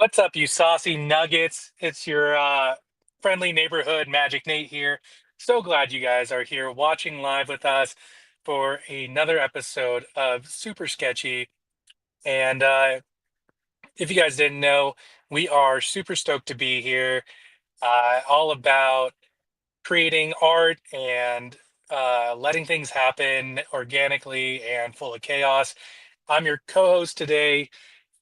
What's up, you saucy nuggets? It's your friendly neighborhood Magic Nate here. So glad you guys are here watching live with us for another episode of Super Sketchy. And if you guys didn't know, we are super stoked to be here, all about creating art and letting things happen organically and full of chaos. I'm your co-host today,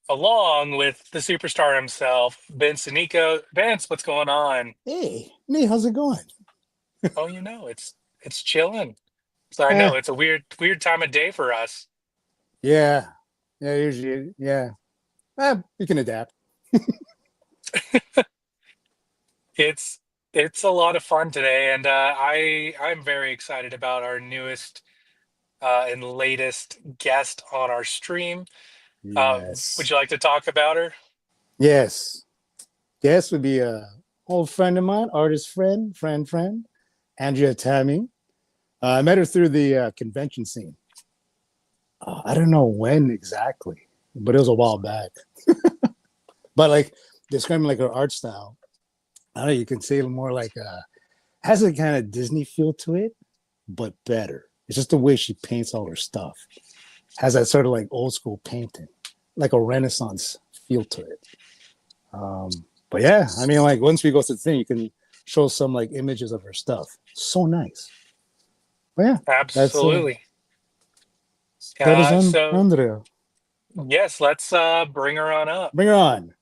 along with the superstar himself, Vince Sunico. Vince, what's going on? Hey, Nate, how's it going? Oh, it's chilling. So I Eh, know it's a weird time of day for us. yeah, yeah, usually, yeah. You can adapt. It's it's a lot of fun today, and I'm very excited about our newest and latest guest on our stream. Would Yes, you like to talk about her? yes. Guest would be a old friend of mine, artist friend, Andrea Tamme. I met her through the convention scene. I don't know when exactly, but it was a while back. But like describing like her art style, I don't know. You can say it more like has a kind of Disney feel to it, but better. It's just the way she paints all her stuff. Has that sort of like old school painting, like a Renaissance feel to it. Um, but yeah, I mean, like once we go to the thing, you can show some like images of her stuff. So nice. But yeah, that's Absolutely. that is So Andrea. yes, let's bring her on up. Bring her on.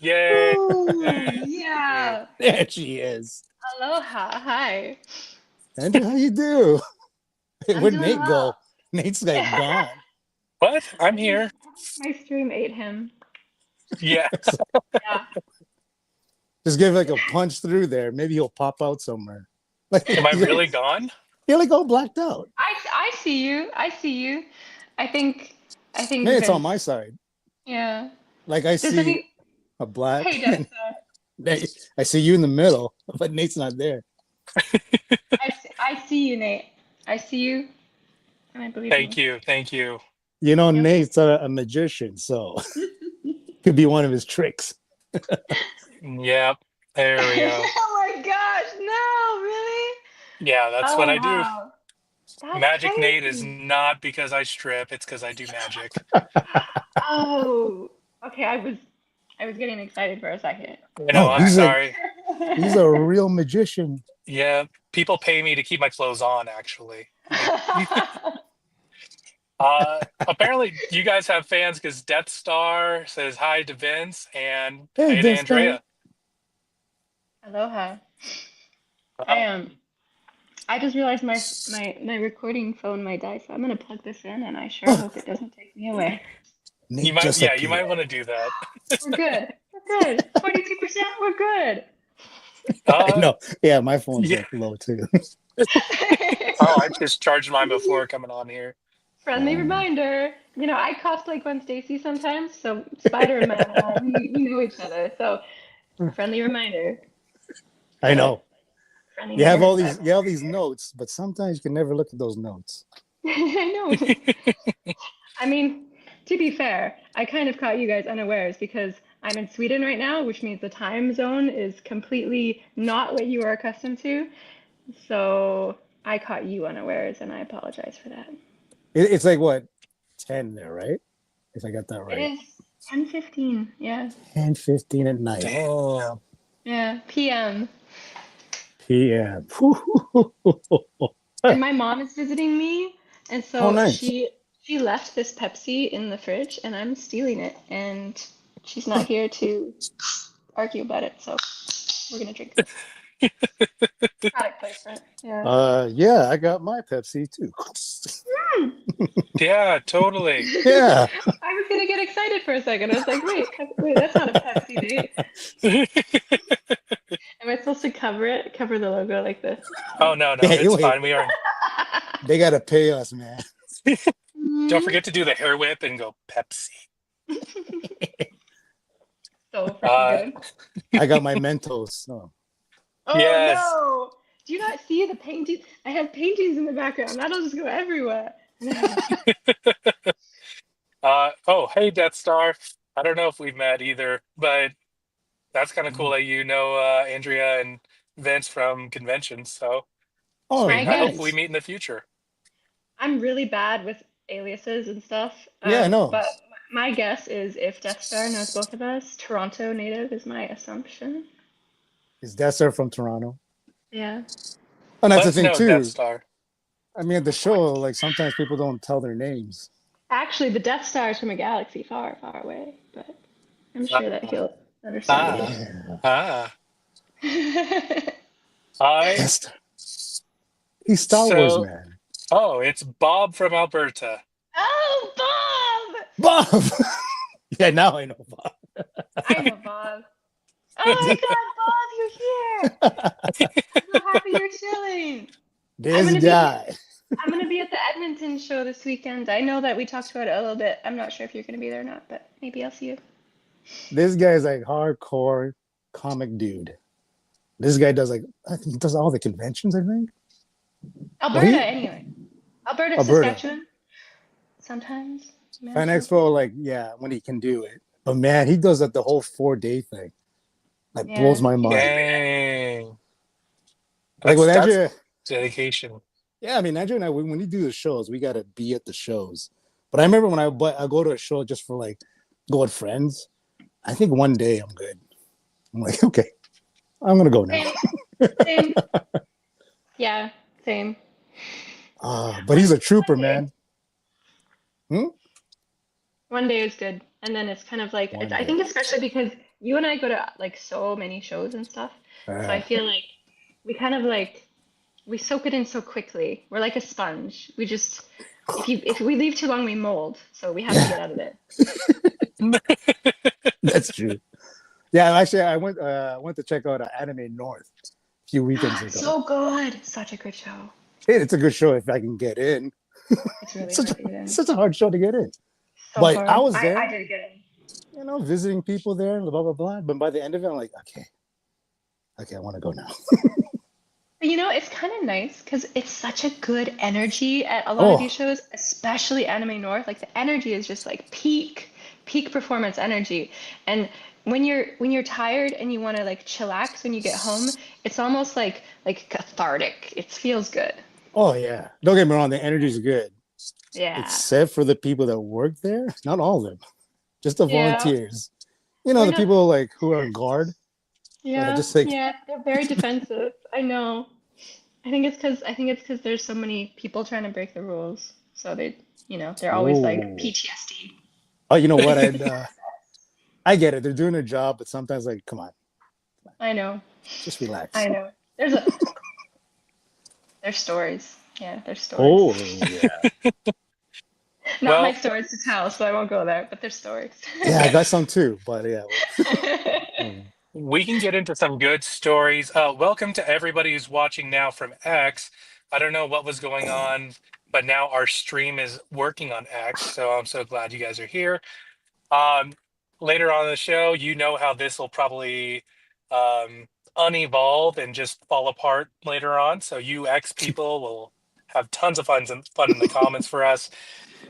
Yay! Ooh, Yeah. Yeah. there she is. Aloha. Hi. Andrea, how you do? Hey, I'm where'd doing Nate well. go? Nate's like gone. What? I'm I think here. my stream ate him. Yeah. Yeah. Just give like a punch through there. Maybe he'll pop out somewhere. Like Am I really gone? you're like all blacked out. I see you. I see you. I think Nate's on Vince. my side. Yeah. Like I Does see any a black Hey and Jessica. I see you in the middle, but Nate's not there. I see you, Nate. I see you and I believe Thank you. you. Thank you. You know, Yep. Nate's a magician, so could be one of his tricks. Yep. There we go. Oh my gosh, no, really? Yeah, that's what Oh I do. wow. That's Magic Nate is crazy. not because I strip, it's because I do magic. Oh. Okay, I was getting excited for a second. You know, No, I'm Sorry. sorry. he's a real magician. Yeah, people pay me to keep my clothes on, actually. Apparently, you guys have fans because Death Star says hi to Vince and Hey, hi to Desta. Andrea. Aloha. I Oh, am. I just realized my recording phone might die, so I'm gonna plug this in, and I sure Oh, hope it doesn't take me away. you Nate might, just yeah, you appeared. might want to do that. We're good. We're good. 22%. We're good. I Uh, know. Yeah, my phone's yeah. like low too. Oh, I just charged mine before coming on here. Friendly Um, reminder. I cosplay Gwen Stacy sometimes, so Spider and Matt and I, we know each other. So friendly reminder. I know. Friendly You have neighborhood all vibe. these notes, but sometimes you can never look at those notes. I know. I mean, to be fair, I kind of caught you guys unawares because I'm in Sweden right now, which means the time zone is completely not what you are accustomed to. So I caught you unawares, and I apologize for that. It's like what 10 there, right? If I got that It right. is 10:15. Yeah. 10:15 at night. Damn. Yeah. PM. PM. And my mom is visiting me, and Oh, so nice. she left this Pepsi in the fridge, and I'm stealing it, and she's not here to argue about it, so we're gonna drink this. Product placement. Yeah. Yeah, I got my Pepsi too. Hmm. Yeah, totally. Yeah. I was gonna get excited for a second. I was like, wait, that's not a Pepsi date. Am I supposed to cover it? Cover the logo like this? Oh, no, Yeah, it's wait. fine. We are. They gotta pay us, man. Don't Mhm. forget to do the hair whip and go Pepsi. So freaking Uh, good. I got my Mentos. Oh. Oh yes. no! Do you not see the painting? I have paintings in the background. That'll just go everywhere. Oh, hey, Death Star. I don't know if we've met either, but that's kind of cool that you know Andrea and Vince from conventions. So Oh, I sweet. I guess hope we nice. meet in the future. I'm really bad with aliases and stuff. Yeah, I know. But my guess is if Death Star knows both of us, Toronto native is my assumption. Is Desser from Toronto? Yeah. And that's Let the us thing know, Death too. Star. I mean, at the show, like sometimes people don't tell their names. Actually, the Death Star is from a galaxy far, far away, but I'm sure that Ah, he'll understand both. Yeah, ah. I Desser. He's Star Wars so man. oh, it's Bob from Alberta. Oh, Bob! Bob. Yeah, now I know Bob. I know Bob. Oh my God, Bob, you're here! I'm so happy you're chilling. I'm This gonna be guy. I'm gonna be at the Edmonton show this weekend. I know that we talked about it a little bit. I'm not sure if you're gonna be there or not, but maybe I'll see you. This guy is like hardcore comic dude. This guy does like I think he does all the conventions. I think. But Alberta, he anyway. Alberta, Alberta Saskatchewan, sometimes. Fan Manitoba. Expo, like yeah, when he can do it. But man, he does that the whole 4 day thing. Like blows Yeah, my he's the mind. man. Dang. Like with That's Andrea, dedication. yeah, I mean Andrea and I, when we do the shows, we gotta be at the shows. But I remember when I go to a show just for like go with friends. I think one day I'm good. I'm like, okay, I'm gonna go now. Same, same. Yeah, same. But he's a trooper, One day. man. Hmm? One day is good. And then it's kind of like it's One I think day. especially because you and I go to like so many shows and stuff. So I feel like we kind of like we soak it in so quickly. We're like a sponge. We just if we leave too long we mold. So we have to Yeah, get out of there. that's true. Yeah, actually, I went to check out Anime North a few weekends ago. So good. Such a good show. Hey, it's a good show if I can get in. It's really Such hard a to get in. such a hard show to get in. So But I hard. was I there, did get in. visiting people there, blah blah blah. But by the end of it, I'm like, okay, I want to go now. But it's kind of nice because it's such a good energy at a lot of these Oh, shows, especially Anime North. Like the energy is just like peak performance energy. And when you're tired and you want to like chillax when you get home, it's almost like cathartic. It feels good. oh yeah. Don't get me wrong, the energy is good, Yeah. except for the people that work there. Not all of them, just the Yeah. volunteers. We're The not. people like who are on guard that are Yeah. just like, Yeah. They're very defensive. I know. I think it's because there's so many people trying to break the rules. So they're always like oh, PTSD. oh, you know what? I get it. They're doing their job, but sometimes like, come on, I know. just relax. I know. There's stories. Yeah, there's stories. Oh yeah, Not my Well, stories to tell, so I won't go there, but there's stories. yeah. I got some too, but yeah. we can get into some good stories. Welcome to everybody who's watching now from X. I don't know what was going on, but now our stream is working on X, so I'm so glad you guys are here. Um, Later on in the show, you know how this will probably um, unevolve and just fall apart later on. So you X people will have tons of fun in the comments for us.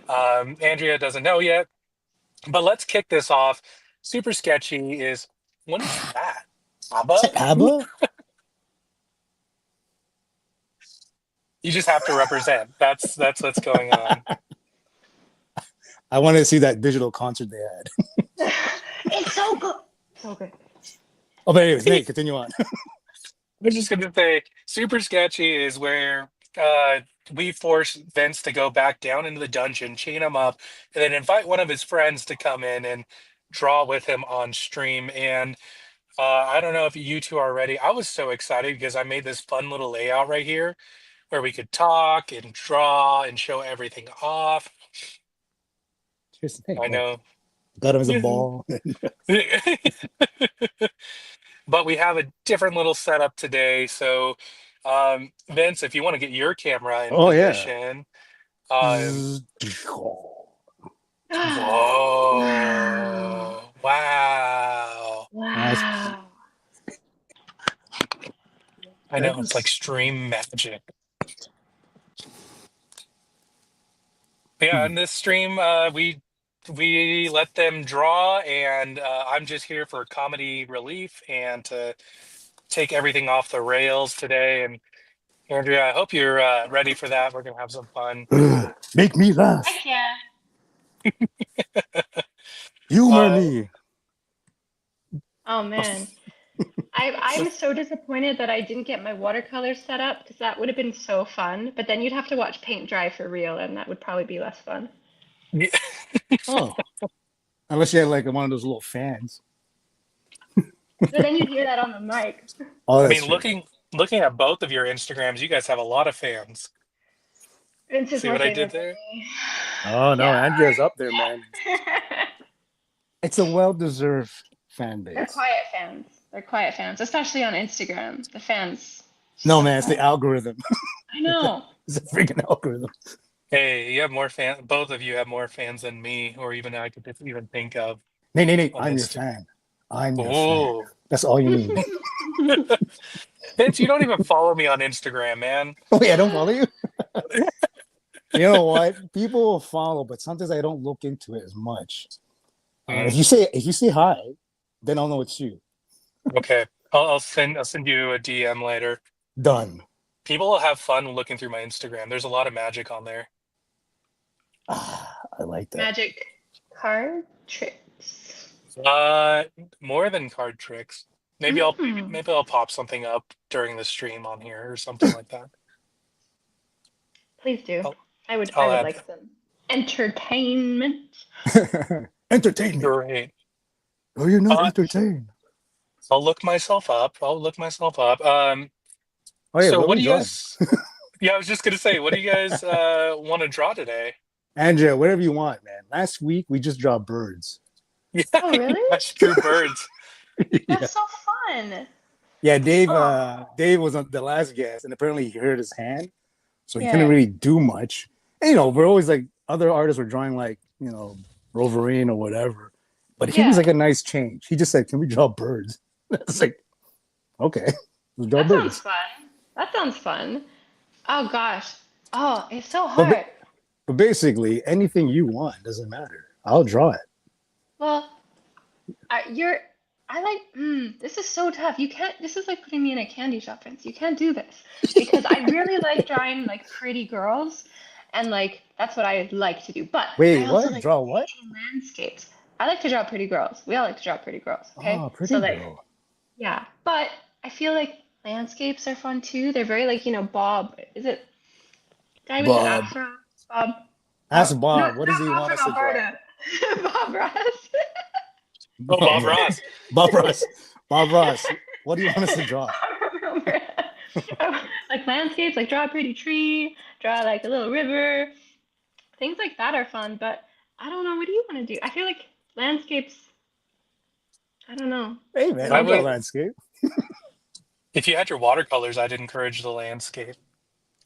Andrea doesn't know yet, but let's kick this off. Super sketchy is what is that? Is ABBA? that ABBA? You just have to represent. That's what's going on. I wanted to see that digital concert they had. It's so good. So good. Oh, but anyways, Nate, continue on. I was just gonna say, super sketchy is where uh, we force Vince to go back down into the dungeon, chain him up, and then invite one of his friends to come in and draw with him on stream. And I don't know if you two are ready. I was so excited because I made this fun little layout right here where we could talk and draw and show everything off. Here's the thing, I like, know. got him as a ball. But we have a different little setup today. So, Vince, if you want to get your camera in Oh yeah. position, um, Zzz. Wow. whoa, wow. Nice. Wow. I know it's like That's stream magic. Yeah, in this stream, we we let them draw, and I'm just here for comedy relief and to take everything off the rails today. And Andrea, I hope you're ready for that. We're gonna have some fun. Make me laugh. Heck yeah. Humor Uh, me. Oh man. I'm so disappointed that I didn't get my watercolors set up because that would have been so fun. But then you'd have to watch paint dry for real, and that would probably be less fun. yeah. Oh, unless you had like one of those little fans. But then you'd hear that on the mic. Oh, I that's mean, true. looking at both of your Instagrams, you guys have a lot of fans. Vince is See more what I did famous than there? me. Oh no, Yeah, Andrea's up there, man. yeah. It's a well-deserved fan They're base. quiet fans. They're quiet fans, especially on Instagram. The fans No, so man, it's the quiet. algorithm. I know. It's a freaking algorithm. Hey, you have more fans. Both of you have more fans than me, or even I could even think of Nate, on I'm your Instagram. fan. I'm your fan. Oh, That's all you need. Vince, you don't even follow me on Instagram, man. Oh yeah, I don't follow you. You know what? People will follow, but sometimes I don't look into it as much. Mm, If you say hi, then I'll know it's you. okay, I'll send you a DM later. Done. People will have fun looking through my Instagram. There's a lot of magic on there. I like that. Magic card tricks. Uh, More than card tricks. Mm, Maybe I'll pop something up during the stream on here or something like that. please do. I'll I I'll would add. like some entertainment. Entertainment. Great. Oh, you're not Uh, entertained. I'll look myself up. I'll look myself up. Oh yeah, So what are what we do you drawing? guys? Yeah, I was just gonna say, what do you guys want to draw today? Andrea, whatever you want, man. Last week we just draw birds. Yeah, Oh, you really? guys drew birds. Yeah. That's so fun. Yeah, Oh, Dave was on the last guest and apparently he hurt his hand, so he couldn't yeah. really do much. And, we're always like other artists were drawing like, Wolverine or whatever. But he was Yeah. like a nice change. He just said, "Can we draw birds?" It's like, okay, let's draw That sounds birds. fun. That sounds fun. Oh gosh. Oh, it's so But hard. but basically anything you want doesn't matter. I'll draw it. Well, you're. I like. This is so tough. You can't. This is like putting me in a candy shop, Vince. You can't do this because I really like drawing like pretty girls, and like that's what I like to do. But Wait, I also what? like Draw what? painting landscapes. I like to draw pretty girls. We all like to draw pretty girls. Okay. Oh, So pretty like, girl. yeah. But I feel like landscapes are fun too. They're very like Bob. Is it guy with the Bob. afro? Bob. Ask Bob, Not what does he Bob want from us to draw? Alberta. Bob Ross. Oh, Oh Bob man. Ross. Bob Ross. Bob Ross. What do you want us to draw? Bob from Alberta. Like landscapes, like draw a pretty tree, draw like a little river. Things like that are fun, but I don't know. What do you want to do? I feel like landscapes. I don't know. Hey man, I I'll draw would, landscape. if you had your watercolors, I'd encourage the landscape.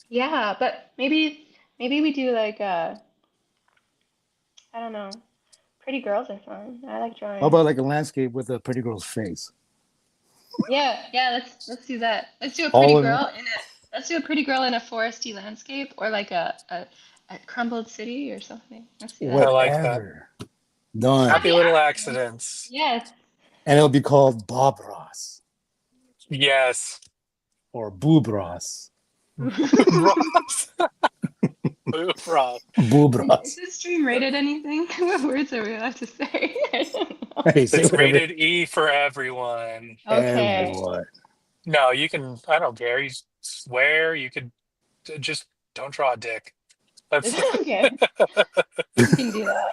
Yeah, but maybe we do like I don't know. Pretty girls are fun. I like How drawing. about like a landscape with a pretty girl's face? Yeah, yeah, let's do that. Let's do a pretty All in one. girl in a let's do a pretty girl in a foresty landscape or like a crumbled city or something. Let's do I that. like that. Whatever. Done. Happy Happy little accidents. accidents. Yes. And it'll be called Bob Ross Yes. or Boob Ross. Ross. Ross. Boob Is Ross. this stream rated anything? What words are we allowed to say? I don't know. Hey, say It's whatever. rated E for everyone. Okay. Everyone. No, you can, I don't care. You swear, you could just don't draw a dick. That's Okay. You can do that.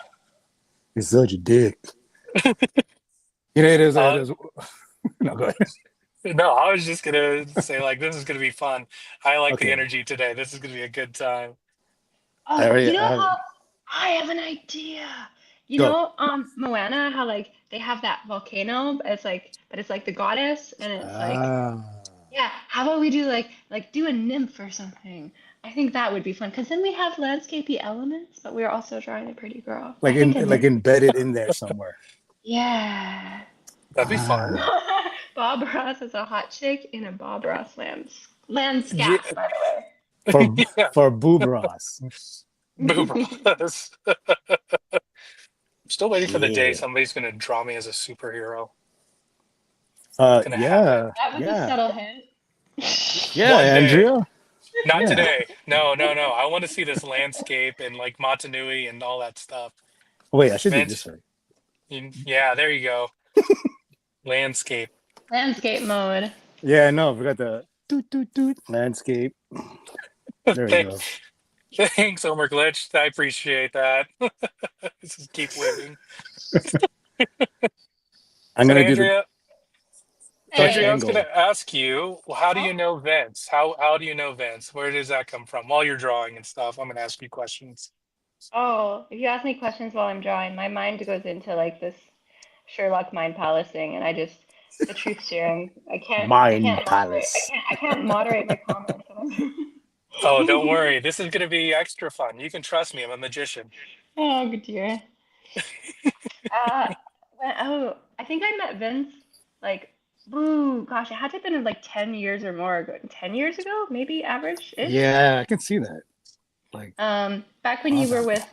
You're such a dick. It is. It uh, is. No, go ahead. no, I was just gonna say like this is gonna be fun. I like the Okay. energy today. This is gonna be a good time. I Oh, already you I know have it. how I have an idea. Go. Moana, how like they have that volcano, but it's like the goddess, and it's like, Ah. yeah. How about we do like do a nymph or something? I think that would be fun because then we have landscapey elements, but we're also drawing a pretty girl. I think a Like nymph. embedded in there somewhere. Yeah. That'd be fun. Ah. Bob Ross is a hot chick in a Bob Ross Yeah, landscape, by For yeah. for Boob Ross. the Boob way. Ross. Still waiting for the day Yeah. somebody's gonna draw me as a superhero. It's gonna happen That was a Yeah. subtle hint. Yeah, one day. Andrea. Not Yeah. today. No, no, no. I want to see this landscape and like Motunui and all that stuff. Wait, I should do this Vince, right. yeah, there you go. Landscape. Landscape mode. Yeah, no, we got the doot landscape. There we go. Thanks, Omer Glitch. I appreciate that. Just keep waiting. I'm So gonna do the Andrea, touch Andrea, I Hey. was gonna angle. ask you, well, how do you Oh, know Vince? How do you know Vince? Where does that come from? While you're drawing and stuff, I'm gonna ask you questions. oh, if you ask me questions while I'm drawing, my mind goes into like this Sherlock mind palace thing, and the truth serum. I Mind can't moderate. palace. I can't moderate my comments. Oh, don't worry. This is gonna be extra fun. You can trust me. I'm a magician. Oh, good dear. Uh, I think I met Vince like, ooh, gosh, it had to have been like 10 years or more ago. 10 years ago, maybe average-ish. Yeah, I can see that. Like, Back when you were awesome. with,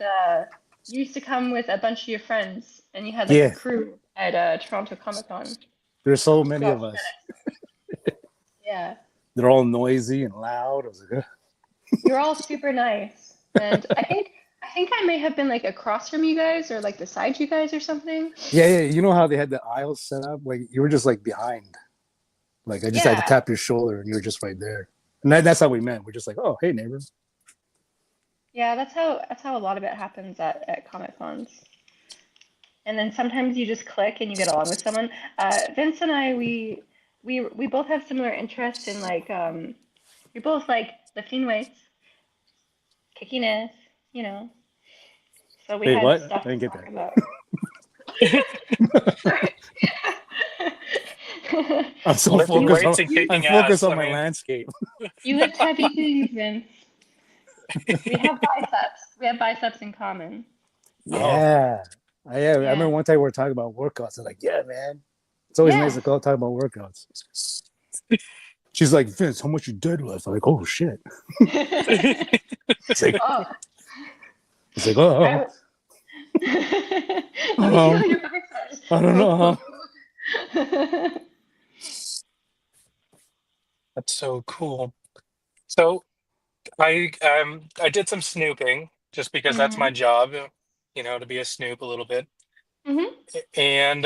you used to come with a bunch of your friends, and you had like a Yeah, crew at Toronto Comic Con. there's so many Well, of us. yeah, They're all noisy and loud. I was like, you're all super nice, and I think I may have been like across from you guys or like beside you guys or something. yeah, yeah. You know how they had the aisles set up? Like you were just like behind. Like I just had to Yeah, tap your shoulder and you were just right there. And that's how we met. We're just like, oh, hey, neighbor. yeah, that's how a lot of it happens at Comic Cons. And then sometimes you just click and you get along with someone. Vince and I, we both have similar interests in like we both like lifting weights, kicking ass, you know. So we Wait, had what? I stuff to didn't get talk that. about. Sorry. I'm so Lifting You focused on weights and I'm kicking focused ass. on I my mean, landscape. you lift heavy things, Vince. We have biceps. We have biceps in common. oh, Yeah. I remember Yeah. one time we were talking about workouts. I'm like, yeah, man. It's always nice to Yes. go talk about workouts. She's like, Vince, how much you deadlift? I'm like, oh shit. It's like, Oh, it's like, I, let me feel um, your biceps. I don't Poke, know. poke, poke. that's so cool. So I did some snooping just because that's my Mhm. job, to be a snoop a little bit. Mhm. And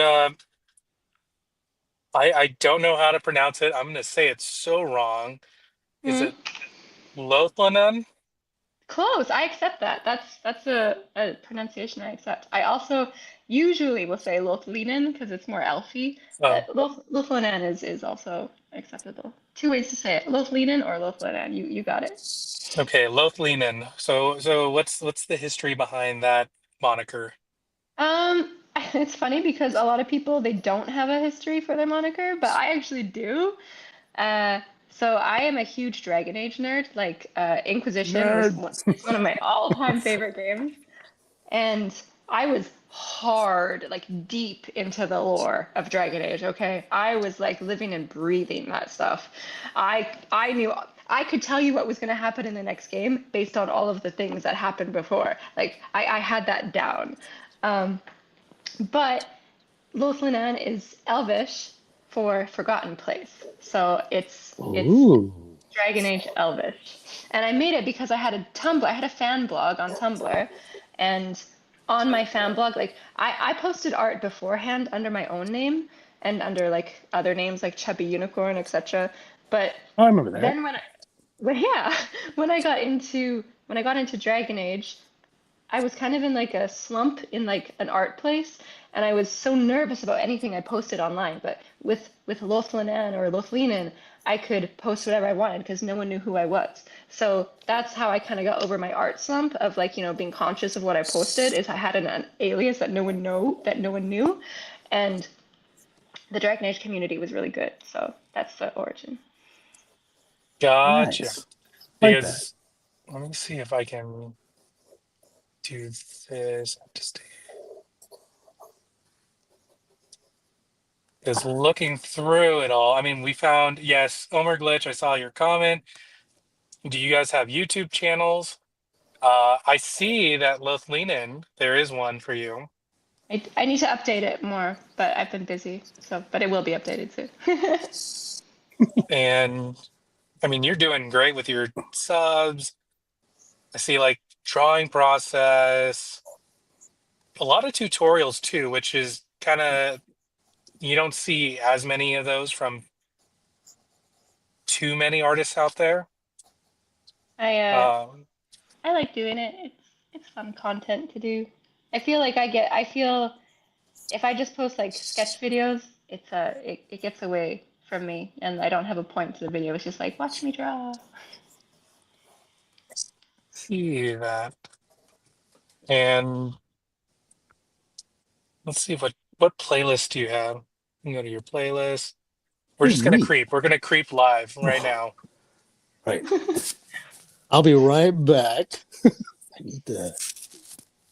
I don't know how to pronounce it. I'm gonna say it's so wrong. Is Mhm. it Lothlanen? Close. I accept that. That's a pronunciation I accept. I also usually will say Lothlinen because it's more elfy, Oh, but Lothlinen is also acceptable. Two ways to say it: Lothlinen or Lothlinen. You got it. okay, Lothlinen. So what's the history behind that moniker? It's funny because a lot of people they don't have a history for their moniker, but I actually do. Uh, so I am a huge Dragon Age nerd. Like Inquisition Nerd. it's one of my all-time favorite games, and I was hard, like deep into the lore of Dragon Age. Okay, I was like living and breathing that stuff. I knew I could tell you what was going to happen in the next game based on all of the things that happened before. Like I had that down. Um, but Lothlinen is Elvish for forgotten place. So it's Ooh. Dragon Age Elvish. And I made it because I had a fan blog on Tumblr, and on my fan blog, like I posted art beforehand under my own name and under like other names like Chubby Unicorn, etc. But I remember that. then yeah, when I got into Dragon Age, I was kind of in like a slump in like an art place, and I was so nervous about anything I posted online. But with Lothlinen or Lothlinen, I could post whatever I wanted because no one knew who I was. So that's how I kind of got over my art slump of like being conscious of what I posted. Is I had an alias that no one knew, and the Dragon Age community was really good. So that's the origin. Gotcha. Nice. Like that. Because let me see if I can do this. Just is looking through it all. I mean, we found, yes, Omer Glitch, I saw your comment. Do you guys have YouTube channels? I see that Lothlinen, there is one for you. I need to update it more, but I've been busy. But it will be updated soon. And I mean, you're doing great with your subs. I see like drawing process, a lot of tutorials too, which is kind of, you don't see as many of those from too many artists out there. I Um, I like doing it. It's fun content to do. I feel if I just post like sketch videos, it gets away from me and I don't have a point to the video. It's just like watch me draw. see that. And let's see what playlist do you have? You can go to your playlist. We're Who's just gonna me? creep. We're gonna creep live right Oh, now. right. I'll be right back. I need to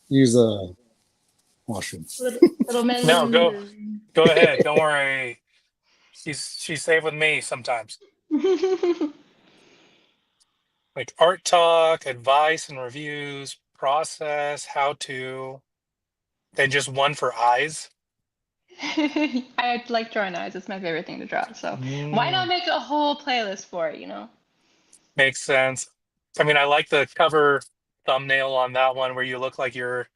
use a washroom. Little No, go men. go ahead. Don't worry. She's safe with me sometimes. Like art talk, advice and reviews, process, how to, then just one for eyes. I like drawing eyes. It's my favorite thing to draw. So why not Mm, make a whole playlist for it, you know? makes sense. I mean, I like the cover thumbnail on that one where you look like you're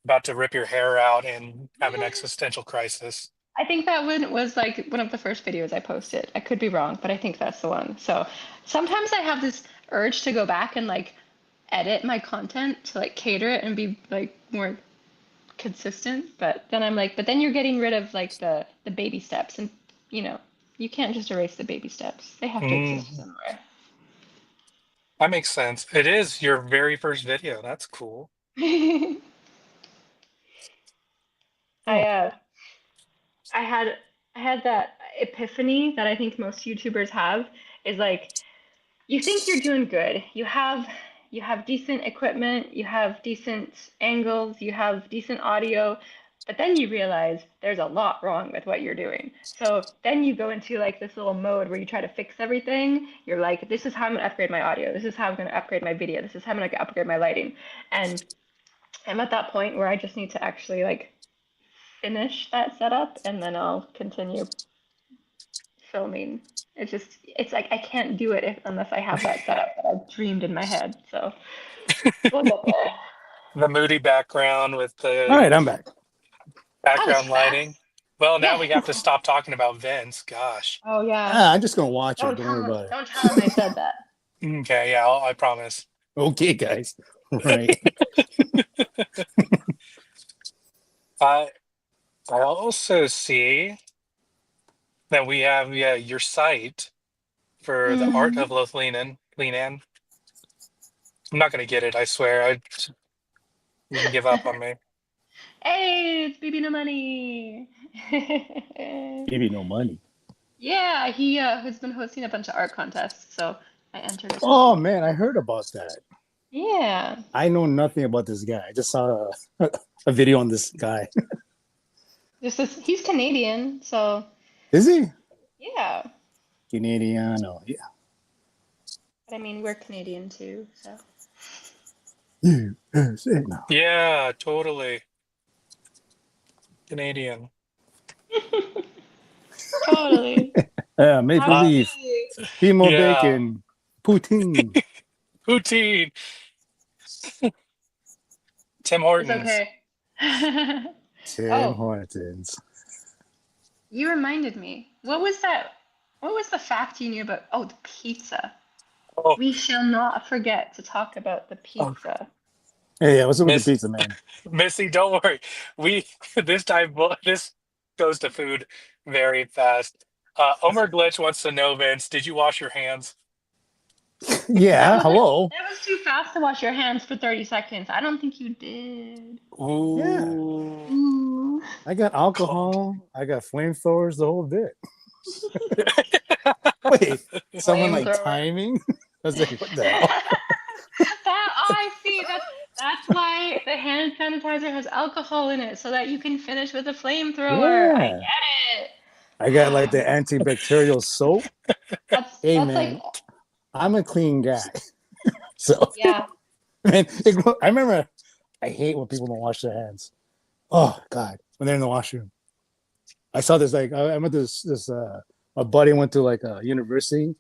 about to rip your hair out and have an existential crisis. I think that one was like one of the first videos I posted. I could be wrong, but I think that's the one. So sometimes I have this urge to go back and like edit my content to like cater it and be like more consistent. But then I'm like, but then you're getting rid of like the baby steps, and you know, you can't just erase the baby steps. They have to exist Mm, somewhere. that makes sense. It is your very first video. That's cool. I Oh, uh I had I had that epiphany that I think most YouTubers have is like you think you're doing good. You have decent equipment, you have decent angles, you have decent audio, but then you realize there's a lot wrong with what you're doing. So then you go into like this little mode where you try to fix everything. You're like, this is how I'm gonna upgrade my audio. This is how I'm gonna upgrade my video. This is how I'm gonna upgrade my lighting. And I'm at that point where I just need to actually like finish that setup and then I'll continue filming. It's like I can't do it unless I have that setup that I've dreamed in my head. So we'll get there. the moody background with All the right, I'm back. That was background lighting. fast. Well, now Yeah. we have to stop talking about Vince. Gosh. Oh yeah. I'm just gonna watch it. Don't Don't worry tell him. about it. Don't tell him I said that. Okay, yeah, I promise. Okay, guys. Right. I I also see that we have, yeah, your site for the art Hmm. of Lean In. I'm not gonna get it, I swear. You can give up on me. Hey, it's BB No Money. Maybe no money. Yeah, he has been hosting a bunch of art contests, so I entered a Oh couple. man, I heard about that. Yeah. I know nothing about this guy. I just saw a video on this guy. He's Canadian, so Is he yeah. Canadian? Oh yeah. But I mean, we're Canadian too, so. USA. No. Yeah, totally. Canadian. Totally. Maple Uh, leaf, Happy. female yeah. bacon, poutine. Poutine. Tim It's Hortons. okay. Tim Oh, Hortons. you reminded me. What was that? What was the fact you knew about? Oh, the pizza. Oh, We shall not forget to talk about the oh, pizza. Hey, yeah, what's up with the Miss pizza, man? Missy, don't worry. We this time this goes to food very fast. Omer Glitch wants to know, Vince, did you wash your hands? That Yeah, was hello. that was too fast to wash your hands for 30 seconds. I don't think you did. Yeah, Ooh, Ooh. I got cold. alcohol. I got flamethrowers, the whole bit. Wait, someone like Flamethrower. timing? I was like, what the hell? That I see. That's why the hand sanitizer has alcohol in it, so that you can finish with a flamethrower. I Yeah, get it. I got like the antibacterial soap. Hey, That's like man, I'm a clean guy. So, yeah. man, I remember I hate when people don't wash their hands. Oh God, when they're in the washroom. I saw this like I went to this my buddy went to like a university,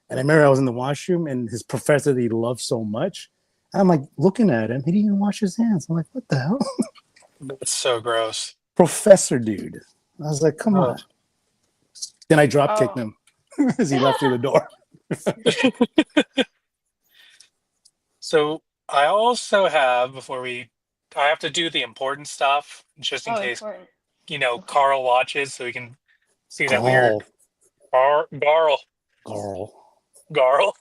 and I remember I was in the washroom and his professor that he loved so much. And I'm like looking at him, he didn't even wash his hands. I'm like, what the hell? It's so gross. Professor dude. I was like, come Oh. on. Then I drop kicked Oh. him as he left through the door. So I also have, I have to do the important stuff just in Oh, case, important. Okay. Carl watches so we can see that weird Carl. Garl, Carl. Garl.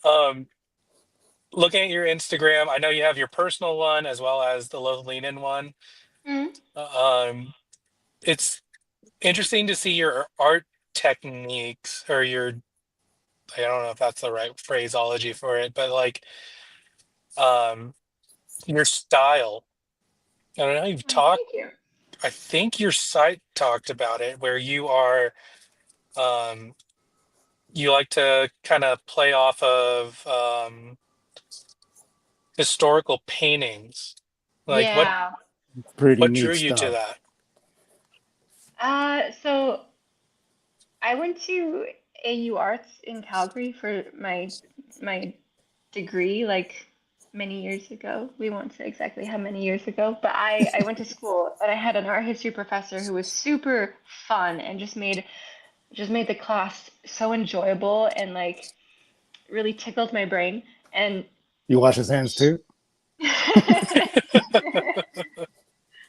Um, Looking at your Instagram, I know you have your personal one as well as the Lothlinen one. Mm. Um, it's interesting to see your art techniques or I don't know if that's the right phraseology for it, but like um, your style. I don't know. You've Oh, talked. thank you. I think your site talked about it, where um, you like to kind of play off of historical paintings. Like Yeah. Pretty what drew neat you to stuff. that? So I went to AU Arts in Calgary for my degree, like many years ago. We won't say exactly how many years ago, but I went to school and I had an art history professor who was super fun and just made the class so enjoyable and like really tickled my brain. And You wash his hands too?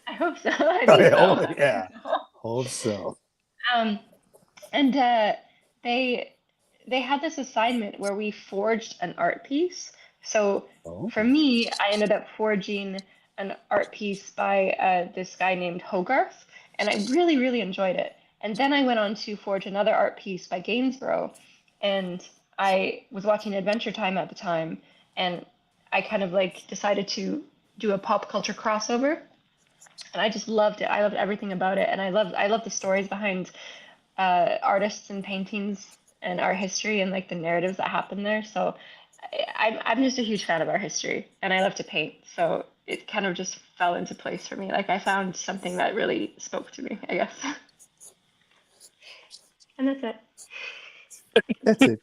I hope so. I think so. Oh, I think yeah. so. Hope so. Um, and they they had this assignment where we forged an art piece. So Oh, for me, I ended up forging an art piece by this guy named Hogarth, and I really, really enjoyed it. And then I went on to forge another art piece by Gainsborough, and I was watching Adventure Time at the time, and I kind of like decided to do a pop culture crossover, and I just loved it. I loved everything about it, and I love the stories behind artists and paintings and art history and like the narratives that happen there. So I'm just a huge fan of art history and I love to paint. So it kind of just fell into place for me. Like I found something that really spoke to me, I guess. And that's it. that's it.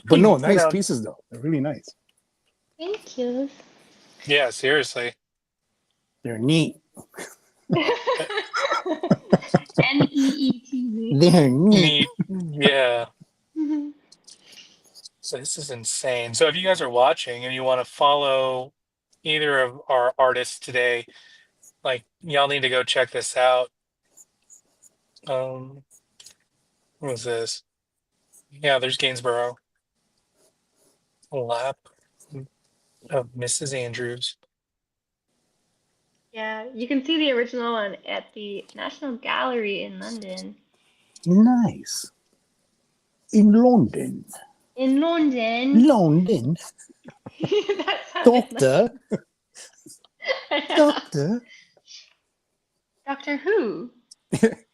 But no, You nice know, pieces though. They're really nice. Thank you. yeah, seriously. They're neat. Uh, Neet. They're neat. Neat. Yeah. So this is insane. So if you guys are watching and you want to follow either of our artists today, like y'all need to go check this out. Um, what was this? Yeah, there's Gainsborough. A lap of Mrs. Andrews. Yeah, you can see the original one at the National Gallery in London. Nice. In London. In London. London. That sounded Doctor. like Doctor. Doctor Who?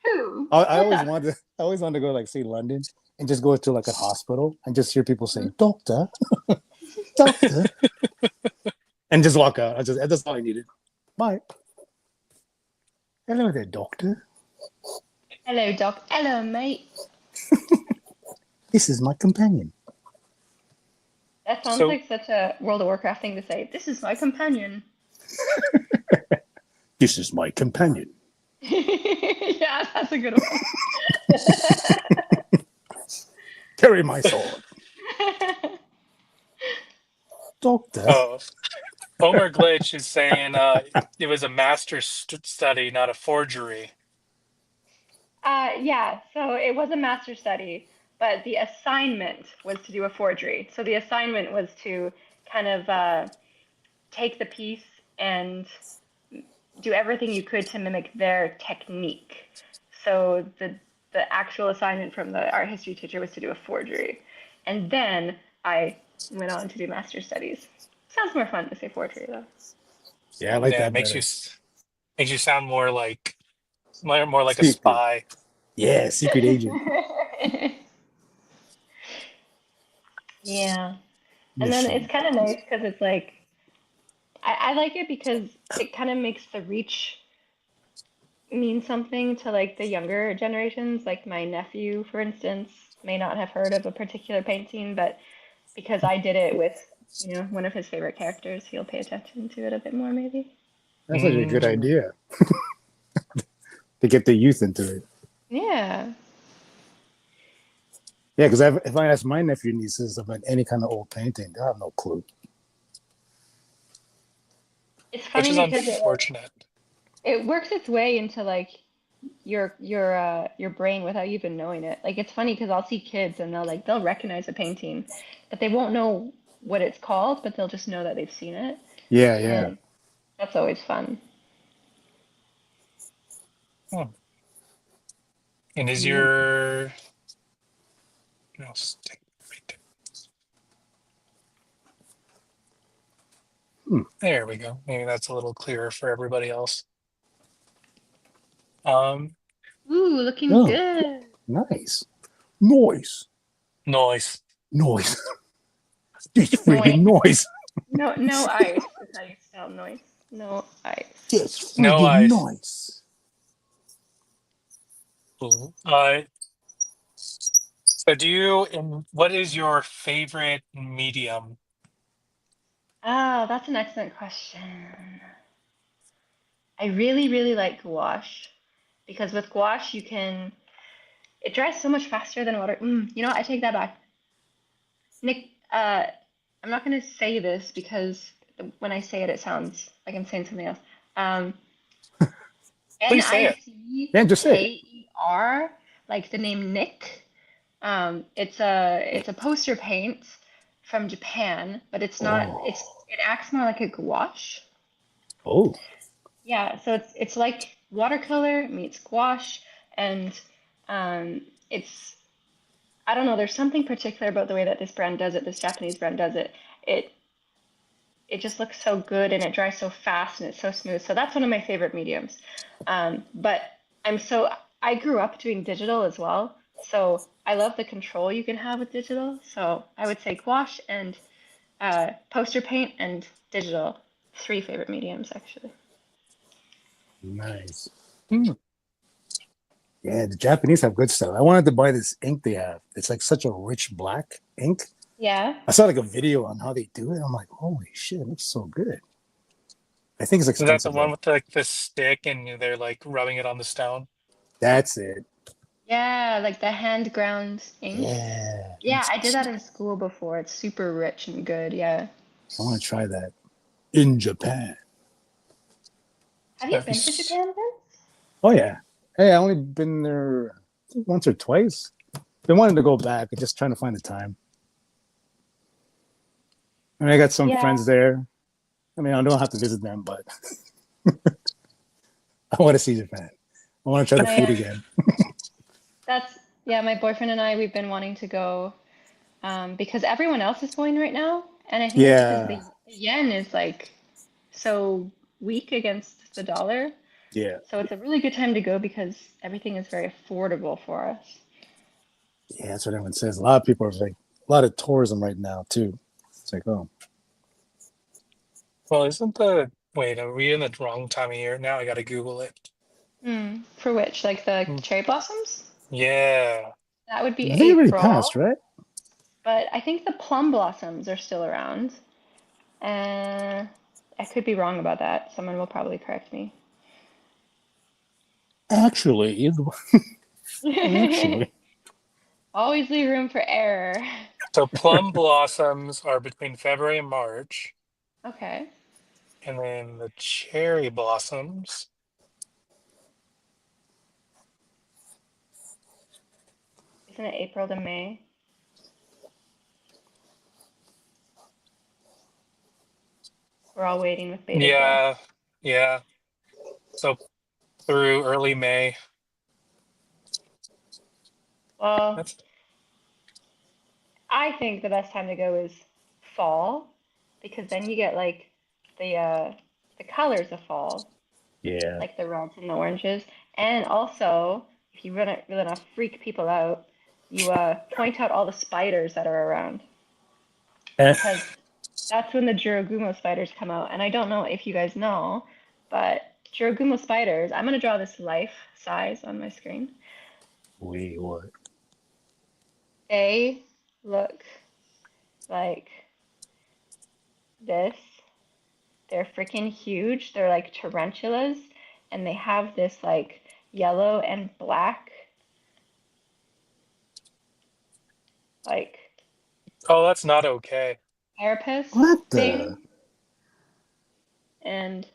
Who? I always wanted to go like see London and just go to like a hospital and just hear people saying, Doctor, Doctor, and just walk out. That's all I needed. Bye. Hello there, Doctor. Hello, Doc. Hello, mate. This is my companion. That sounds So like such a World of Warcraft thing to say. This is my companion. This is my companion. Yeah, that's a good one. Carry my sword. Doctor. oh, Homer Glitch is saying it was a master's study, not a forgery. Yeah, so it was a master study, but the assignment was to do a forgery. So the assignment was to kind of take the piece and do everything you could to mimic their technique. So the actual assignment from the art history teacher was to do a forgery. And then I went on to do master studies. Sounds more fun to say forgery though. Yeah, I like Yeah, that it makes better. makes you sound more like a Secret. spy. Yeah, secret agent. Yeah. And then Mission. it's kind of nice because it's like I like it because it kind of makes the reach mean something to like the younger generations. Like my nephew, for instance, may not have heard of a particular painting, but because I did it with, one of his favorite characters, he'll pay attention to it a bit more, maybe. That's such a good Mm. idea to get the youth into it. Yeah. Yeah, because if I ask my nephew and nieces about any kind of old painting, they'll have no clue. It's Which is funny because unfortunate. it works its way into like your brain without you even knowing it. Like it's funny because I'll see kids and they'll recognize a painting, but they won't know what it's called, but they'll just know that they've seen it, Yeah, yeah. and that's always fun. Hmm. And is Yeah. your stick right there? Hmm. There we go. Maybe that's a little clearer for everybody else. Um, Ooh, looking Oh, good. nice. Noise. noise. Noise. This Noise. friggin' noise. No, no ice is how you spell noise. No ice. This No friggin' ice. noise. Cool. So what is your favorite medium? Ah, that's an excellent question. I really, really like gouache because with gouache it dries so much faster than water. You know what? I take that back. Nick, I'm not going to say this because when I say it, it sounds like I'm saying something else. Um, Please say it. Yeah, just say it. Nicker, like the name Nick. It's a poster paint from Japan, but it's not. Oh. It acts more like a gouache. Oh. Yeah, so it's like watercolor meets gouache, and it's I don't know. There's something particular about the way that this brand does it. This Japanese brand does it. It it just looks so good and it dries so fast and it's so smooth. So that's one of my favorite mediums. But I'm so I grew up doing digital as well. So I love the control you can have with digital. So I would say gouache and poster paint and digital. Three favorite mediums actually. Nice. Hmm. Yeah, the Japanese have good stuff. I wanted to buy this ink they have. It's like such a rich black ink. Yeah. I saw like a video on how they do it. I'm like, holy shit, it looks so good. I think it's Is that the expensive one though. with like the stick and they're like rubbing it on the stone? That's it. Yeah, like the hand ground ink. Yeah. Yeah, I did that in school before. It's super rich and good. Yeah. I want to try that in Japan. Have you That'd be been to Japan, Vince? Oh yeah. Hey, I only been there I think once or twice. Been wanting to go back, but just trying to find the time. I mean, I got some Yeah. friends there. I mean, I don't have to visit them, but I want to see Japan. I want to try the My food again. That's yeah, my boyfriend and I, we've been wanting to go because everyone else is going right now, and I think it's because Yeah. the yen is like so weak against the dollar. Yeah. So it's a really good time to go because everything is very affordable for us. Yeah, that's what everyone says. A lot of people are like, a lot of tourism right now too. It's like, oh, Well, wait, are we in the wrong time of year now? I gotta Google it. For which, like the Hmm. cherry blossoms? Yeah. That would be I think it already passed, April, right? but I think the plum blossoms are still around. Uh, I could be wrong about that. Someone will probably correct me. Actually, actually, Always leave room for error. So plum blossoms are between February and March, Okay. and then the cherry blossoms. Isn't it April to May? We're all waiting with bated breath. Yeah, yeah. So through early May. Well, That's I think the best time to go is fall because then you get like the colors of fall, yeah. like the reds and the oranges. And also, if you really want to freak people out, you point out all the spiders that are around And because that's when the Jiragumo spiders come out. And I don't know if you guys know, but Jiragumo spiders, I'm going to draw this life size on my screen. Wait, what? They look like this. They're freaking huge. They're like tarantulas, and they have this like yellow and black like Oh, that's not okay. carapace What the? thing, and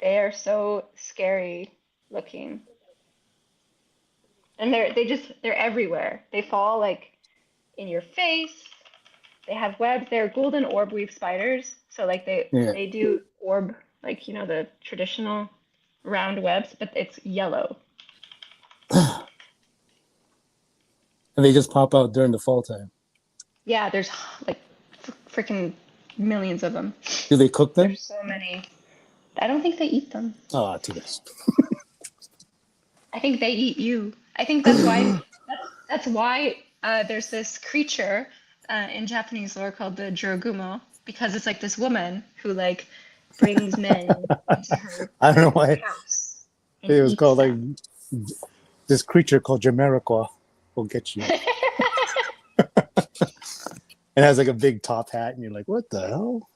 they are so scary looking. And they're everywhere. They fall like in your face. They have webs. They're golden orb weave spiders. So like Yeah. they do orb like the traditional round webs, but it's yellow. And they just pop out during the fall time. Yeah, there's like freaking millions of them. Do they cook them? There's so many. I don't think they eat them. Oh, too bad. I think they eat you. I think that's why. That's why there's this creature in Japanese lore called the Jiragumo, because it's like this woman who like brings men into her I don't know why house. And it was eats called like them. this creature called Jamiroquai will get you. It has like a big top hat, and you're like, what the hell?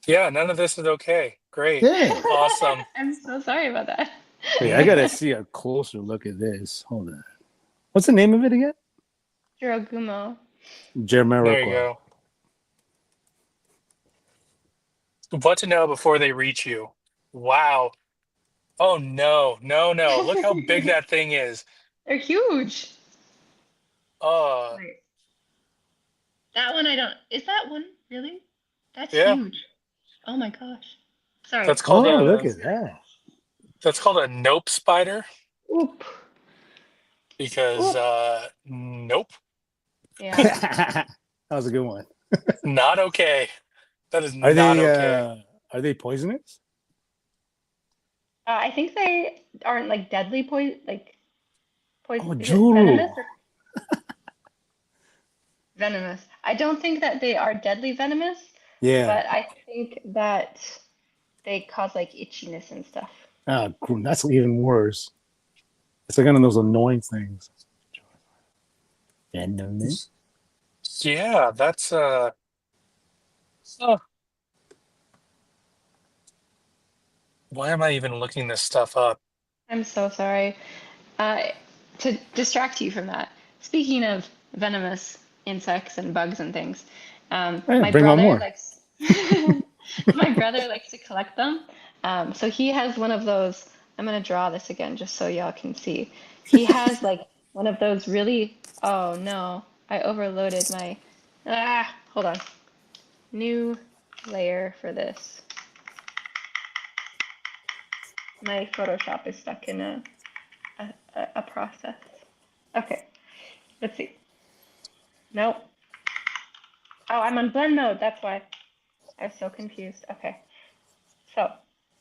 Yeah, none of this is okay. Great. Yeah. Awesome. I'm so sorry about that. Wait, I gotta see a closer look at this. Hold on. What's the name of it again? Jiragumo. There you Jamiroquai. go. What to know before they reach you. Wow. Oh no, no, no. Look how big that thing is. They're huge. Oh, Wait. That one I don't. Is that one really? That's yeah. huge. Oh my gosh. Sorry. That's called Oh, look a at that. nope spider Oop. because Oop. nope, Yeah. That was a good one. not okay. That is Are not okay. they poisonous? I think they aren't like deadly poison. Oh, Is it Juru. venomous or venomous? I don't think that they are deadly venomous, Yeah. but I think that they cause like itchiness and stuff. Ah, cool. That's even worse. It's like one of those annoying things. Venomous. Yeah, that's oh, why am I even looking this stuff up? I'm so sorry. To distract you from that, speaking of venomous insects and bugs and things, Yeah, my bring on brother more. likes my brother likes to collect them. So he has one of those. I'm gonna draw this again just so y'all can see. He has like one of those really. Oh no, I overloaded my. Hold on. New layer for this. My Photoshop is stuck in a process. Okay, let's see. Nope. Oh, I'm on blend mode. That's why I was so confused. Okay. So,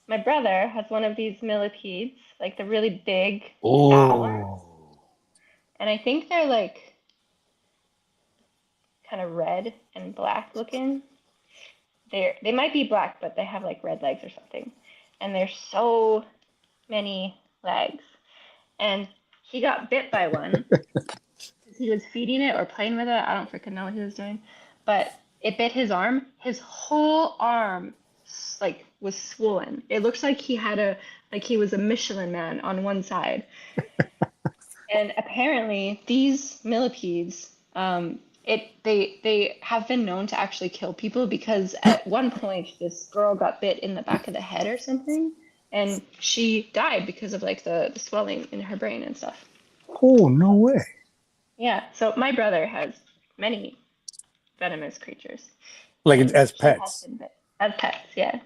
my brother has one of these millipedes, like the really big antlers, Oh. and I think they're like kind of red and black looking. They might be black, but they have like red legs or something. And there's so many legs. And he got bit by one. He was feeding it or playing with it. I don't freaking know what he was doing, but it bit his arm. His whole arm like was swollen. It looks like he was a Michelin man on one side. And apparently these millipedes, they have been known to actually kill people because at one point this girl got bit in the back of the head or something, and she died because of like the swelling in her brain and stuff. Oh, no way. Yeah, so my brother has many venomous creatures. Like And as he has pets. been bit. As pets, yeah.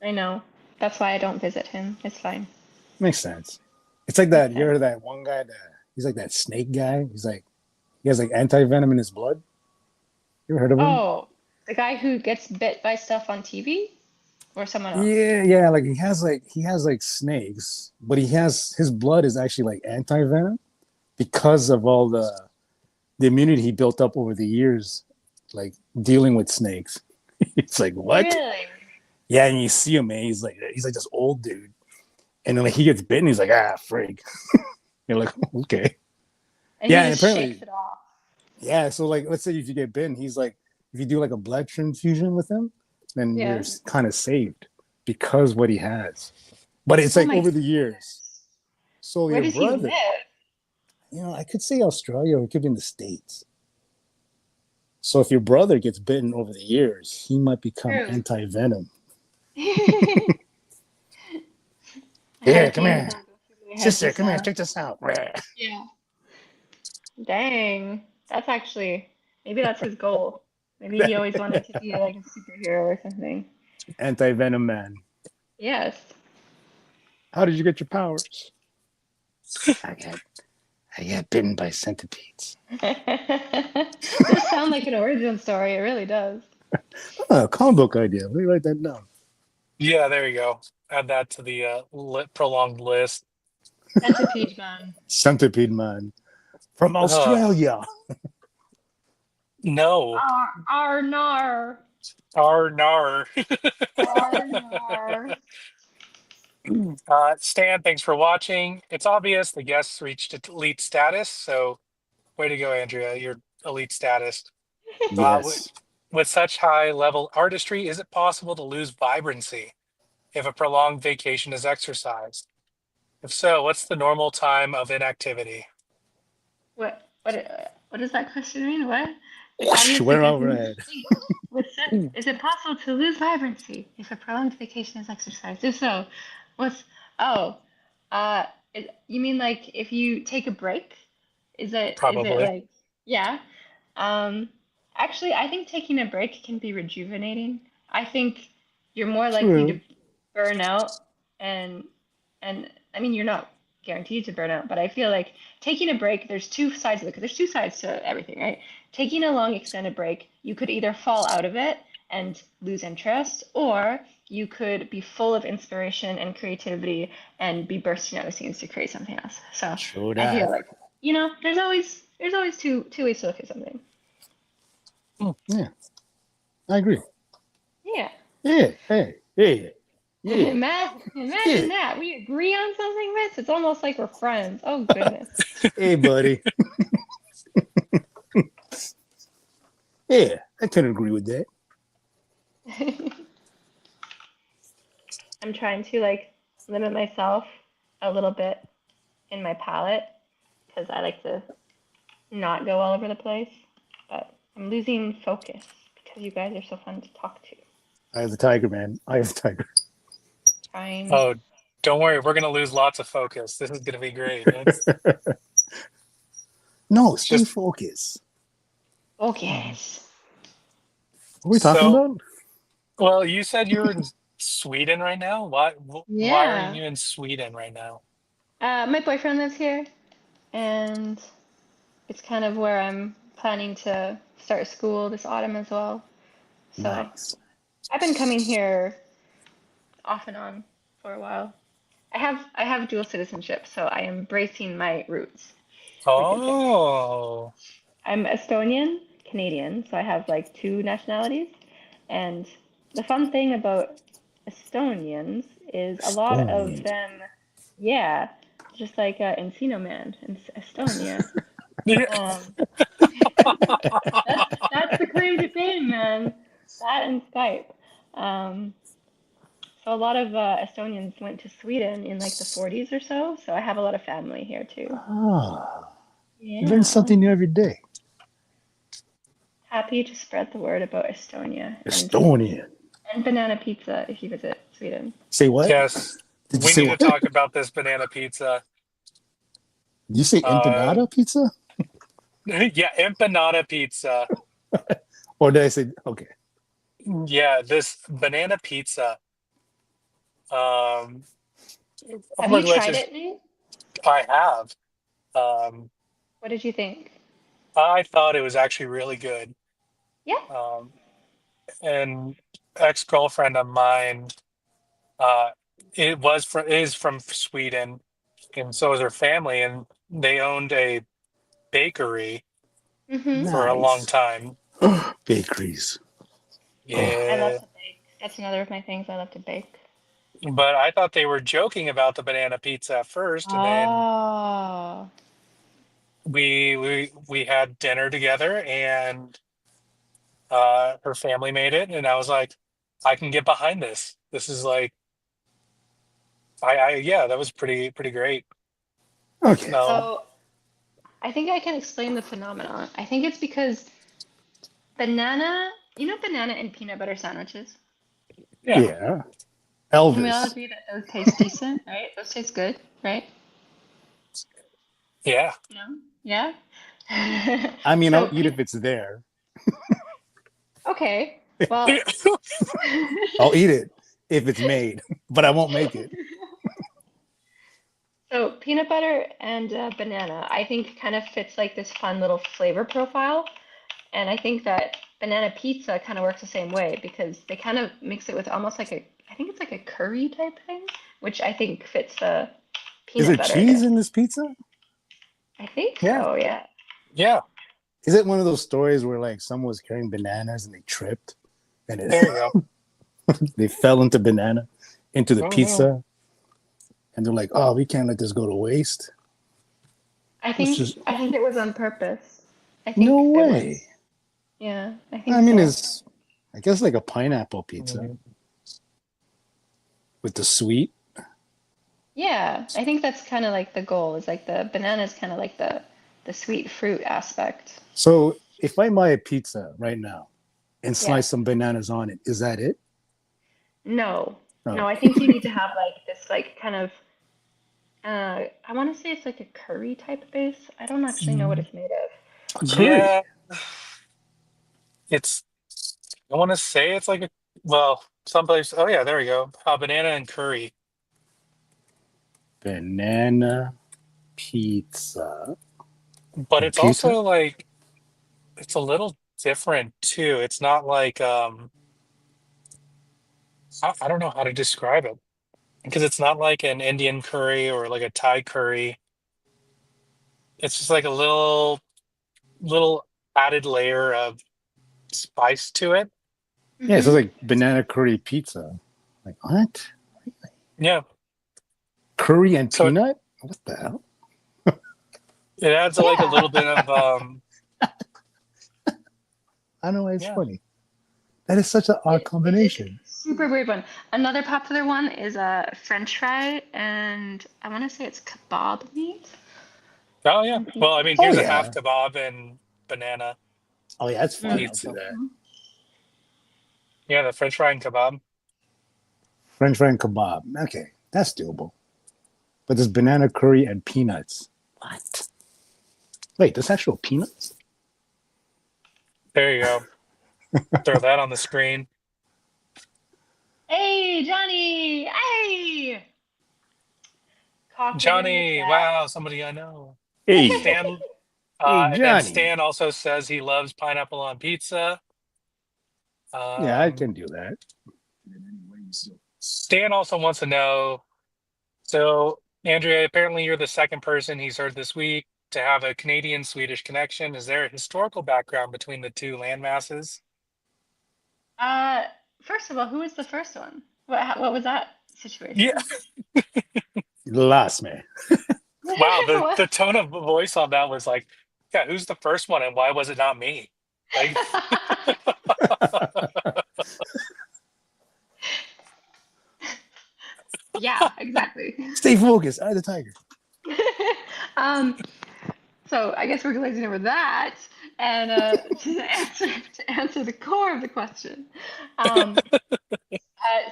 I know. That's why I don't visit him. It's fine. Makes sense. It's like that. Makes You sense. heard that one guy he's like that snake guy. He has like anti-venom in his blood. You ever heard of him? Oh, the guy who gets bit by stuff on TV? Or someone else? Yeah. Like he has like snakes, but his blood is actually like anti-venom because of all the immunity he built up over the years, like dealing with snakes. It's like what? Really? Yeah, and you see him, man. He's like this old dude, and then like he gets bitten. He's like, ah, frig. You're like, okay, And yeah, he and just shakes apparently, it off. yeah. So like, let's say if you get bitten, he's like, if you do like a blood transfusion with him, then you're Yeah. kind of saved because what he has. But it's Oh like my over the years. goodness. So Where your does he live? brother, I could say Australia or it could be in the States. So if your brother gets bitten over the years, he might become True. anti-venom. I had a Here, come feeling here. that would go through my head Sister, just come here, now. check this out. Yeah. Dang. That's actually, maybe that's his goal. Maybe he always wanted to be like a superhero or something. Anti-venom man. Yes. How did you get your powers? I got I got bitten by centipedes. It does sound like an origin story. It really does. Oh, comic book idea. Let me write that down. Yeah, there you go. Add that to the prolonged list. Centipede man. Centipede man from Uh, Australia. no. Nar. Nar. Nar. Stan, thanks for watching. It's obvious the guests reached elite status, so way to go, Andrea. You're elite status. Uh, Yes. with such high level artistry, is it possible to lose vibrancy if a prolonged vacation is exercised? If so, what's the normal time of inactivity? What does that question mean? What? It's obvious We're because all right. is it possible to lose vibrancy if a prolonged vacation is exercised? If so, what's oh, uh, you mean like if you take a break? Is it Probably. like yeah? Um, Actually, I think taking a break can be rejuvenating. I think you're more likely to True. burn out and and I mean you're not guaranteed to burn out, but I feel like taking a break, there's two sides to everything, right? Taking a long extended break, you could either fall out of it and lose interest, or you could be full of inspiration and creativity and be bursting out of scenes to create something else. So True I feel that. like, there's always two ways to look at something. Yeah, I agree. Yeah. Yeah, hey, yeah, yeah, Imagine yeah. that. We agree on something, Vince. It's almost like we're friends. Oh goodness. Hey, buddy. Yeah, I can agree with that. I'm trying to like limit myself a little bit in my palette because I like to not go all over the place. But I'm losing focus because you guys are so fun to talk to. I have the tiger, man. I have the tiger. Trying. Oh, don't worry, we're gonna lose lots of focus. This is gonna be great. It's No, stay just focused. Focus. What are we talking so. about? Well, you said you're in Sweden right now. Why are Yeah. you in Sweden right now? My boyfriend lives here, and it's kind of where I'm planning to start school this autumn as well. So Nice. I've been coming here off and on for a while. I have dual citizenship, so I am embracing my roots, we could say. Oh, I'm Estonian, Canadian, so I have like two nationalities. And the fun thing about Estonians is a lot of Stony. them, yeah, just like Encino Man in Estonia. yeah. Um, that's the claim to fame, man. That and Skype. Um, so a lot of Estonians went to Sweden in like the 40s or so. So I have a lot of family here too. Ah, you learn Yeah. something new every day. Happy to spread the word about Estonia Estonian. and banana pizza if you visit Sweden. Say what? Yes, Did you we say need to what? talk about this banana pizza. Did you say Uh, empanada pizza? yeah, empanada pizza. Or did I say okay? Yeah, this banana pizza. Um, Have oh, you let's tried just. it, Nate? I have. Um, What did you think? I thought it was actually really good. Yeah. Um, an ex-girlfriend of mine, uh, is from Sweden, and so is her family, and they owned a bakery. for a long Nice. time. Bakeries. Oh, I love Yeah. to bake. That's another of my things. I love to bake. But I thought they were joking about the banana pizza at first, and then Oh. we had dinner together, and her family made it, and I was like, I can get behind this. This is like, yeah, that was pretty great. okay. No, So I think I can explain the phenomenon. I think it's because banana and peanut butter sandwiches. yeah, Yeah. Can we all Elvis. agree that those taste decent, right? Those taste good, right? yeah. No? Yeah? I mean, I'll So, eat if it's there. okay. Well, I'll eat it if it's made, but I won't make it. so peanut butter and banana, I think kind of fits like this fun little flavor profile. And I think that banana pizza kind of works the same way because they kind of mix it with almost like I think it's like a curry type thing, which I think fits the Is peanut there butter cheese there. in this pizza? I think Yeah, so, yeah. yeah. Is it one of those stories where like someone was carrying bananas and they tripped and There you go. they fell into the Oh no. pizza, and they're like, "Oh, we can't let this go to waste." Let's just I think it was on purpose. I no think it way. was, yeah, I I think mean, so. it's I guess like a pineapple pizza Mhm. with the sweet. Yeah, I think that's kind of like the goal, is like the banana is kind of like the sweet fruit aspect. So if I buy a pizza right now and Yeah. slice some bananas on it, is that it? No. No, Oh, I think you need to have like this like kind of I want to say it's like a curry type base. I don't actually know what Mm, it's made of. a curry. yeah, it's. I want to say it's like a well, someplace. Oh yeah, there we go. Banana and curry, Banana pizza. but it's Computer? also like it's a little different too. It's not like I don't know how to describe it because it's not like an Indian curry or like a Thai curry. It's just like a little added layer of spice to it. Yeah, it says Hmm. like banana curry pizza. Like what? Yeah. Curry and So peanut? What the hell? it adds like a Yeah. little bit of I don't know why it's yeah. funny. That is such an odd It's a combination. super weird one. Another popular one is a French fry, and I want to say it's kebab meat Oh yeah. on Well, pizza. I mean, Oh here's a half yeah. kebab and banana Oh yeah, that's fine. I'll do pizza. that. Mm-hmm. Yeah, the French fry and kebab. French fry and kebab. Okay, that's doable. But there's banana curry and peanuts. What? Wait, there's actual peanuts? There you go. Throw that on the screen. Hey, Johnny! Hey! Caught it in the Johnny, chat. wow, somebody I know. Hey, Stan, hey, and then Johnny. Stan also says he loves pineapple on pizza. Yeah, I Um, can do that. Stan also wants to know, so Andrea, apparently you're the second person he's heard this week to have a Canadian-Swedish connection. Is there a historical background between the two land masses? Uh, First of all, who was the first one? What was that Yeah. situation? You lost me. Wow, the What? the tone of voice on that was like, yeah, who's the first one and why was it not me? Like, Yeah, exactly. Stay focused. Eye the tiger. Um, so I guess we're glazing over that. And to answer the core of the question, um,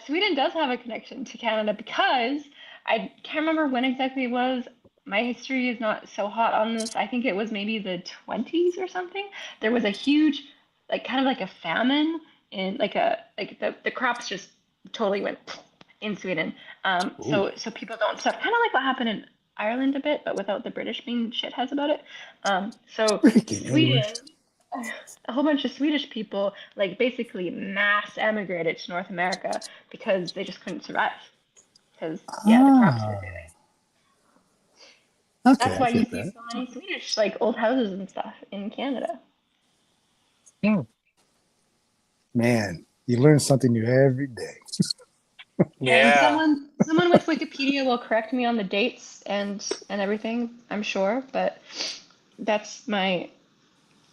Sweden does have a connection to Canada because I can't remember when exactly it was. My history is not so hot on this. I think it was maybe the 20s or something. There was a huge, like kind of like a famine in like the crops just totally went in Sweden. Ooh, So people don't stuff. Kind of like what happened in Ireland a bit, but without the British being shitheads about it. So freaking English. Sweden, a whole bunch of Swedish people like basically mass emigrated to North America because they just couldn't survive. Because yeah, the crops were Ah, failing. okay, That's I why you get see that. so many Swedish like old houses and stuff in Canada. Mm, Man, you learn something new every day. And yeah. someone with Wikipedia will correct me on the dates and everything, I'm sure, but that's my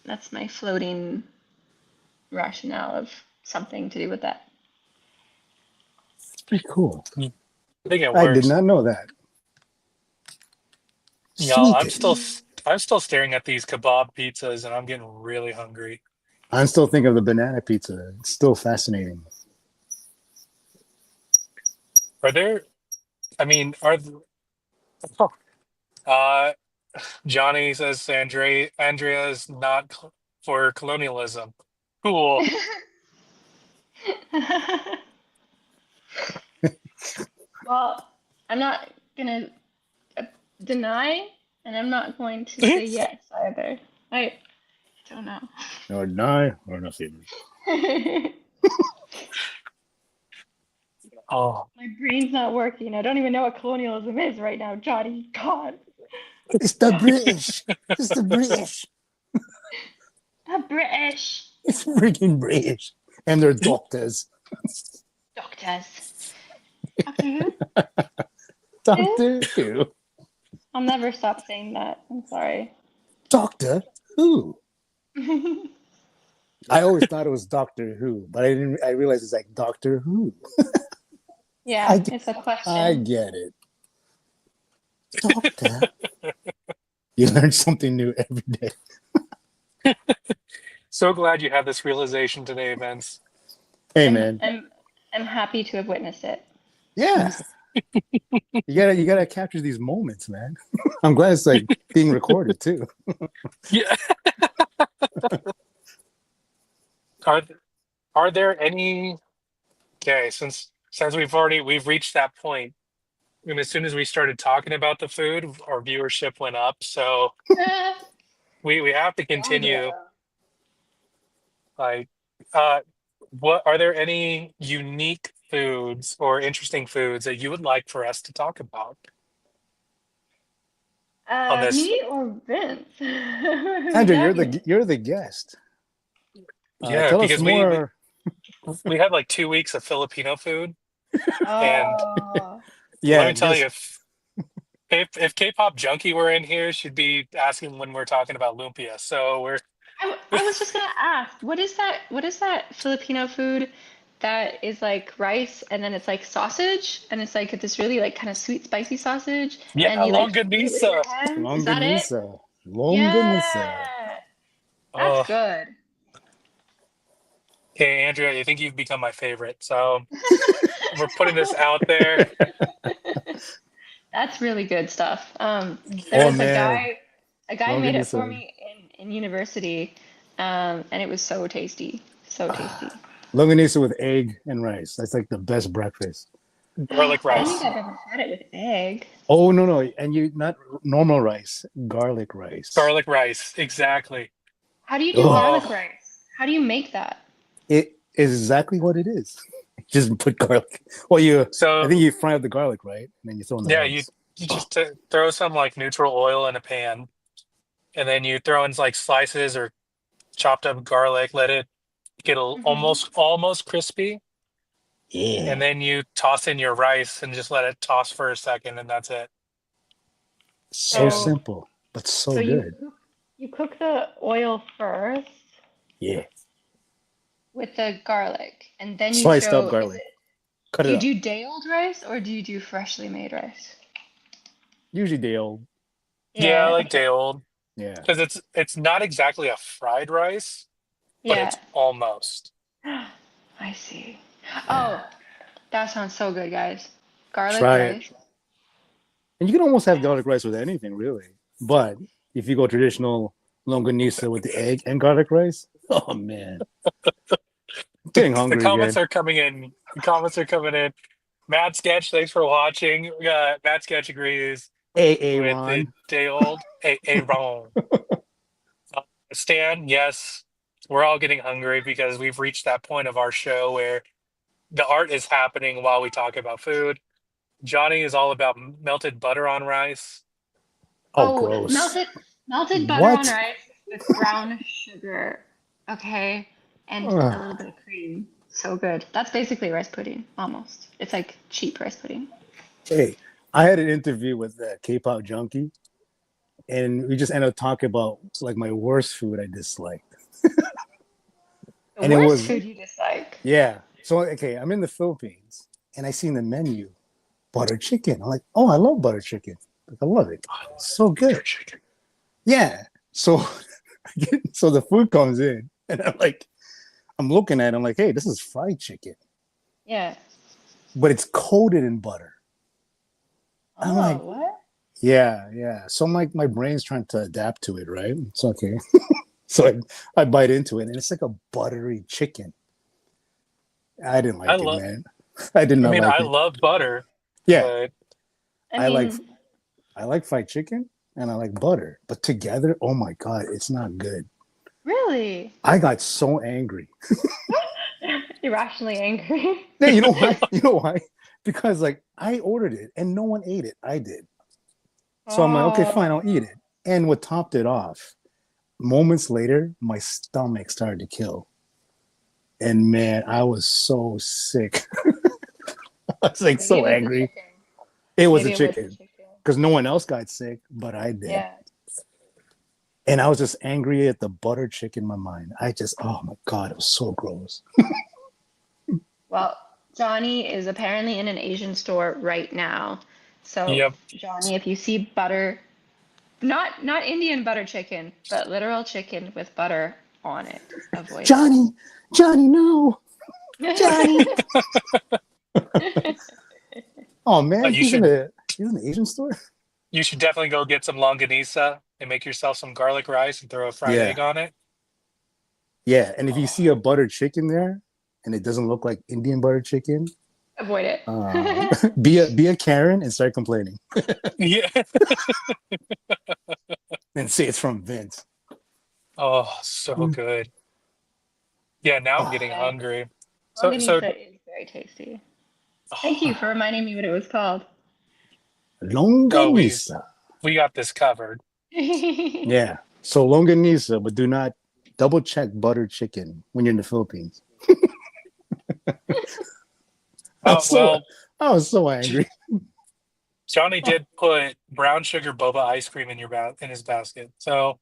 that's my floating rationale of something to do with that. It's pretty cool. I think it I did works. not know that. Y'all, Sweet. I'm still staring at these kebab pizzas and I'm getting really hungry. I'm still thinking of the banana pizza. It's still fascinating. Are there, I mean, are, oh, uh, Johnny says Andrea is not for colonialism. Cool. Well, I'm not gonna uh, deny, and I'm not going to say yes either. I don't know. Or deny or nothing. Oh, My brain's not working. I don't even know what colonialism is right now, Johnny. God. It's the British. It's the British. The British It's freaking British. And they're doctors. doctors. Doctor Who? Who? Doctor Who. I'll never stop saying that. I'm sorry. Doctor Who. I always thought it was Doctor Who, but I realized it's like Doctor Who. Yeah, I, it's a I question. get it. Doctor. You learn something new every day. so glad you had this realization today, Vince. Hey I'm man. I'm I'm happy to have witnessed it. Yeah. You gotta capture these moments, man. I'm glad it's like being recorded too. Yeah. Are are there any okay, since we've reached that point, and as soon as we started talking about the food, our viewership went up. So we have to continue. Andrea. Like, uh, what are there any unique foods or interesting foods that you would like for us to talk about on this? Me or Vince? Who's Andrew, talking? you're the guest. Yeah, Tell us because more. we have like 2 weeks of Filipino food, and Oh, let Yeah, me tell you, just if K-pop Junkie were in here, she'd be asking when we're talking about lumpia. So we're I was just gonna ask, what is that? What is that Filipino food that is like rice and then it's like sausage and it's like this really like kind of sweet spicy sausage yeah, and you like eat it with your longanisa. hands? Is that it? longanisa. Longanisa. Yeah, that's Oh, good. okay, Andrea, you think you've become my favorite. So we're putting this out there. That's really good stuff. There Oh was man, a guy made it for longanisa. me in university, and it was so tasty, so tasty. Longanisa with egg and rice. That's like the best breakfast. Garlic I don't think rice. I've ever had it with egg. Oh no, and you not normal rice, garlic rice. Garlic rice, exactly. How do you do Oh, garlic Oh, rice? How do you make that? it is exactly what it is. Just put garlic. Well, I so think you fry up the garlic, right? And then you throw in the yeah, you rice. you Oh, just throw some like neutral oil in a pan, and then you throw in like slices or chopped up garlic, let it get Hmm. almost crispy, and yeah. then you toss in your rice and just let it toss for a second, and that's it. So And So simple, but so so good. you cook the oil first Yeah. with the garlic, and then you Sliced up throw. Is garlic. it? Cut Do it you up. do day old rice or do you do freshly made rice? Usually day old. yeah, I Yeah. like Okay. day old Yeah. because it's not exactly a fried rice, but Yeah. it's almost. I see. Yeah. Oh, that sounds so good, guys. Garlic Try it. rice. And you can almost have garlic rice with anything, really. But if you go traditional longanisa with the egg and garlic rice, oh man, getting The hungry comments again. are coming in. The comments are coming in. Matt Sketch, thanks for watching. Matt Sketch agrees A with the Ron. day old. A wrong. Stan, yes, we're all getting hungry because we've reached that point of our show where the art is happening while we talk about food. Johnny is all about melted butter on rice. Oh, Oh, gross. melted butter on What? rice with brown sugar. Okay. And a little Ugh. bit of cream. So good. That's basically rice pudding, almost. It's like cheap rice pudding. Hey, I had an interview with a K-pop junkie, and we just ended up talking about like my worst food I disliked, The and it worst was food you dislike. yeah. So okay, I'm in the Philippines, and I seen the menu butter chicken. I'm like, oh, I love butter chicken. Like, I love it. So Butter good. chicken. Yeah. So so the food comes in, and I'm looking at it, I'm like, hey, this is fried chicken, Yeah. but it's coated in butter. I'm Oh, like, what? yeah, yeah. So I'm like, my brain's trying to adapt to it, right? It's okay. So I bite into it, and it's like a buttery chicken. I didn't I like it, love. man. I did I not mean, like I it. love butter, Yeah, but I I like mean, I like fried chicken and I like butter, but together, oh my god, it's not good. really? I got so angry. Irrationally angry. Yeah, you know why? You know why? Because like I ordered it and no one ate it. I did. So I'm like, okay, fine, I'll Oh. eat it. And what topped it off, moments later, my stomach started to kill. And man, I was so sick. I was like Maybe it so was the angry. chicken. It was a Maybe it was the chicken chicken. because no one else got sick, but I did. Yeah. And I was just angry at the butter chicken in my mind. I just, oh my God, it was so gross. Well, Johnny is apparently in an Asian store right now. So, yep. Johnny, if you see butter, not Indian butter chicken, but literal chicken with butter on it, avoid it. Johnny, Johnny, no, Johnny. Oh man, You should he's in the Asian store. definitely go get some longanisa and make yourself some garlic rice and throw a fried Yeah, egg on it. yeah. And if you Oh, see a butter chicken there, and it doesn't look like Indian butter chicken, Avoid uh, it. be a Karen and start complaining, yeah. and say it's from Vince. Oh, so good. Yeah, now I'm getting Oh, Yeah. hungry. So Longanisa is very tasty. Thank you oh, for reminding me what it was called. oh, longanisa. we got this covered. Yeah. So longanisa, but do not double check butter chicken when you're in the Philippines. I Oh was so well, I was so J- angry. Johnny did put brown sugar boba ice cream in in his basket, so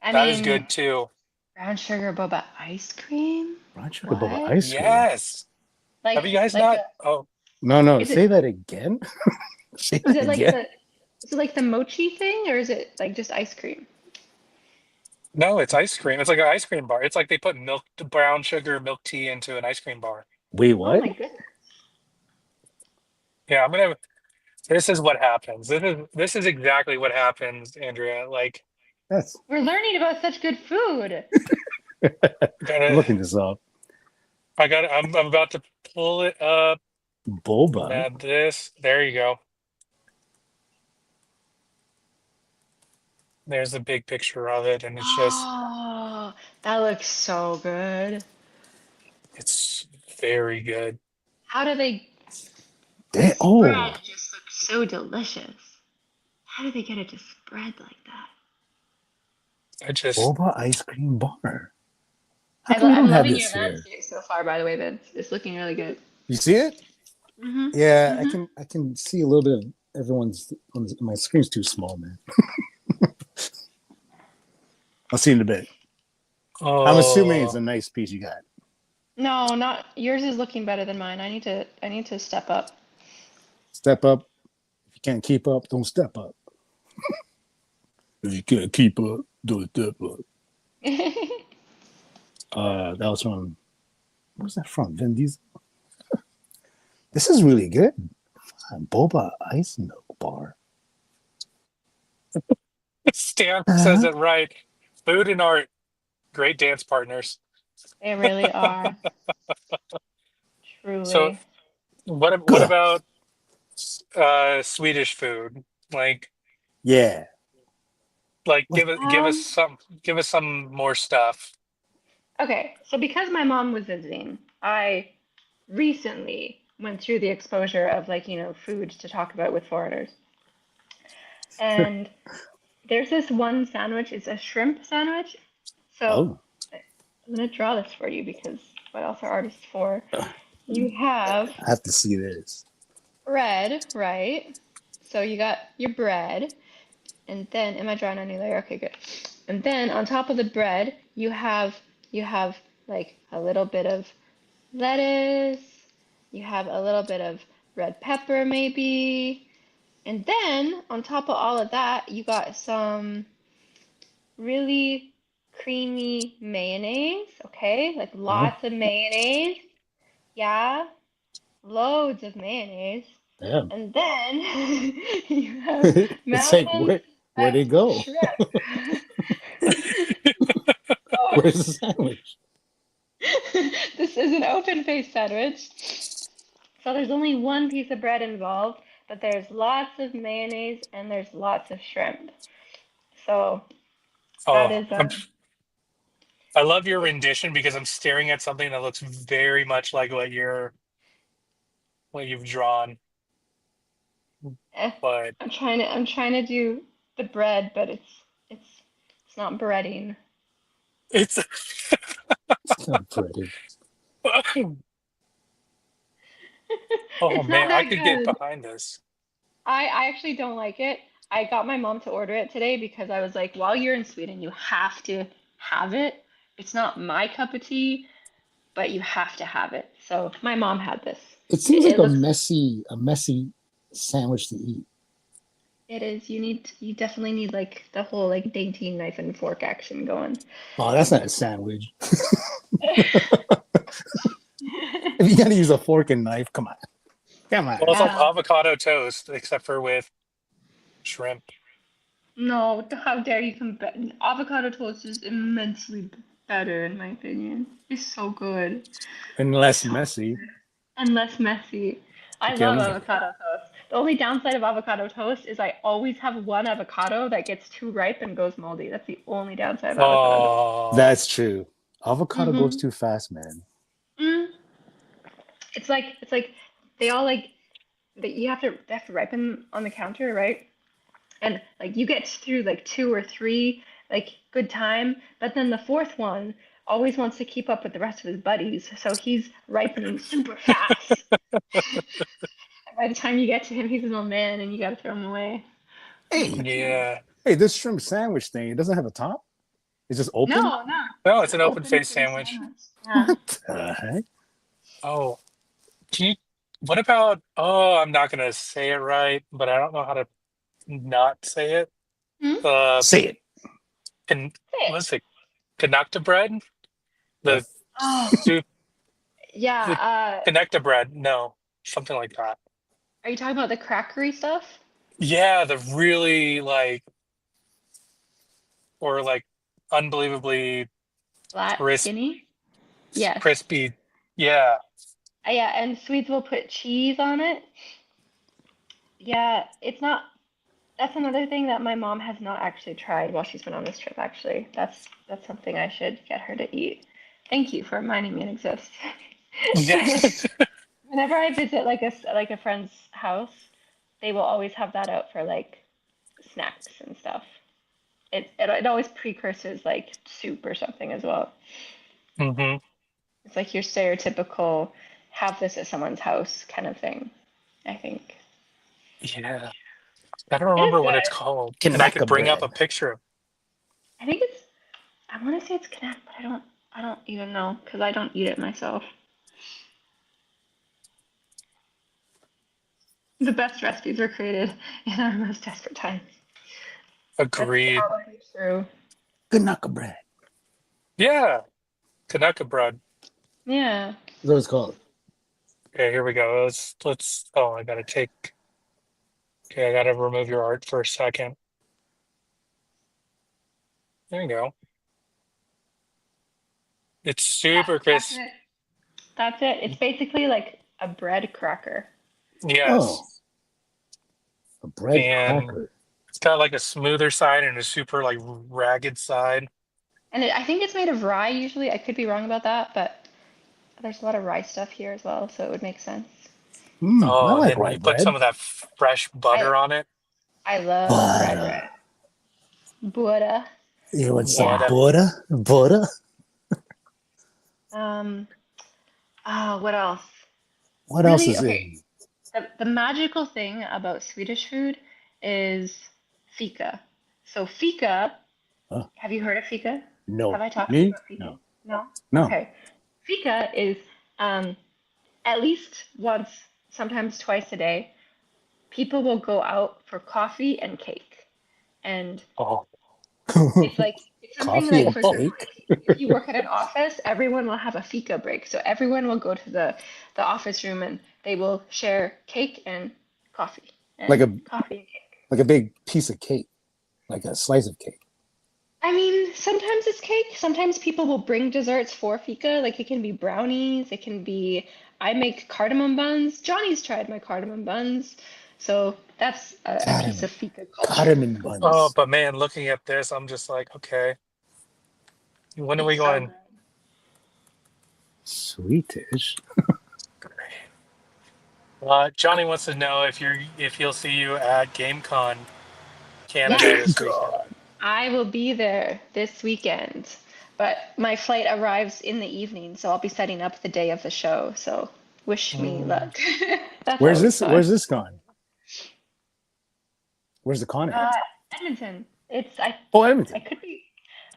I that is mean, good too. brown sugar boba ice cream? Brown sugar boba What? ice cream. Yes. Have you Like guys like not? a Oh No, no, is say it that again. Say is that it like again. the mochi thing or is it like just ice cream? no, it's ice cream. It's like an ice cream bar. It's like they put brown sugar, milk tea into an ice cream bar. Wait, Oh what? my goodness. Yeah, I'm gonna. This is what happens. This is exactly what happens, Andrea. Like, That's We're learning about such good food. I'm gotta, looking this up. I'm about to pull it up. Boba. Add this. There you go. There's a big picture of it, and Oh, that looks so good. it's very good. How do they, the Oh, spread just looks so delicious. How do they get it to spread like that? I just, boba ice cream bar. How come we don't I'm have loving your this here? landscape so far, by the way, Vince. It's looking really good. You see it? Mhm. Yeah, I Mhm. can I can see a little bit of everyone's my screen's too small, man. I'll see you in a bit. I'm assuming it's oh, a nice piece you got. No, not yours is looking better than mine. I need to step up. Step up. If you can't keep up, don't step up. If you can't keep up, don't step up. That was from where's that from? Vin Diesel. This is really good. Boba ice milk bar. Stan says Uh, it right. Food and art, great dance partners. They really are, So, truly. what about Swedish food? Like, yeah. What? Um, give us some more stuff. okay, so because my mom was visiting, I recently went through the exposure of food to talk about with foreigners. And there's this one sandwich, it's a shrimp sandwich. So Oh, I'm gonna draw this for you because what else are artists for? You have I have to see this. bread, right? So you got your bread, and then am I drawing a new layer? Okay, good. And then on top of the bread, you have like a little bit of lettuce, you have a little bit of red pepper maybe, and then on top of all of that, you got some really creamy mayonnaise, okay? Like Oh, lots of mayonnaise. Yeah, loads of mayonnaise. damn. And then you have It's like, mountains where'd of it go? shrimp. Where's the sandwich? This is an open face sandwich. So there's only one piece of bread involved, but there's lots of mayonnaise and there's lots of shrimp. So that Oh, is I love your rendition because I'm staring at something that looks very much like what you've drawn, eh, but I'm trying to do the bread, but it's not breading. it's It's not pretty. oh It's not man, I that could get good. behind this. I actually don't like it. I got my mom to order it today because I was like, while you're in Sweden, you have to have it. It's not my cup of tea, but you have to have it. So my mom had this. It seems It, like it looks, a messy sandwich to eat. it is. You definitely need like the whole like dainty knife and fork action going. Oh, that's not a sandwich. If you gotta use a fork and knife, come on. Come on. Well, it's like Yeah. avocado toast, except for with shrimp. No, how dare you compare? Avocado toast is immensely better in my opinion. It's so good. And less So messy. and less messy. I Okay, love avocado toast. The only downside of avocado toast is I always have one avocado that gets too ripe and goes moldy. That's the only downside of avocado toast. Oh, that's true. Avocado goes Mm-hmm. too fast, man. Mm. It's like they all like that they have to ripen on the counter, right? And like you get through like two or three like good time, but then the fourth one always wants to keep up with the rest of his buddies, so he's ripening super fast. By the time you get to him, he's an old man and you gotta throw him away. Hey, Unfortunately. yeah. hey, this shrimp sandwich thing, it doesn't have a top? It's just open? No, no. No, It's it's an an open open face face sandwich. sandwich. Yeah. What the heck? Oh, can you? What about? Oh, I'm not gonna say it right, but I don't know how to not say it. Hmm? The Say it. can Say it. what's it? Connecta bread? The F. Oh, soup, the yeah. connecta bread? No, something like that. Are you talking about the crackery stuff? Yeah, the really or like unbelievably Flat, crisp, skinny? Yes. crispy. Yeah. Yeah, and Swedes will put cheese on it. Yeah, it's not. That's another thing that my mom has not actually tried while she's been on this trip, actually. That's something I should get her to eat. Thank you for reminding me it exists. Yeah. Whenever I visit like a friend's house, they will always have that out for like snacks and stuff. It always precursors like soup or something as well. hmm It's like your stereotypical have this at someone's house kind of thing, I think. Yeah. I don't It is remember what it's good. called, and I Kanaka could bring up bread. a picture of. I think it's I want to say it's Connect, but I don't even know because I don't eat it myself. The best recipes are created in our most desperate times. That's Agreed. probably true. Kanaka bread. Yeah, Canucka bread. Yeah. That's what it's called. Okay, here we go. Let's. Oh, I gotta take. Okay, I gotta remove your art for a second. There you go. It's Yeah, super that's crisp. it. That's it. It's basically like a bread cracker. Oh, Yes, a bread and cracker. it's got like a smoother side and a super like ragged side. And I think it's made of rye usually. I could be wrong about that, but there's a lot of rye stuff here as well, so it would make sense. I Oh, and like then rye you put some bread. of that fresh I butter on it. I love rye Butter. bread. Butter. You want some What? Yeah. butter? Butter? Um, what else? What else Really? is Okay. in? The magical thing about Swedish food is fika. So fika, Huh? have you heard of fika? Have No. I talked to you Me? about fika? No. No? No. Okay. Fika is um, at least once, sometimes twice a day, people will go out for coffee and cake. And Oh, it's something Coffee like, and for example, cake? if you work at an office, everyone will have a fika break. So everyone will go to the office room and they will share cake and coffee Like and a coffee and cake. like a big piece of cake, like a slice of cake. I mean, sometimes it's cake. Sometimes people will bring desserts for fika. Like it can be brownies. It can be, I make cardamom buns. Johnny's tried my cardamom buns. So that's a piece Cardamom, of fika culture. cardamom oh, buns. but man, looking at this, I'm just like, okay, when are we It's so going? good. Swedish. Johnny wants to know if he'll see you at GameCon Yes, Canada this weekend. God. I will be there this weekend. But my flight arrives in the evening, so I'll be setting up the day of the show. So wish me Mm. luck. That's always fun. Where's this gone? Where's the con Uh, at? Edmonton. Oh, I Edmonton.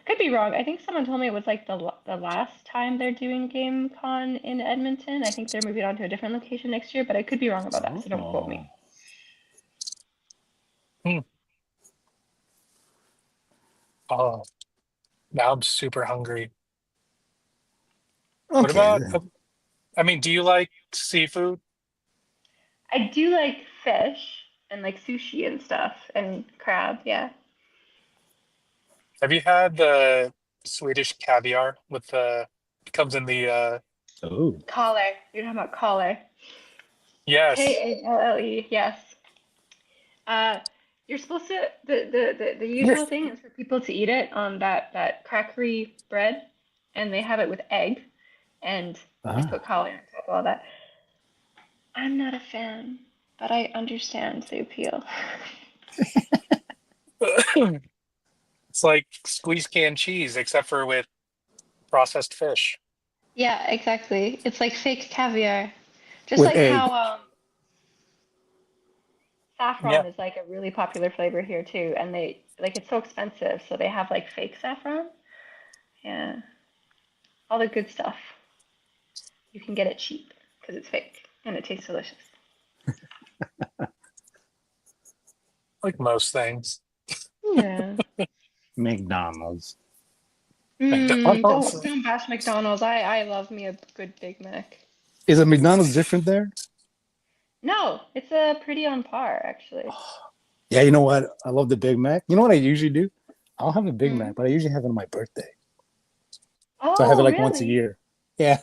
could be wrong. I think someone told me it was like the last time they're doing Game Con in Edmonton. I think they're moving on to a different location next year, but I could be wrong about that, so don't quote me. Oh. Hmm. Oh, now I'm super hungry. What Okay. about, I mean, do you like seafood? I do like fish and like sushi and stuff and crab, yeah. Have you had the Swedish caviar with the, it comes in the, Oh. Caller. You're talking about caller. yes. Kalle, yes. Uh, you're supposed to the usual thing is for people to eat it on that crackery bread, and they have it with egg, and they Ah. put cauli on top of all that. I'm not a fan, but I understand the appeal. It's like squeeze canned cheese, except for with processed fish. Yeah, exactly. It's like fake caviar. Just With like egg. how Yeah. saffron is like a really popular flavor here too, and they like it's so expensive, so they have like fake saffron. Yeah, all the good stuff. You can get it cheap because it's fake and it tastes delicious. Like most things. Yeah. McDonald's. McDonald's. Don't bash McDonald's. I love me a good Big Mac. Is a McDonald's different there? No, it's a pretty on par actually. Yeah, you know what? I love the Big Mac. You know what I usually do? I'll have a Big Mm. Mac, but I usually have it on my birthday. So I have it Oh, like once a really? year. Yeah.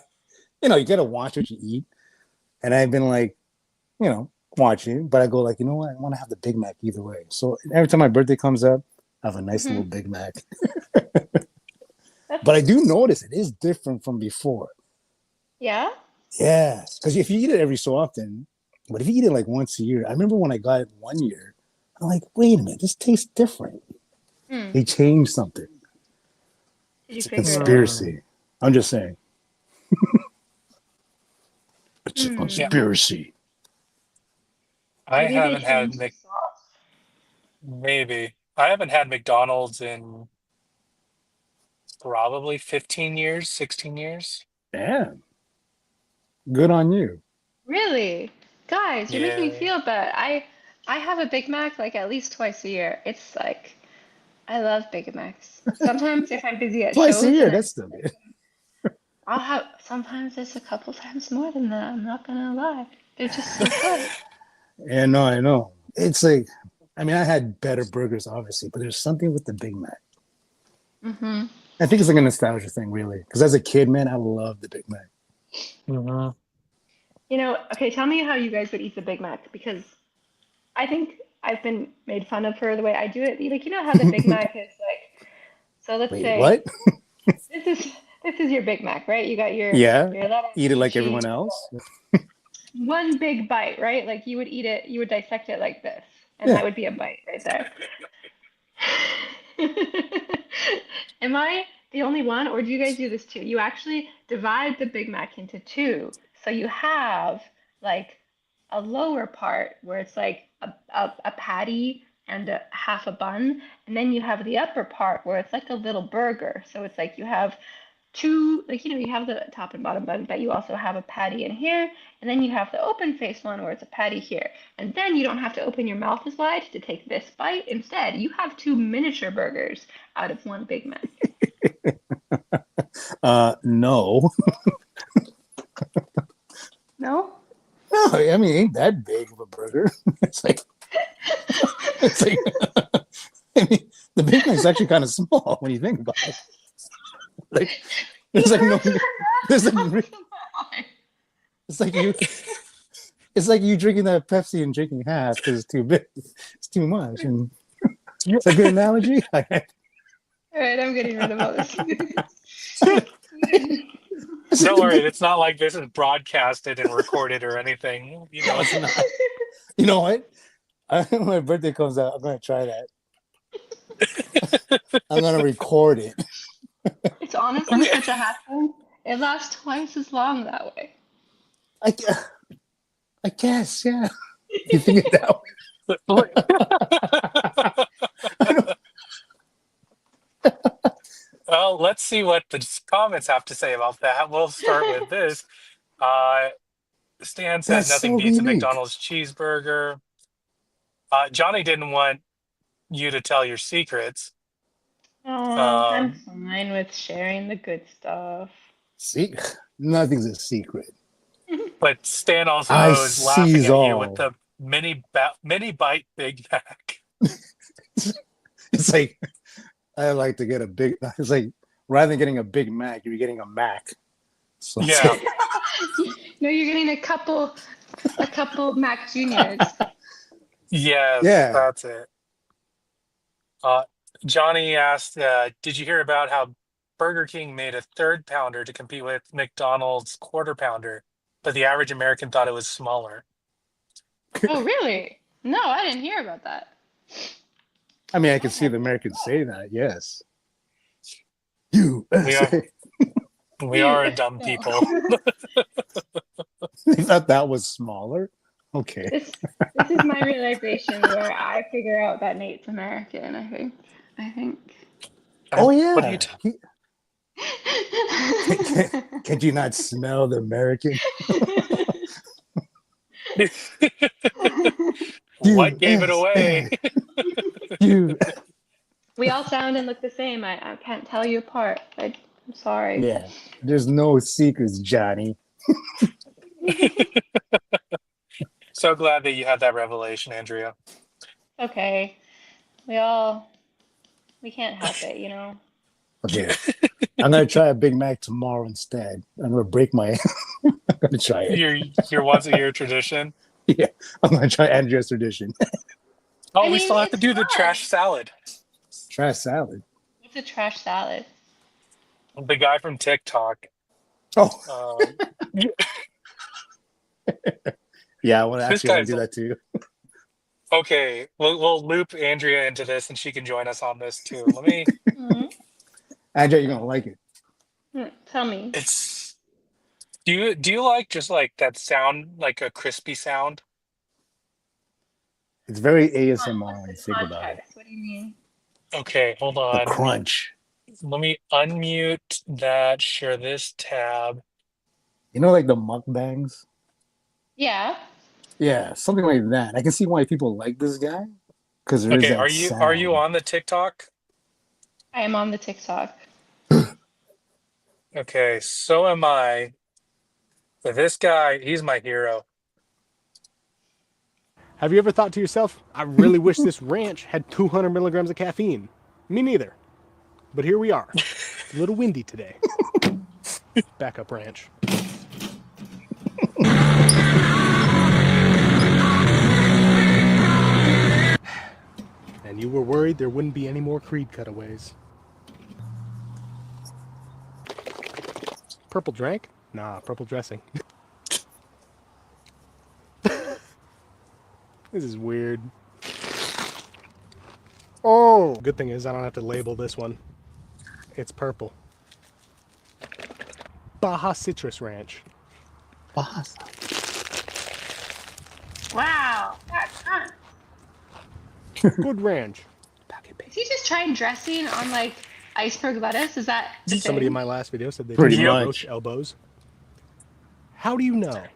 You know, you gotta watch what you eat. And I've been like, you know, watching, but I go like, you know what? I want to have the Big Mac either way. So every time my birthday comes up, I have a nice Hmm. little Big Mac. That's But I do notice it is different from before. yeah. Yeah. Because if you eat it every so often, but if you eat it like once a year, I remember when I got it 1 year, I'm like, wait a minute, this tastes different. Hmm. They changed something. Did you It's a figure it out? Mm, conspiracy. I'm just saying. It's a yeah. Hmm. conspiracy. I Maybe they haven't had changed the sauce. maybe. I haven't had McDonald's in probably 15 years, 16 years. Damn. Good on you. Really? Guys, you're making me Yeah. feel bad. I have a Big Mac like at least twice a year. It's like I love Big Macs. Sometimes if I'm busy at Twice a shows year. and That's still good. I'll have sometimes it's a couple times more than that. I'm not gonna lie. They're just so good. Yeah, no, I know. It's like, I mean, I had better burgers, obviously, but there's something with the Big Mac. Hmm. I think it's like a nostalgia thing, really. Because as a kid, man, I loved the Big Mac. Hmm. You know, okay, tell me how you guys would eat the Big Mac because I think I've been made fun of for the way I do it. Like, you know how the Big Mac is like, so let's Wait, say what? this is this is your Big Mac, right? You got Yeah, your lettuce, eat it your like cheese, everyone else. one big bite, right? Like you would eat it, you would dissect it like this, and that Yeah, would be a bite right there. Am I The only one, or do you guys do this too? You actually divide the Big Mac into two. So you have like a lower part where it's like a patty and half a bun, and then you have the upper part where it's like a little burger. So it's like you have two, like, you have the top and bottom bun, but you also have a patty in here, and then you have the open face one where it's a patty here. And then you don't have to open your mouth as wide to take this bite. Instead, you have two miniature burgers out of one Big Mac. No. No? No, I mean, it ain't that big of a burger. It's like, I mean, the Big Mac's actually kind of small when you think about it. Like, there's like no, there's like, it's like you drinking that Pepsi and drinking half because it's too big. It's too much. And it's a good analogy. All right, I'm getting rid of all this. Don't worry, it's not like this is broadcasted and recorded or anything. You know, It's not. You know what? When my birthday comes out, I'm gonna try that. I'm gonna record it. It's honestly such a hassle. It lasts twice as long that way. I guess, yeah. You think it that way? well, let's see what the comments have to say about that. We'll start with this. Stan says That's nothing so beats a unique. McDonald's cheeseburger. Johnny didn't want you to tell your secrets. Oh, I'm fine with sharing the good stuff. See, nothing's a secret. But Stan also I is laughing seize at you all. with the mini bite Big Mac. It's like I like to get a big. It's like rather than getting a Big Mac, you're getting a Mac. So it's Yeah. like, No, you're getting a couple Mac Juniors. Yes, Yeah. that's it. Johnny asked, did you hear about how Burger King made a third pounder to compete with McDonald's quarter pounder, but the average American thought it was smaller? Oh, really? No, I didn't hear about that. I mean, I can see the Americans say that. Yes. We are dumb people. They thought that was smaller. Okay. This is my realization where I figure out that Nate's American, I think. Oh yeah. What are you Can you not smell the American? What gave it away? We all sound and look the same. I can't tell you apart. I'm sorry. Yeah. There's no secrets, Johnny. So glad that you had that revelation, Andrea. Okay. We can't help it, you know? Okay. I'm gonna try a Big Mac tomorrow instead. I'm gonna break my I'm gonna try it. Your once a year tradition. Yeah. I'm gonna try Andrea's tradition. Oh, I we mean, still have to it's do the fun. trash salad. Trash salad. What's a trash salad? The guy from TikTok. Oh. Yeah, I want to This actually wanna guy's do that too. okay. We'll loop Andrea into this, and she can join us on this too. Let me. Andrea, you're gonna like it. Tell me. It's. Do you like just like that sound, like a crispy sound? It's very ASMR when you What's think the about it. context? What do you mean? Okay, hold The on. crunch. Let me unmute that. Share this tab. You know, like the mukbangs? Yeah. Yeah, something like that. I can see why people like this guy. Because there is Okay, that are you sound. on the TikTok? I am on the TikTok. Okay, so am I. But this guy, he's my hero. Have you ever thought to yourself, I really wish this ranch had 200 milligrams of caffeine? Me neither. But here we are. It's a little windy today. Backup ranch. And you were worried there wouldn't be any more Creed cutaways. Purple drank? Nah, purple dressing. This is weird. Oh! Good thing is I don't have to label this one. It's purple. Baja Citrus Ranch. Boss. Wow, that crunch. Good ranch. Is he just trying dressing on like iceberg lettuce? Is that the Somebody in thing? my last video said they Pretty taste like much. roach elbows. How do you know?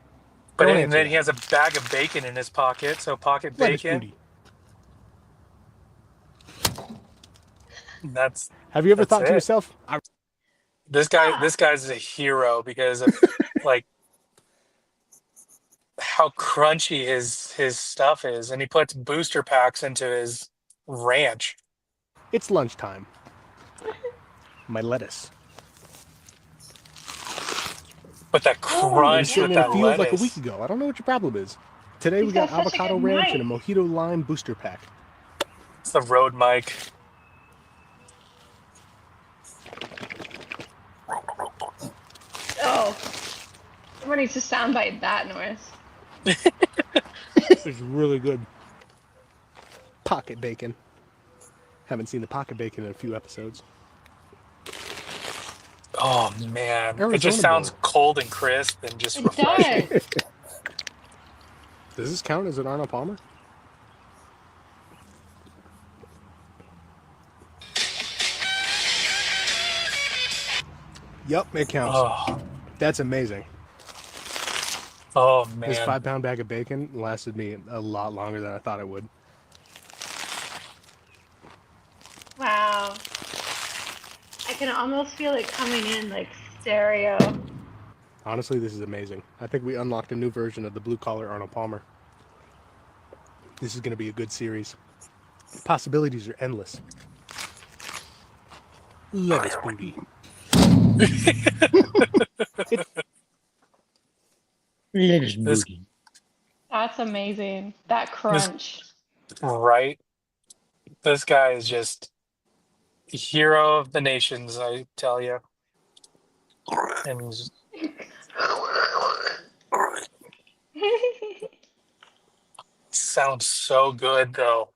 But Don't and answer then he that. has a bag of bacon in his pocket. So pocket Lettuce bacon. booty. That's Have you ever that's thought to it. yourself, Ah, This guy's a hero because of like how crunchy his stuff is, and he puts booster packs into his ranch. it's lunchtime. My lettuce. But that oh I was crunch yeah. with sitting in a that field like a week lettuce. ago. I don't know what your problem is. Today He's we got got such a avocado good ranch and a knife. mojito lime booster pack. It's the road mic. Oh, someone needs to soundbite that noise. It's really good. Pocket bacon. Haven't seen the pocket bacon in a few episodes. Oh man, it just Arizona sounds Bowl. cold and crisp and just It refreshing. does. Does this count as an Arnold Palmer? Yep, it counts. Oh, That's amazing. oh This man. 5-pound bag of bacon lasted me a lot longer than I thought it would. Wow. I can almost feel it coming in like stereo. Honestly, this is amazing. I think we unlocked a new version of the blue collar Arnold Palmer. This is going to be a good series. Possibilities are endless. Lettuce booty. Lettuce This booty. That's amazing. That this crunch. right. This guy is just a hero of the nations, I tell you. And sounds so good though.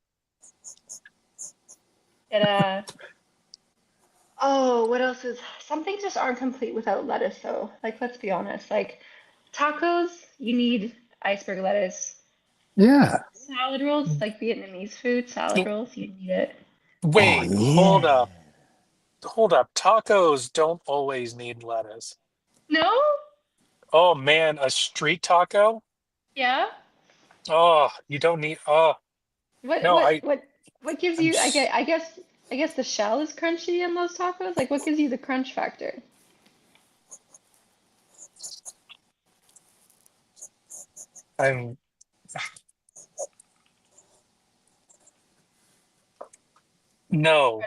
It oh, what else is some things just aren't complete without lettuce though. Like let's be honest. Like tacos, you need iceberg lettuce. Yeah. Salad rolls, like Vietnamese food, salad rolls, you need it. Oh Wait, hold yeah. up. Hold up. Tacos don't always need lettuce. No? Oh man, a street taco? Yeah? Oh, you don't need What no, what I what what gives I'm you s- I guess the shell is crunchy in those tacos? Like what gives you the crunch factor? I'm no,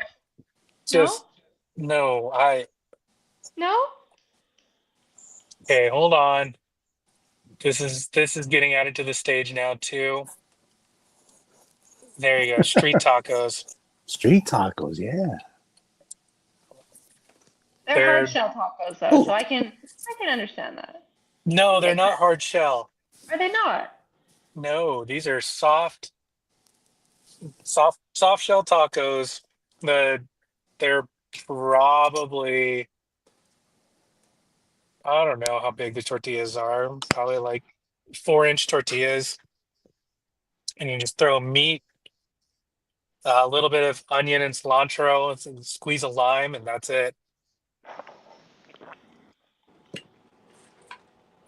No? just no. I No? okay, hold on. This is getting added to the stage now too. There you go. Street tacos. Street tacos. Yeah. They're hard They're shell tacos though, so Oh. I can understand that. no, You they're get not crunch. hard shell. Are they not? No, these are soft shell tacos. The they're probably I don't know how big the tortillas are. Probably like 4-inch tortillas, and you just throw meat, a little bit of onion and cilantro, and squeeze a lime, and that's it.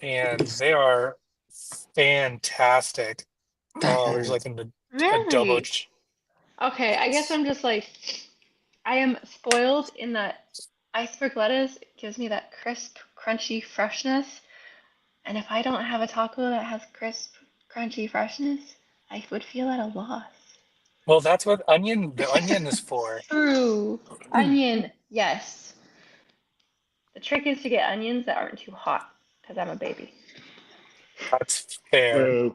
And they are fantastic. Oh, there's like an adobo. Really? Okay, I guess I'm just like I am spoiled in that iceberg lettuce gives me that crisp, crunchy freshness. And if I don't have a taco that has crisp, crunchy freshness, I would feel at a loss. Well, that's what the onion is for. True. Onion, yes. The trick is to get onions that aren't too hot, because I'm a baby. That's fair.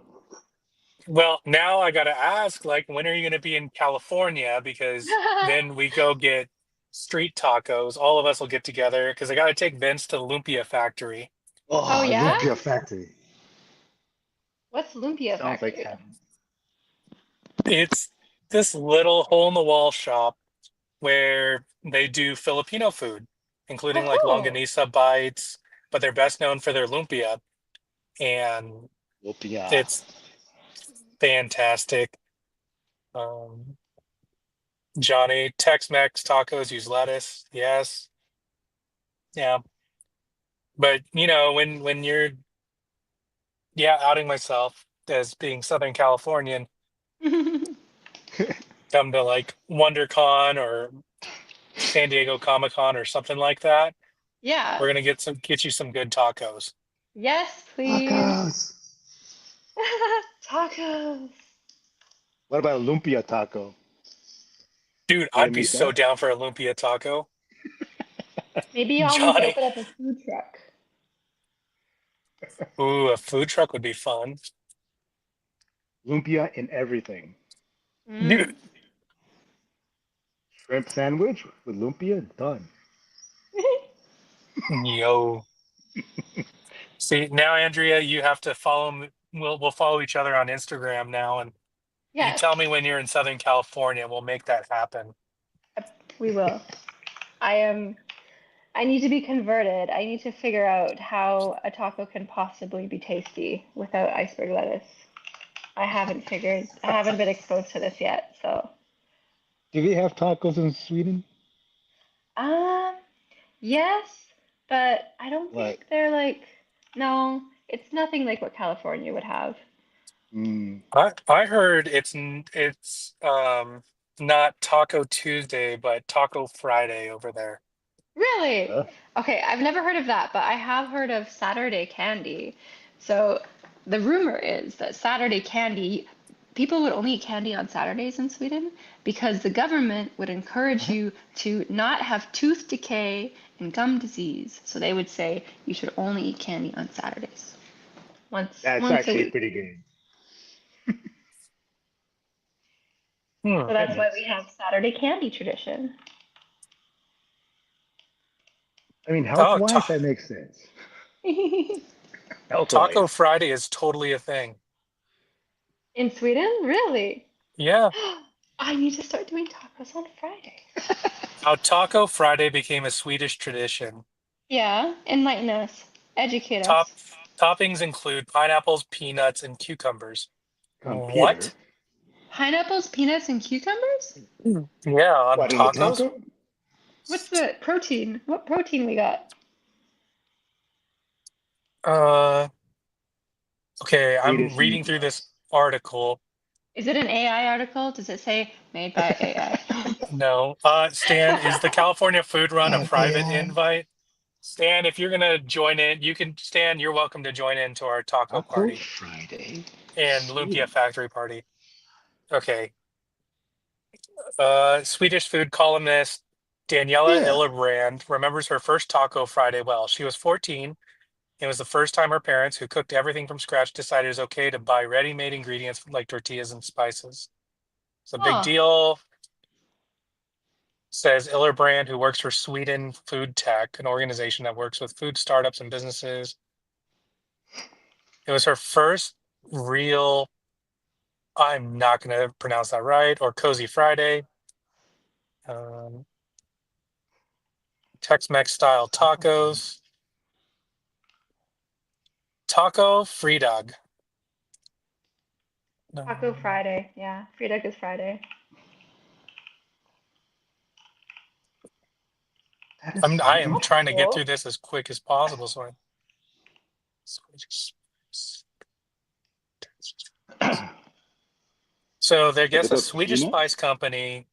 Well, now I gotta ask, like, when are you gonna be in California? Because then we go get street tacos. All of us will get together because I gotta take Vince to the Lumpia Factory. Oh Oh, yeah? Lumpia Factory. What's Lumpia Sounds like Factory? heaven. It's this little hole in the wall shop where they do Filipino food, including like Oh, longanisa bites. but they're best known for their lumpia, and Lumpia. it's fantastic. Um, Johnny, Tex-Mex tacos use lettuce. Yes. Yeah. But when you're outing myself as being Southern Californian, come to like WonderCon or San Diego Comic Con or something like that, Yeah. we're gonna get you some good tacos. Yes, please. Tacos. Tacos. What about lumpia taco? Dude, Want to I'd be meet so that? down for a lumpia taco. Maybe I'll need to Johnny, open up a food truck. ooh, a food truck would be fun. Lumpia in everything. Dude, Mm. Shrimp sandwich with lumpia, done. yo. See, now Andrea, you have to follow me. We'll follow each other on Instagram now, and you Yes, tell me when you're in Southern California. We'll make that happen. we will. I am. I need to be converted. I need to figure out how a taco can possibly be tasty without iceberg lettuce. I haven't been exposed to this yet, so. Do they have tacos in Sweden? Um, yes, but I don't What? think they're like, no, it's nothing like what California would have. Mm. I heard it's not Taco Tuesday, but Taco Friday over there. Really? Huh? Okay, I've never heard of that, but I have heard of Saturday candy. So the rumor is that Saturday candy, people would only eat candy on Saturdays in Sweden because the government would encourage you to not have tooth decay and gum disease. So they would say you should only eat candy on Saturdays, That's once a actually week. pretty good. Hmm. So That that's why makes we sense. have Saturday candy tradition. I mean, Oh, health-wise, that makes sense. Taco Health-wise. Friday is totally a thing. In Sweden? Really? Yeah. I need to start doing tacos on Friday. How Taco Friday became a Swedish tradition. Yeah, enlighten us, educate Top us. Toppings include pineapples, peanuts, and cucumbers. Computer? What? Pineapples, peanuts, and cucumbers? Yeah, on What, in the tacos? taco? What's the protein? What protein we got? Uh, okay, I'm Swedish reading through this meatballs. article. Is it an AI article? Does it say made by AI? No. Stan, is the California Food Run a Damn private AI. invite? Stan, if you're gonna join in, Stan, you're welcome to join in to our taco Taco party Friday. and Lumpia Sweden. Factory party. Okay. Swedish food columnist Daniela Yeah. Illebrand remembers her first Taco Friday well. She was 14. It was the first time her parents, who cooked everything from scratch, decided it was okay to buy ready-made ingredients like tortillas and spices. It's a big Huh. deal, says Illerbrand, who works for Sweden Food Tech, an organization that works with food startups and businesses. It was her first real, I'm not going to pronounce that right, or Cozy Friday, um, Tex-Mex style Taco Friday. tacos, taco free dog. Taco Friday. Yeah, Frida is Friday. That is I Sweden? am That's trying to get through cool. this as quick as possible. So I Like a guess a Swedish tortilla? spice company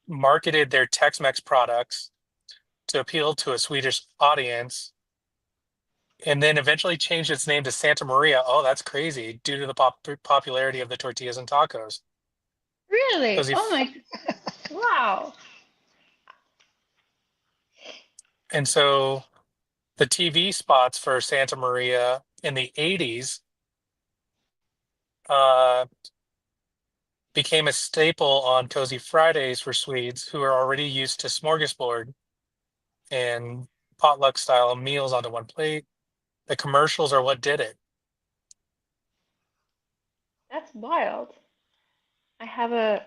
marketed their Tex-Mex products to appeal to a Swedish audience, and then eventually changed its name to Santa Maria. Oh, that's crazy! Due to the popularity of the tortillas and tacos. Really? Cozy, Oh my, wow. and so the TV spots for Santa Maria in the '80s uh, became a staple on Cozy Fridays for Swedes who are already used to smorgasbord and potluck style meals onto one plate. The commercials are what did it. That's wild. I have a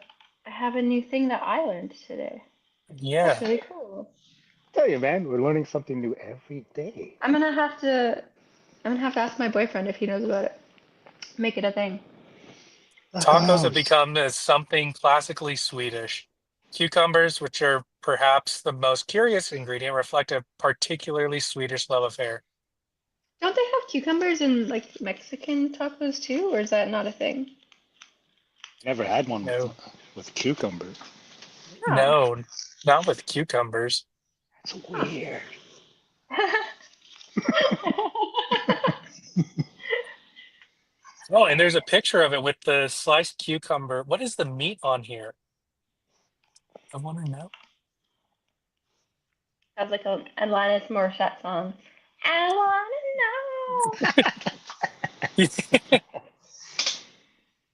I have a new thing that I learned today. That's Yeah. really cool. Tell you, man, we're learning something new every day. I'm gonna have to. I'm gonna have to ask my boyfriend if he knows about it. Make it a thing. Tacos have Nice. become something classically Swedish. Cucumbers, which are perhaps the most curious ingredient, reflect a particularly Swedish love affair. Don't they have cucumbers in like Mexican tacos too, or is that not a thing? Never had one No, with cucumber. Oh. no, not with cucumbers. That's weird. Oh, and there's a picture of it with the sliced cucumber. What is the meat on here? I want to know. Sounds like a Alanis Morissette song. I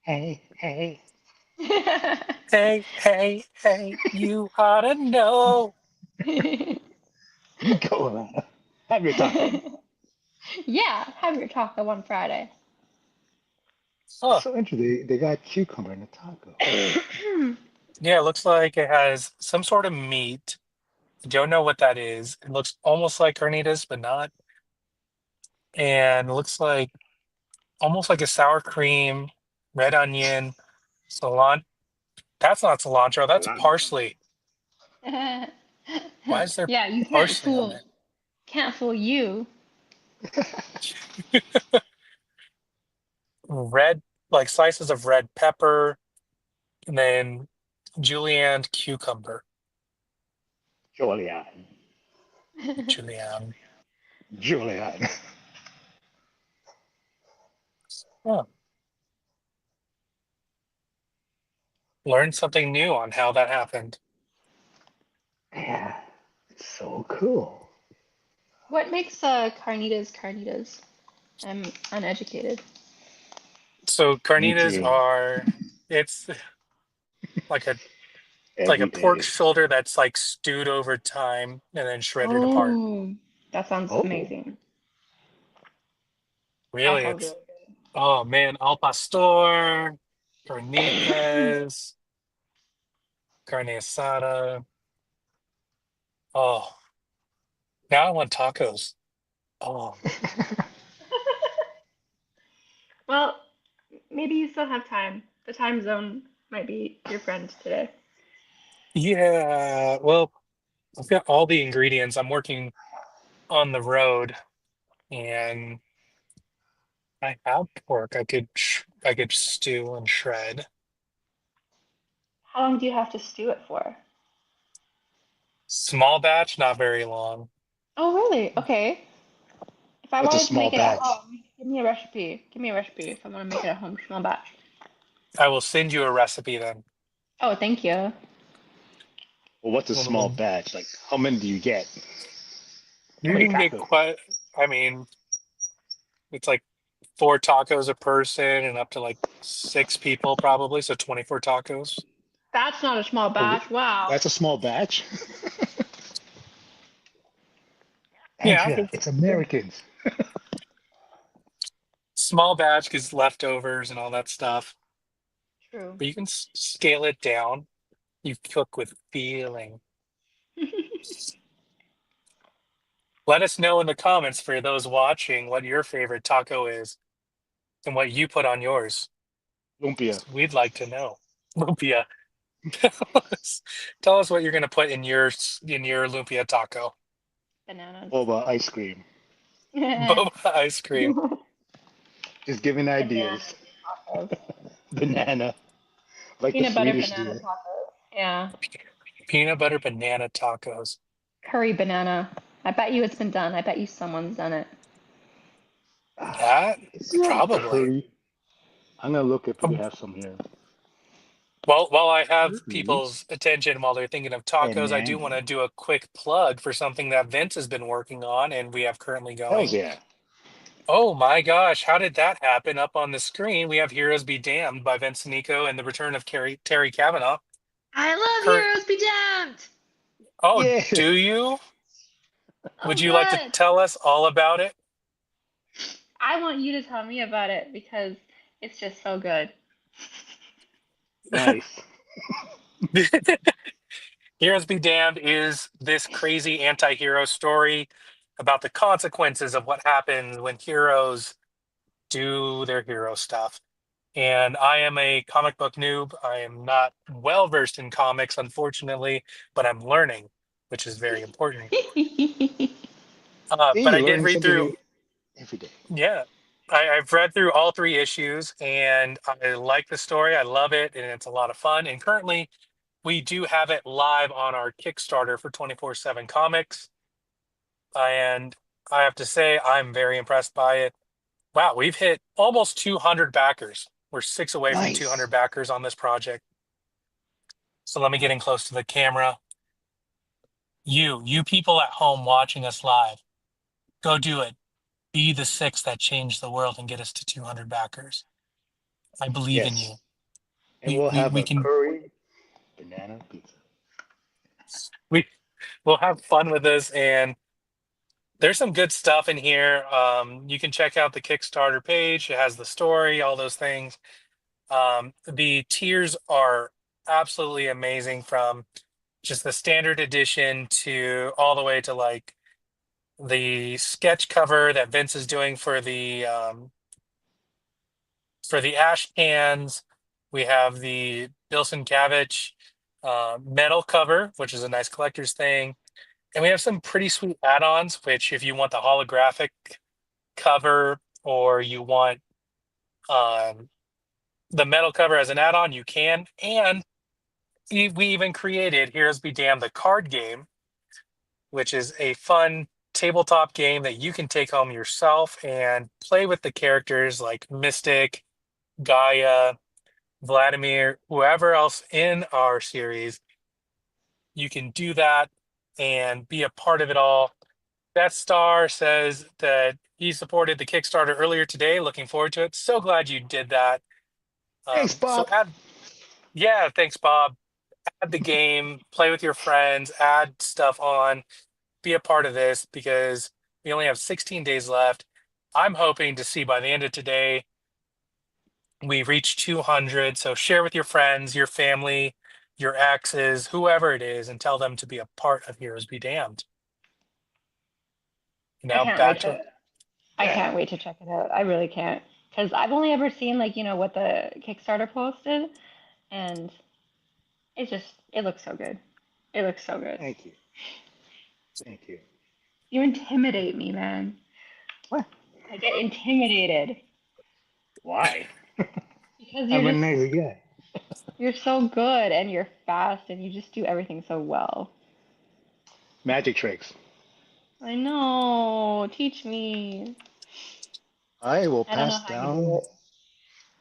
Hey, hey. wanna Hey, hey, hey, you ought to know. know. You go, Alana. Have your taco. Yeah, have your taco on Friday. Huh. That's so interesting. They got cucumber in the taco. Yeah, it looks like it has some sort of meat. I don't know what that is. It looks almost like carnitas, but not. And it looks like almost like a sour cream, red onion, cilantro. That's not cilantro, that's Cilantro. parsley. Why is there Yeah, you parsley on there? can't fool you. Red, like slices of red pepper, and then julienne cucumber. Julian. Julienne. Julian. Huh. Learned something new on how that happened. Yeah, it's so cool. What makes carnitas carnitas? I'm uneducated. So Me carnitas too. are it's like a like a Every pork day. shoulder that's like stewed over time and then shredded apart. Oh, that sounds Oh. amazing. That Really, sounds it's really good. oh man, al pastor, carnitas, carne asada. Oh, now I want tacos. Oh, Well, maybe you still have time. The time zone might be your friend today. yeah. Well, I've got all the ingredients. I'm working on the road, and I have pork. I could stew and shred. How long do you have to stew it for? Small batch, not very long. Oh, really? Okay. If I What's a wanted to small make it at batch? home, give me a recipe. Give me a recipe if I want to make it at home, small batch. I will send you a recipe then. Oh, thank you. Well, what's a We'll- small we'll- batch? Like, how many do you get? How You many can get tacos? quite, I mean, it's like four tacos a person and up to like six people probably. So 24 tacos. That's not a small Oh, batch. Wow. that's a small batch? Yeah, Andrea, it's Americans. small batch because leftovers and all that stuff. True. But you can scale it down. You cook with feeling. Let us know in the comments for those watching what your favorite taco is and what you put on yours. Lumpia. We'd like to know. Lumpia. Tell us what you're going to put in your lumpia taco. Bananas. Boba ice cream. Boba ice cream. Just giving Banana ideas. tacos. Banana. Like the Peanut butter Swedish banana do it. tacos. Yeah. Peanut butter banana tacos. Curry banana. I bet you it's been done. I bet you someone's done it. Ah, That is there a probably. curry? I'm gonna look if we Um, have some here. Well, while I have Curry? people's attention while they're thinking of tacos, I do want Banana. to do a quick plug for something that Vince has been working on and we have currently Hells going. yeah. Oh my gosh, how did that happen? Up on the screen, we have Heroes Be Damned by Vince Sunico and the return of Terry Kavanaugh. I love Current. Heroes Be Damned. Oh, Yeah. do you? Oh, Would you like to good. tell us all about it? I want you to tell me about it because it's just so good. Nice. Heroes Be Damned is this crazy anti-hero story about the consequences of what happens when heroes do their hero stuff. And I am a comic book noob. I am not well versed in comics, unfortunately, but I'm learning, which is very important. See, But I you're did learning read something through, new every day. yeah, I've read through all three issues and I like the story. I love it and it's a lot of fun. And currently, we do have it live on our Kickstarter for 24/7 Comics. And I have to say, I'm very impressed by it. Wow, we've hit almost 200 backers. We're 6 away from 200 Nice. backers on this project. So let me get in close to the camera. You people at home watching us live, go do it. Be the 6 that change the world and get us to 200 backers. I believe in you. Yes. And we'll have We a can curry banana pizza. we we'll have fun with this, and there's some good stuff in here. You can check out the Kickstarter page. It has the story, all those things. The tiers are absolutely amazing, from just the standard edition to all the way to like the sketch cover that Vince is doing for the ash cans. We have the Bilson Cabbage metal cover, which is a nice collector's thing. And we have some pretty sweet add-ons, which if you want the holographic cover or you want um, the metal cover as an add-on, you can. And we even created Heroes Be Damned, the card game, which is a fun tabletop game that you can take home yourself and play with the characters like Mystic, Gaia, Vladimir, whoever else in our series. You can do that and be a part of it all. Death Star says that he supported the Kickstarter earlier today. Looking forward to it. So glad you did that. Thanks, So Bob. add, yeah, thanks, Bob. Add the game, play with your friends, add stuff on, be a part of this because we only have 16 days left. I'm hoping to see by the end of today we reach 200. So share with your friends, your family, your exes, whoever it is, and tell them to be a part of Heroes Be Damned. I Now can't wait back to to I Yeah. can't wait to check it out. I really can't. Because I've only ever seen like, what the Kickstarter posted, and it looks so good. It looks so good. Thank you. Thank you. You intimidate me, man. What? I get intimidated Why? because I'm a nice guy. you're so good and you're fast and you just do everything so well. Magic tricks. I know. Teach me. I will I don't know pass how you do down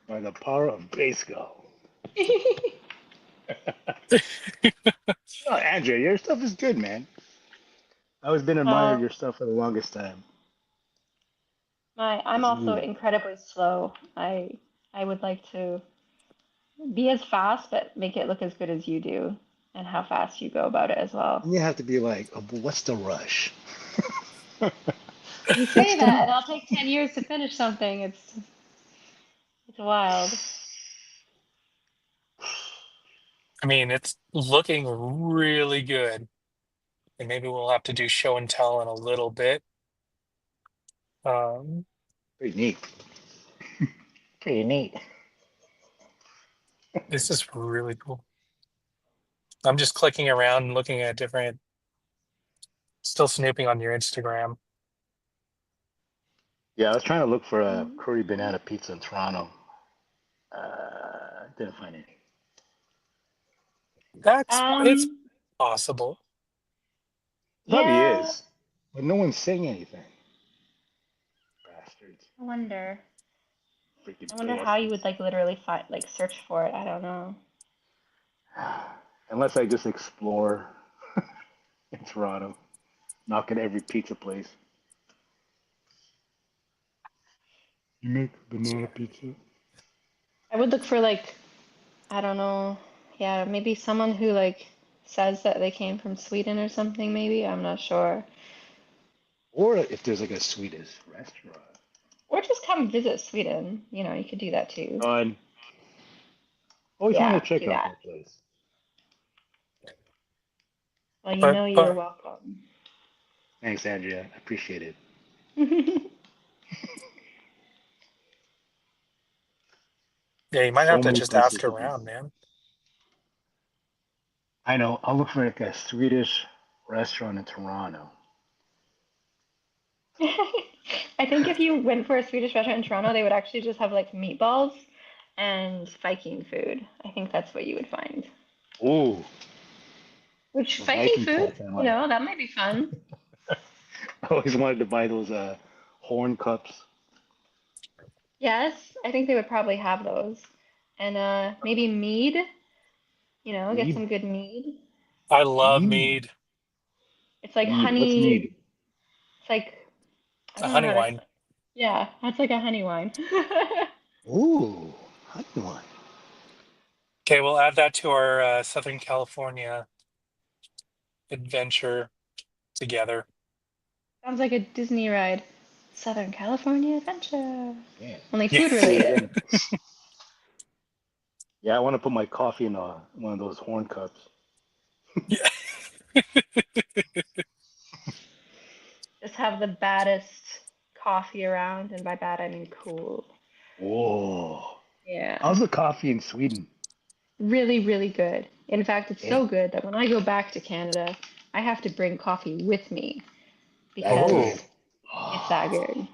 by the power of Grayskull. it. Oh, Andrea, your stuff is good, man. I've always been an admirer of uh, your stuff for the longest time. I'm It's also neat. incredibly slow. I would like to be as fast, but make it look as good as you do, and how fast you go about it as well. And you have to be like, oh, but what's the rush? You What's say the that, and rush? I'll take 10 years to finish something. It's wild. I mean, it's looking really good. And maybe we'll have to do show and tell in a little bit. Um, Pretty neat. Pretty neat. this is really cool. I'm just clicking around and looking at different, still snooping on your Instagram. Yeah, I was trying to look for a Mhm. curry banana pizza in Toronto. Didn't find any. It's Um, possible. Probably yeah, is, but no one's saying anything. Bastards. I wonder. Freaking I wonder how you would bastards. like literally find like search for it. I don't know. Unless I just explore in Toronto, knock at every pizza place. You make banana pizza? I would look for like, I don't know. Yeah, maybe someone who like says that they came from Sweden or something, maybe. I'm not sure. Or if there's like a Swedish restaurant. Or just come visit Sweden. You could do that too. On always want to Yeah, check do out that. that place. Well, you But know you're but welcome. Thanks, Andrea. I appreciate it. yeah, you might have So to many just ask places to visit. around, man. I know. I'll look for like a Swedish restaurant in Toronto. I think if you went for a Swedish restaurant in Toronto, they would actually just have like meatballs and Viking food. I think that's what you would find. Ooh, Which the Viking Viking food, touch I like. that might be fun. I always wanted to buy those horn cups. Yes, I think they would probably have those. And maybe mead, get Mead? some good mead. I love Mead? mead, It's like Mead. What's honey. mead? It's like I a don't know honey how to wine. explain. Yeah, that's like a honey wine. Ooh, honey one. Okay, we'll add that to our Southern California adventure together. Sounds like a Disney ride. Southern California Adventure. Yeah. Only Yeah. food See, related. then, yeah, I want to put my coffee in one of those horn cups. Yeah. Just have the baddest coffee around, and by bad I mean cool. Whoa. Yeah. How's the coffee in Sweden? Really, really good. In fact, it's Yeah, so good that when I go back to Canada, I have to bring coffee with me that's because Oh, good. it's that good.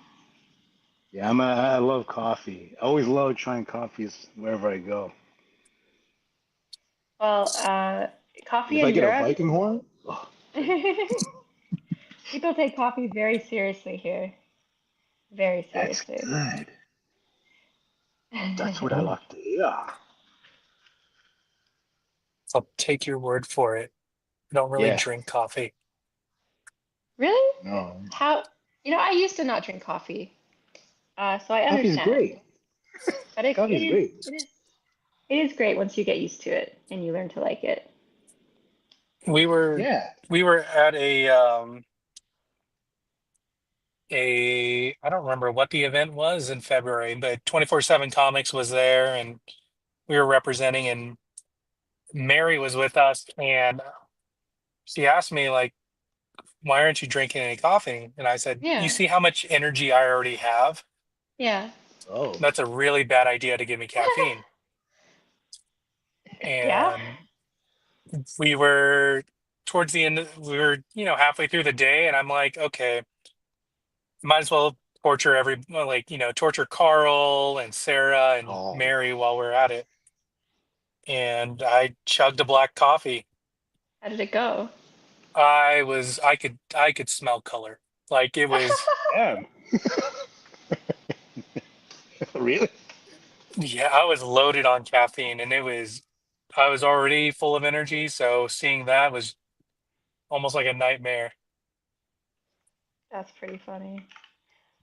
Yeah, I love coffee. I always love trying coffees wherever I go. Well, And coffee if I in get a Europe, Viking horn, oh, people take coffee very seriously here. Very that's seriously. good. That's what I like to hear. I'll take your word for it. I don't really Yeah. drink coffee. Really? No. How? I used to not drink coffee, so I Coffee's understand. great. But it, it Coffee's is great. it is it is great once you get used to it and you learn to like it. We were Yeah. we were at a I don't remember what the event was in February, but 24/7 Comics was there and we were representing, and Mary was with us, and she asked me like, why aren't you drinking any coffee? And I said, you Yeah. see how much energy I already have? Yeah. Oh. That's a really bad idea to give me caffeine. Yeah. And we were towards the end, we were, halfway through the day, and I'm like, okay, might as well torture torture Carl and Sarah and Oh. Mary while we're at it. And I chugged a black coffee. How did it go? I could smell color. Like it was, Damn. Really? yeah, I was loaded on caffeine, and I was already full of energy. So seeing that was almost like a nightmare. That's pretty funny.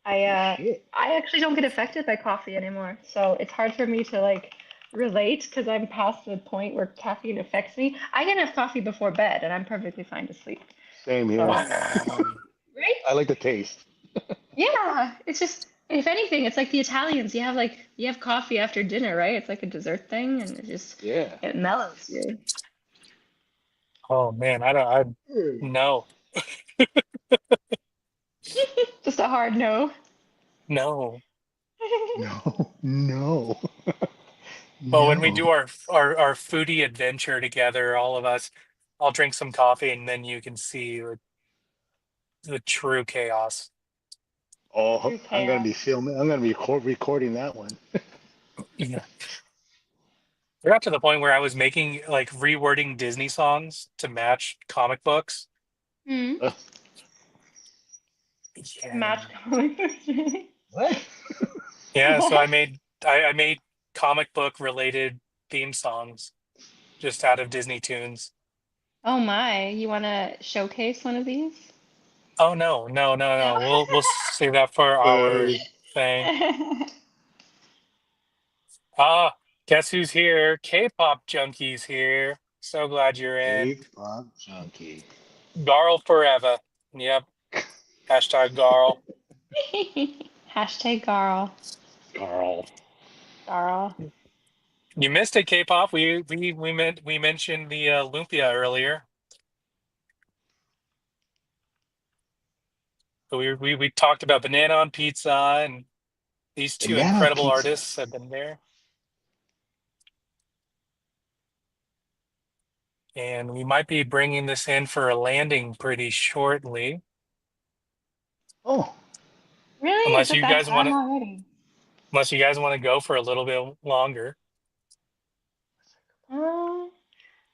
I Oh uh shit. I actually don't get affected by coffee anymore, so it's hard for me to like relate because I'm past the point where caffeine affects me. I can have coffee before bed and I'm perfectly fine to sleep. Same here. So, Um, right? I like the taste. Yeah, it's just if anything, it's like the Italians. You have coffee after dinner, right? It's like a dessert thing, and Yeah. it mellows you. oh man, I Hmm. no, Just a hard no. no. No. No. But when we No. do our foodie adventure together, all of us, I'll drink some coffee, and then you can see the true chaos. Oh, True I'm gonna be chaos. filming. I'm gonna be recording that one. Yeah. I got to the point where I was making like rewording Disney songs to match comic books. Hmm. Uh, Yeah. Match colors. what? Yeah, so I made comic book related theme songs just out of Disney tunes. Oh my, you want to showcase one of these? Oh no, no, no, No. no. We'll save that for our thing. Ah, guess who's here? K-pop junkies here. So glad you're in. K-pop junkie. Garl forever. Yep. Hashtag Garl. Hashtag Garl. Carl. Garl. You missed it, K-pop. We mentioned the Lumpia earlier. But we talked about banana on pizza, and these two Banana incredible pizza. artists have been there. And we might be bringing this in for a landing pretty shortly, Oh, Really? Is unless it you that guys want time to, already? unless you guys want to go for a little bit longer. Uh,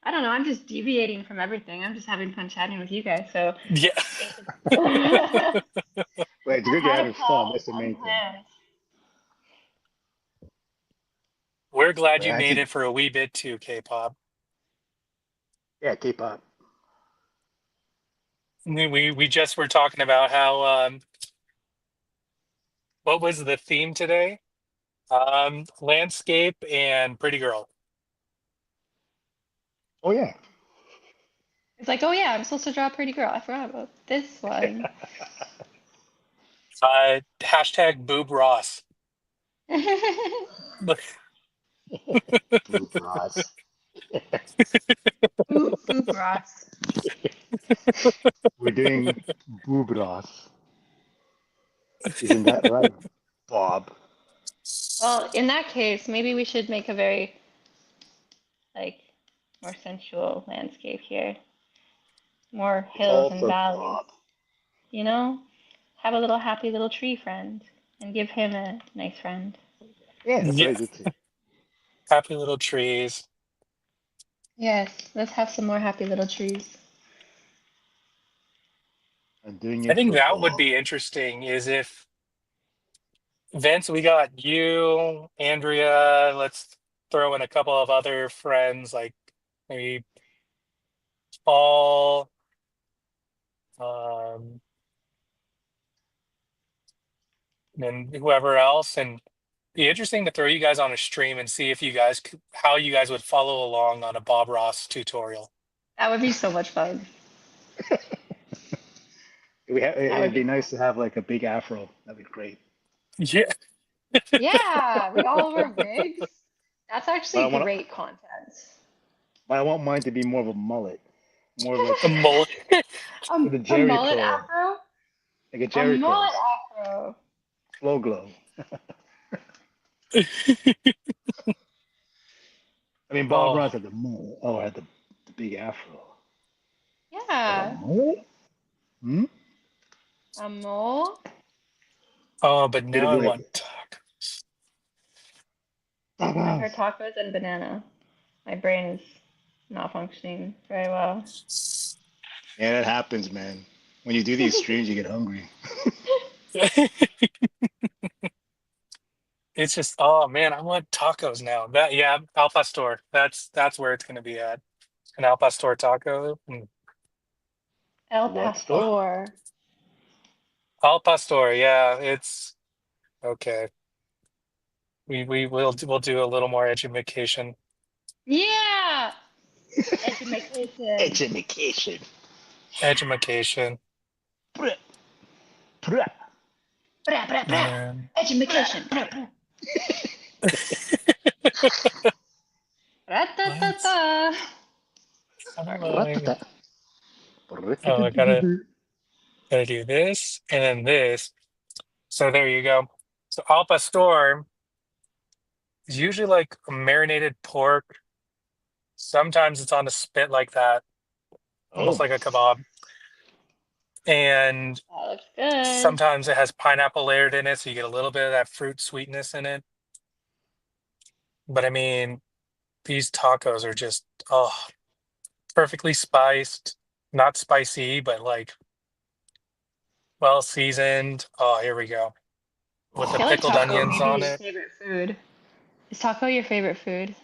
I don't know. I'm just deviating from everything. I'm just having fun chatting with you guys. So Yeah. if it's wait, if it's I good you're had a having fun. plan, That's the I'm main thing. planned. We're glad Wait, you I made think, it for a wee bit too, K-pop. yeah, K-pop. We just were talking about how what was the theme today? Landscape and pretty girl. Oh yeah. It's like, oh yeah, I'm supposed to draw a pretty girl. I forgot about this one. Hashtag boob Ross. Blue bras. Boop Ross. We're doing boob bras. Isn't that right, Bob? Well, in that case, maybe we should make a very like more sensual landscape here. More It's hills all and for valleys. Bob. You know? Have a little happy little tree friend and give him a nice friend. Yeah, that's what I Yeah, did too. happy little trees. Yes, let's have some more happy little trees. I'm doing I it think for that would Bob. be interesting is if Vince, we got you, Andrea, let's throw in a couple of other friends like maybe Paul, um, and whoever else, and be interesting to throw you guys on a stream and see if you guys how you guys would follow along on a Bob Ross tutorial. That would be so much fun. That would It'd be be nice cool. to have like a big afro. That'd be great. Yeah. Yeah, with all of our wigs. That's But I actually want, great content. but I want mine to be more of a mullet, more of A mullet. like a A Jerry mullet curl, afro? like a A Jerry mullet curls, afro. slow glow. I mean, Bob Oh, Ross had the mullet. Oh, had the big afro. But a Yeah. mullet? Hmm? A mole. oh, but It'd now be I like want tacos. I heard tacos. tacos and banana. My brain is not functioning very well. Yeah, that happens, man. When you do these streams, you get hungry. It's just, oh man, I want tacos now. That yeah, Al Pastor. That's where it's gonna be at. An Al Pastor taco. El What store? Pastor. Al Pastor, yeah, it's okay. We'll do a little more education. Yeah! Education. Education. Education. Bruh, bruh, Bra, bra, bra. Man. Education. Bra, bra. What? Ra-ta-ta-ta. How do I? ratata, Oh, I ratata. gotta do this and then this. So there you go. So Al Pastor is usually like marinated pork. Sometimes it's on a spit like that, almost Oh, like a kebab. And That looks good. sometimes it has pineapple layered in it, so you get a little bit of that fruit sweetness in it. But I mean, these tacos are just, oh, perfectly spiced, not spicy, but like well seasoned. Oh, here we go. With I the feel like pickled taco onions may be on your it. favorite food. Is taco your favorite food?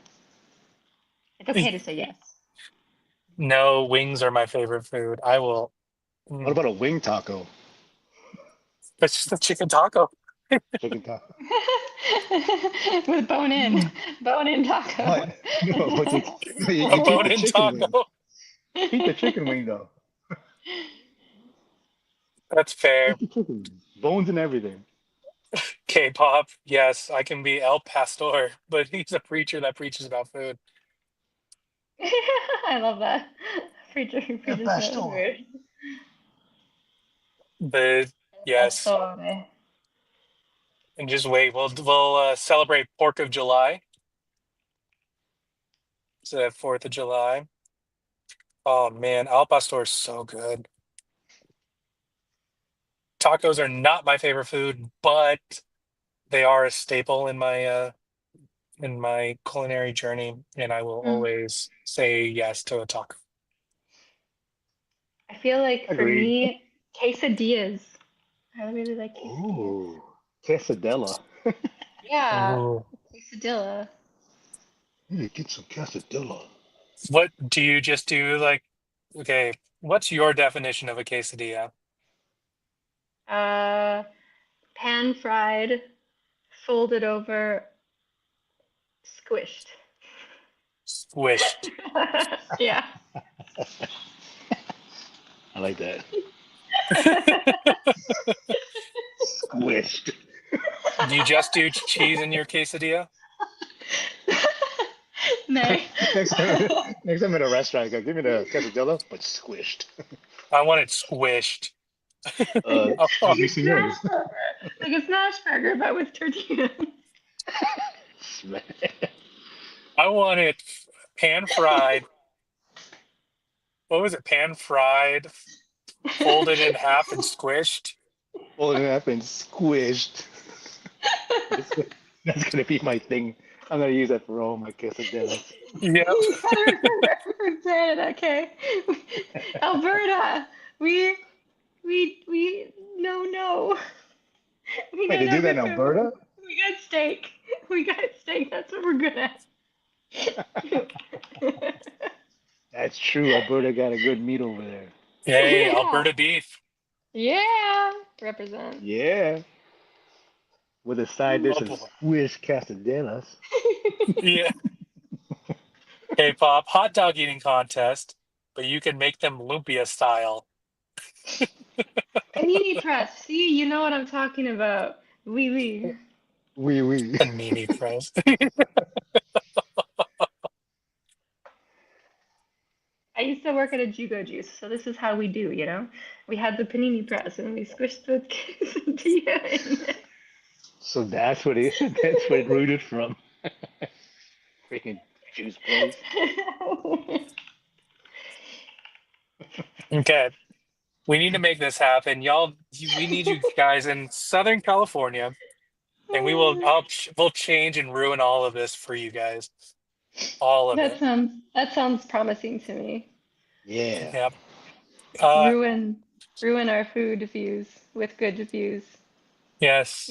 It's okay to say yes. No, wings are my favorite food. I will. what Mm, about a wing taco? it's just a chicken taco. Chicken taco. With bone in taco. What? No, but no, A you keep the bone-in chicken wing. taco. Keep the chicken wing though. That's fair. Keep the chicken wing. Bones and everything. K-pop. Yes, I can be El Pastor, but he's a preacher that preaches about food. I love that. Preacher who El preaches about pastor. food. The And Yes. Assore. And just wait. We'll celebrate Pork of July. So 4th of July. Oh man, al pastor is so good. Tacos are not my favorite food, but they are a staple in my culinary journey, and I will Mm. always say yes to a taco. I feel like for Agreed. me, quesadillas. I really like quesadillas. Ooh, quesadilla. Yeah, Ooh. quesadilla. Need to get some quesadilla. What do you just do? Like, okay, what's your definition of a quesadilla? Uh, Pan fried, folded over, squished. Squished. Yeah. I like that. Squished. Do you just do cheese in your quesadilla? Nay. Next time at a restaurant, I go, give me the quesadilla, but squished. I want it squished. Oh, Like Excuse me, a smash senores. burger. Like a smash burger, but with tortillas. I want it pan fried. What was it? Pan fried, folded in half and squished. Folded it up and squished. That's, that's gonna be my thing. I'm gonna use that for all my quesadillas. Yep. You gotta remember from Canada, okay? Alberta. We no. We Wait, know they no do that in good food. Alberta? We got steak. We got steak. That's what we're good at. That's true. Alberta got a good meat over there. Hey, Yeah. Alberta beef. Yeah. Represent. Yeah. With a side dish Oh of boy. squished quesadillas. Yeah. Hey, Pop, hot dog eating contest, but you can make them lumpia style. Panini press. See, you know what I'm talking about. Oui. Oui, oui. Panini press. I used to work at a Jugo Juice, so this is how we do, you know? We had the panini press and we squished the quesadilla in there. So that's what it rooted from. Freaking juice place. Okay, we need to make this happen, y'all. We need you guys in Southern California, and we'll change and ruin all of this for you guys, all of it. That sounds promising to me. Yeah. Yep. Uh, Ruin our food views with good views. yes.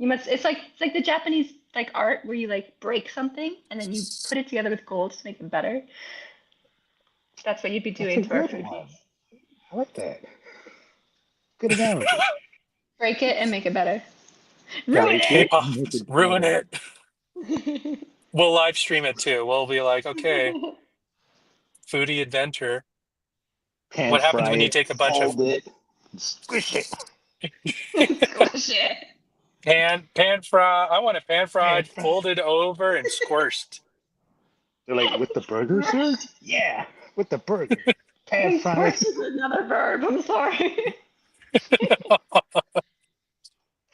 You must it's like the Japanese like art where you like break something and then you put it together with gold to make it better. That's what you'd be That's doing a to our good food one. views. I like that. Good analogy. Break it and make it better. Ruin Break Hey, it it. Pop, and make it ruin better. it. We'll live stream it too. We'll be like, okay, foodie adventure. Pan What happens fry when you it, take a bunch of fold it, and squish it. Squish it. pan fry? I want it pan Pan fried, fry. folded over, and squished. They're like, with the burger, sir? Yeah, with the burger. I Pan think fry squish it, is another verb. I'm sorry.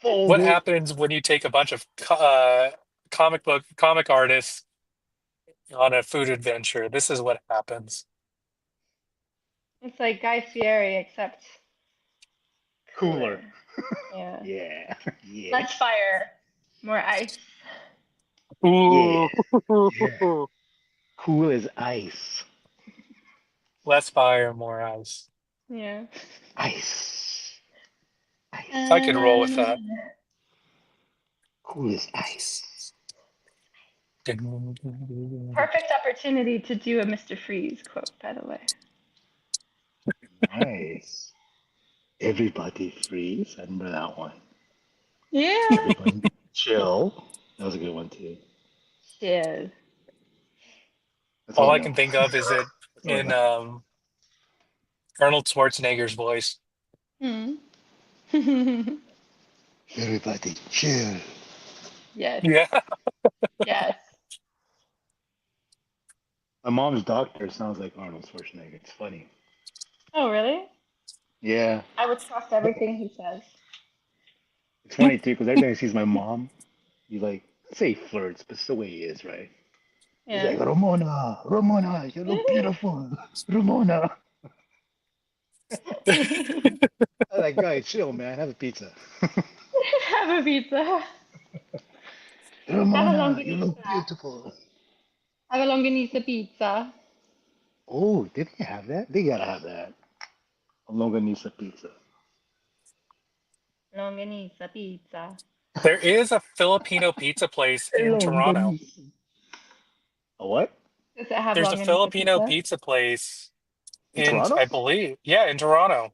fold What it. happens when you take a bunch of comic artists on a food adventure? This is what happens. It's like Guy Fieri except Cooler. cooler. Yeah. Yeah, yeah, Less fire, more ice. yeah, Ooh, yeah. Cool as ice. less fire, more ice. Yeah. Ice. Ice. I could roll with Na-na-na-na-na. that. Cool as ice. Perfect opportunity to do a Mr. Freeze quote, by the way. Nice. Everybody freeze. I remember that one. Yeah. Everybody chill. That was a good one too. Cheers. That's all All I I know. can think of is it That's all I in know. Arnold Schwarzenegger's voice. Hmm. Everybody chill. Yes. Yeah. Yes. My mom's doctor sounds like Arnold Schwarzenegger. It's funny. Oh, really? Yeah. I would trust everything he says. It's funny too, because every time he sees my mom, he like say he flirts, but it's the way he is, right? He's Yeah. like, Ramona, Ramona, you look beautiful, Ramona. I'm like, guys, chill, man. Have a pizza. Have a pizza. Have a Ramona, you look longanisa. beautiful. Have a longanisa pizza. Oh, did they have that? They gotta have that. A longanisa pizza. Longanisa pizza. There is a Filipino pizza place in Toronto. Longanisa. A what? Does it have There's a longanisa Filipino pizza? pizza place In in, Toronto? I believe, yeah, in Toronto.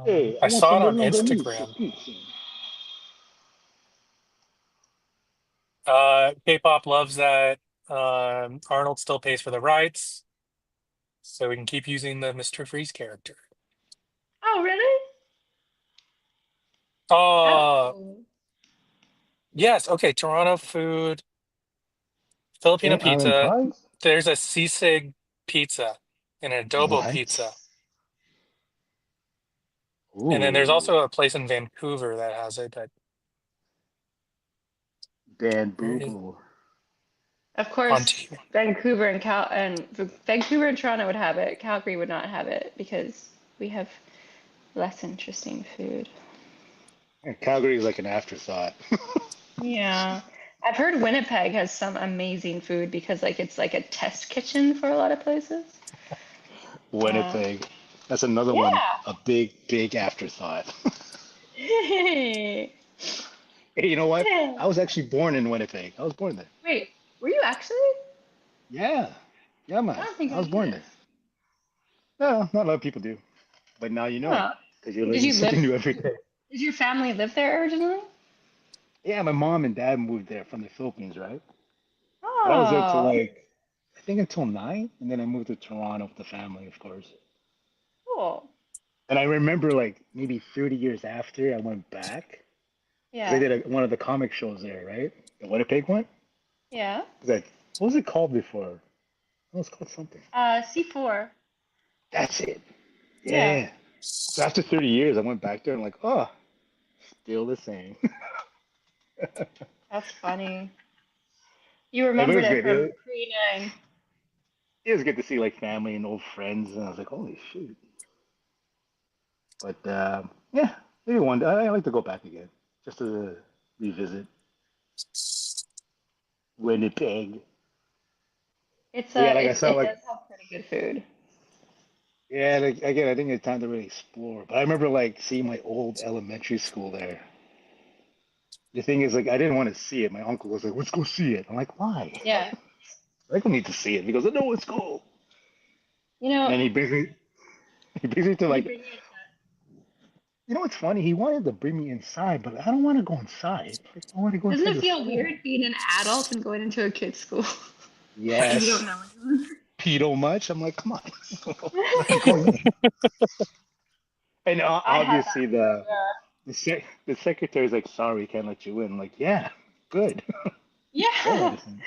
Hey, I I want saw some it on longanisa Instagram. pizza. K-pop loves that Arnold still pays for the rights, so we can keep using the Mr. Freeze character. Oh, really? That's Uh, cool. yes, okay, Toronto food, Filipino St. Island pizza. pies? There's a sisig pizza and an adobo What? pizza. And then there's Ooh, also a place in Vancouver that has it, but Dan where Boo is Boo. Of on course, to Vancouver and Toronto would have it. Calgary would not have it because we have less interesting food. And Calgary is like an afterthought. Yeah. I've heard Winnipeg has some amazing food because like it's like a test kitchen for a lot of places. Uh, Winnipeg. That's another one. yeah. A big, big afterthought. Wait, Hey, you know what? I was actually born in Winnipeg. I was born there. were you actually? Yeah. Yeah, I man. don't think I I was knew born there. this. No, not a lot of people do. But now you know. Huh. Because you're Did learning you live? something new every day. Did your family live there originally? Yeah, my mom and dad moved there from the Philippines, right? But I was there till Oh, like, I think until 9. And then I moved to Toronto with the family, of course. cool. And I remember like maybe 30 years after I went back. Because I Yeah. did one of the comic shows there, right? The Winnipeg one. Yeah. That, what was it called before? It was called something. C4. That's it. Yeah. Yeah. So after 30 years, I went back there and like, oh, still the same. That's funny. You But it remembered was it good. from pre-9. It was good to see like family and old friends, and I was like, holy shoot. But yeah, maybe one day I like to go back again just to revisit Winnipeg. It's But yeah, like I it said, it like does have pretty good food. yeah, like again, I didn't get time to really explore. But I remember like seeing my old elementary school there. The thing is, like, I didn't want to see it. My uncle was like, "Let's go see it." I'm like, "Why? Yeah. I don't need to see it." He goes, "No, it's cool." You And know, then he brings me to did he like, bring you inside? you know what's funny? He wanted to bring me inside, but I don't want to go inside. Like, I want to go Doesn't inside it the feel school. weird being an adult and going into a kid's school and you don't Yes, know anyone? pedo much. I'm like, come on, I'm not going in. And I had that obviously feeling, the secretary's like, sorry, we can't let you in. I'm like, yeah, good. yeah. Don't let Yeah. us in.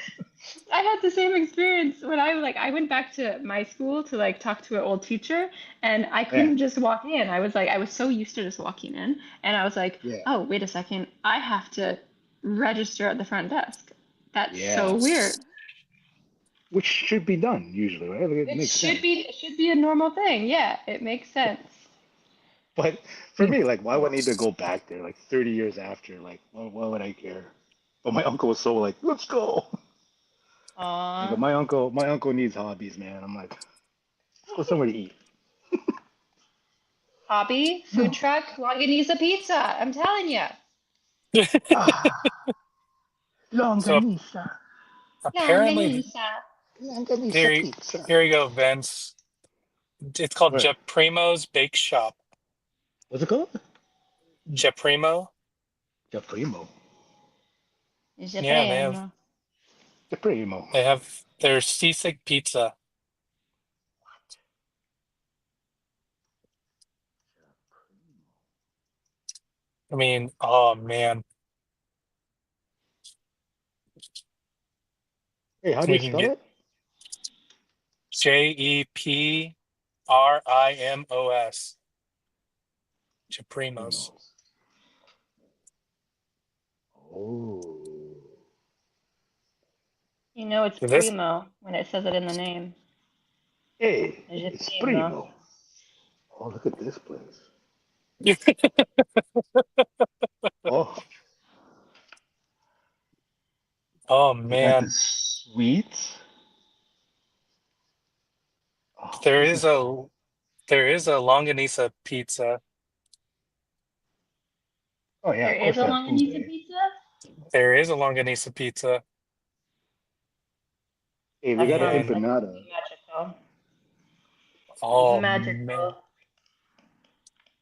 I had the same experience when I went back to my school to like talk to an old teacher and I Yeah, couldn't just walk in. I was so used to just walking in and I was like, yeah, "Oh, wait a second. I have to register at the front desk." That's so yeah. weird. Which should be done usually, right? Like, it It makes should sense. be it should be a normal thing. Yeah, it makes sense. But for me, like, why would I need to go back there like 30 years after? Like, why would I care? But my uncle was so like, let's go. I go, Aw. my uncle needs hobbies, man. I'm like, let's go somewhere to eat. Hobby, food No. truck, Longanisa pizza. I'm telling you. Ah, So longanisa, apparently, Longanisa. longanisa here, pizza. here you go, Vince. It's called What? Jeprimo's Bake Shop. What's it called? Jeprimo. The primo. Yeah, Supremo. The primo. they have their sisig pizza. I mean, oh man, Hey, how do you we can spell get it? Jeprimo's. Primos. Primos. Oh. You know it's This primo when it says it in the name. Hey, It's it's primo. primo. Oh, look at this place. Oh, Oh they got the man, sweets. Oh, there this is is a there is a longanisa pizza. Oh yeah, There of is course a they have food longanisa there. pizza? There is a longanisa pizza, Hey, they That got sounds and like it would empanada. be magical. oh man, Magical.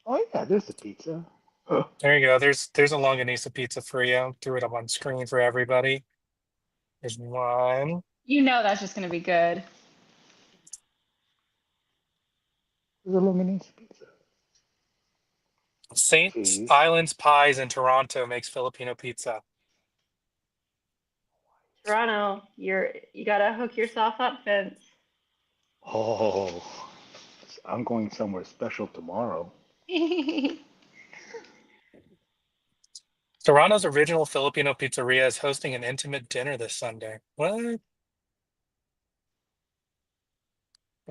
Oh yeah, there's the pizza. Oh, there you go. There's a longanisa pizza for you. Threw it up on screen for everybody. There's one. You know that's just gonna be good. there's a Luminese pizza. Saint Cheese. Islands Pies in Toronto makes Filipino pizza. Toronto, you gotta hook yourself up, Vince. Oh, I'm going somewhere special tomorrow. Toronto's original Filipino pizzeria is hosting an intimate dinner this Sunday. What?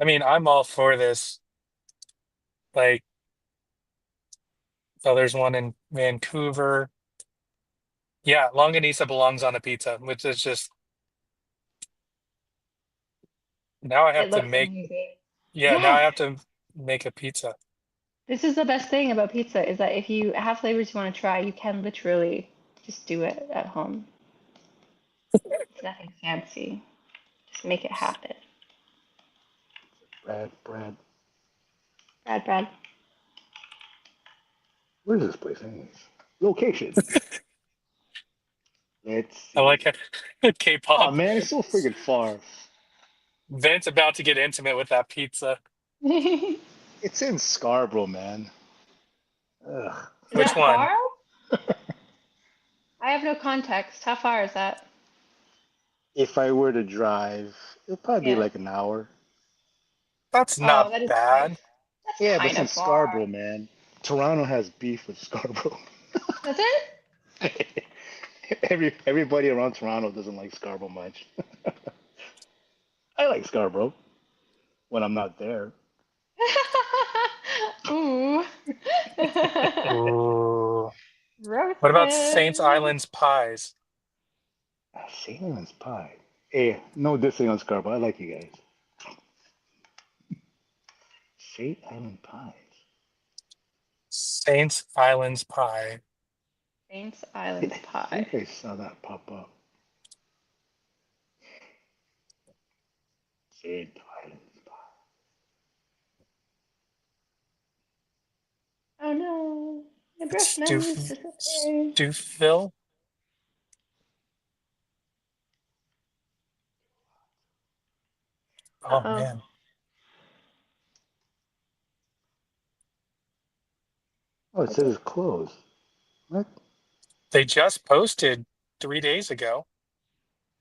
I mean, I'm all for this. Like, oh, there's one in Vancouver. Yeah, longanisa belongs on a pizza, which is just now I have It to looks make, amazing. yeah, now I Yes, have to make a pizza. this is the best thing about pizza is that if you have flavors you want to try, you can literally just do it at home. It's nothing fancy. Just make it happen. Brad. Brad. Where's this place anyways? Location. Let's I like see. it. Oh K-pop. man, it's so friggin' far. Vince about to get intimate with that pizza. Is It's in Scarborough, man. Ugh. Which that one? far? I have no context. How far is that? If I were to drive, it'll probably be Yeah. like an hour. That's Oh, not that is kind of bad. that's Yeah, but kind it's in of far. Scarborough, man. Toronto has beef with Scarborough. Does it? Everybody around Toronto doesn't like Scarborough much. I like Scarborough when I'm not there. Ooh. Ooh. What about Saint Roasted. Islands Pies? St. Helens Pie. Hey, no dissing on Scarborough. I like you guys. St. Island Pies. Saint Islands Pie. Saints I Islands pie. think I saw that pop up. St. Islands Pie. Oh no. My It's brush memory is disappearing. Stouffville. Oh Uh-oh. man. Oh, it says it's closed. What? They just posted 3 days ago.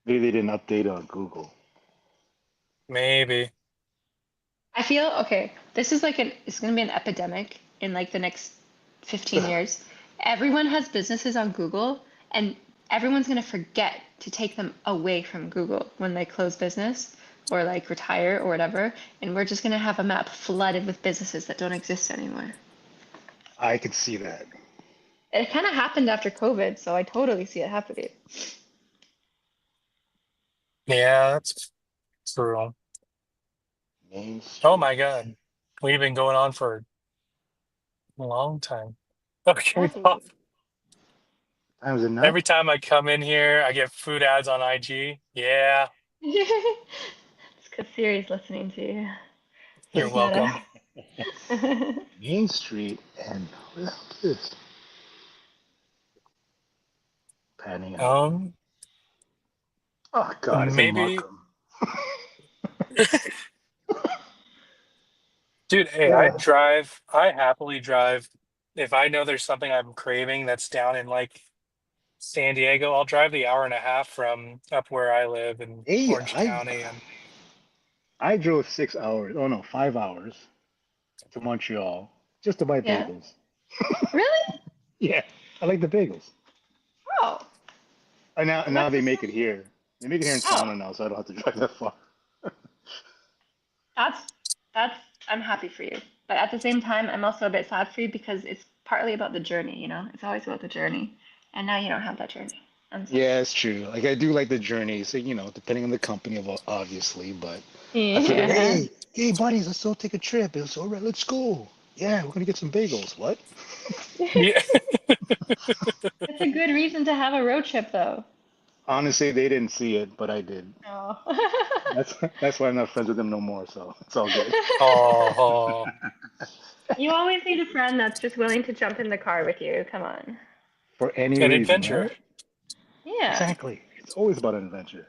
Maybe they didn't update on Google. Maybe. I feel okay. This is like it's gonna be an epidemic in like the next 15 years. Everyone has businesses on Google, and everyone's gonna forget to take them away from Google when they close business or like retire or whatever. And we're just gonna have a map flooded with businesses that don't exist anymore. I could see that. It kind of happened after COVID, so I totally see it happening. Yeah, that's true. Main Oh Street. my God. We've been going on for a long time. Okay. Have we? Time is it now? Every time I come in here, I get food ads on IG. Yeah, It's because Siri's listening to you. So you're we gotta. welcome. Main Street and what is this? Panning out. Um, Oh God, it's in maybe, Markham. dude, hey, Ugh. I happily drive. If I know there's something I'm craving that's down in like San Diego, I'll drive the hour and a half from up where I live in Hey, Orange County. And I drove 6 hours. Oh no, 5 hours to Montreal just to buy Yeah. bagels. Really? Yeah, I like the bagels. Oh, And now what's they the make it here. They make it here in Oh, Toronto now, so I don't have to drive that far. that's that's I'm happy for you. But at the same time, I'm also a bit sad for you because it's partly about the journey, you know? It's always about the journey. And now you don't have that journey. I'm sad. Yeah, it's true. Like I do like the journey, so depending on the company, obviously. But I feel like, Yeah. hey, buddies, let's all take a trip. It's all right. Let's go. Yeah, we're gonna get some bagels. What? Yeah. It's a good reason to have a road trip, though. Honestly, they didn't see it, but I did. Oh. That's why I'm not friends with them no more. So it's all good. Oh, You always need a friend that's just willing to jump in the car with you. Come on. For any an reason, adventure. right? Yeah. Exactly. It's always about an adventure.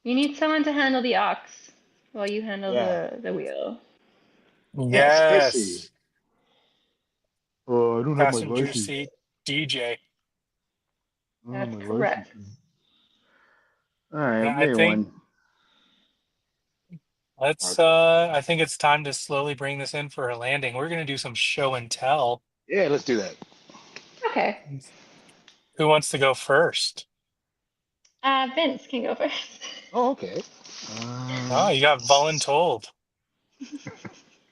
You need someone to handle the ox while you handle Yeah. the wheel. Yeah, especially. Yes. Oh, I don't have my Passenger license. seat DJ. I don't have That's my license. correct. All right, Yeah, I made think one. let's Okay. I think it's time to slowly bring this in for a landing. We're gonna do some show and tell. Yeah, let's do that. Okay. Who wants to go first? Vince can go first. Oh, okay. Oh, Um, you got voluntold.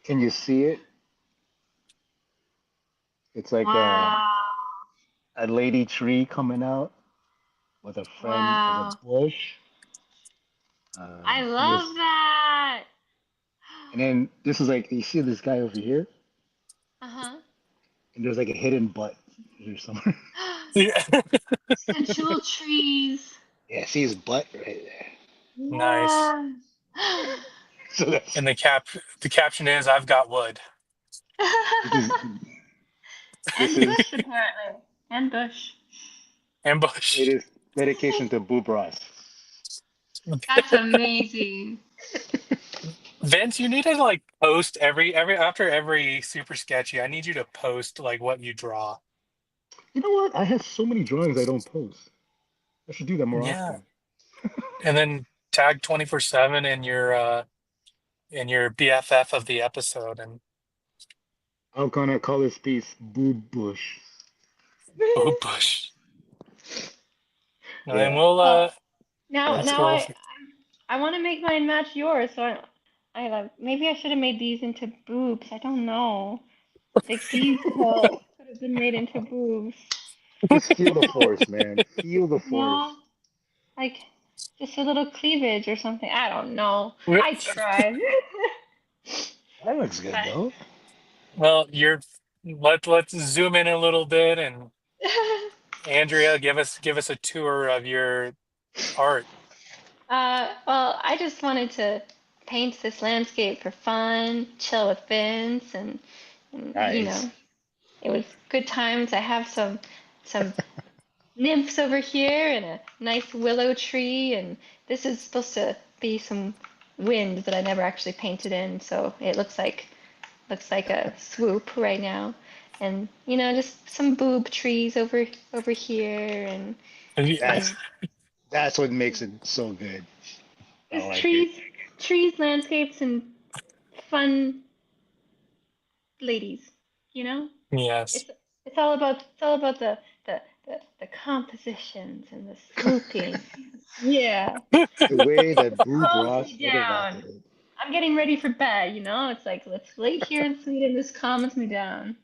can you see it? It's like Wow. a lady tree coming out with a friend with a Wow. bush. I And this, love that. and then this is like you see this guy over here, Uh-huh. and there's like a hidden butt here somewhere. Yeah. Sensual trees. Yeah, see his butt right there. Nice. Yeah. So that's And the caption is I've got wood. this is this And is Bush, apparently. And Bush. Ambush. it is dedication to Boob Ross. That's amazing. Vince, you need to like post every after every super sketchy. I need you to post like what you draw. You know what? I have so many drawings I don't post. I should do that more Yeah. often. And then tag 24/7 in your BFF of the episode and I'm gonna call this piece Boob Bush. oh bush. And then Yeah. we'll Well, now let's now go. I want to make mine match yours, so I like maybe I should have made these into boobs. I don't know. Like these could have been made into boobs. Just feel the force, man. Feel the force. No, like just a little cleavage or something. I don't know. I tried. That looks good But though. Well, let's zoom in a little bit and Andrea, give us a tour of your art. well, I just wanted to paint this landscape for fun, chill with Vince, and Nice. it was good times. I have some nymphs over here and a nice willow tree, and this is supposed to be some wind that I never actually painted in, so it looks like a swoop right now. And just some boob trees over here, and That's and that's what makes it so good. I just like it. trees, landscapes, and fun ladies. You know, Yes. it's all about the compositions and the swooping. Yeah. The way that Boob Calms Ross me would have down. acted it. I'm getting ready for bed, It's like, let's lay here in Sweden. This calms me down.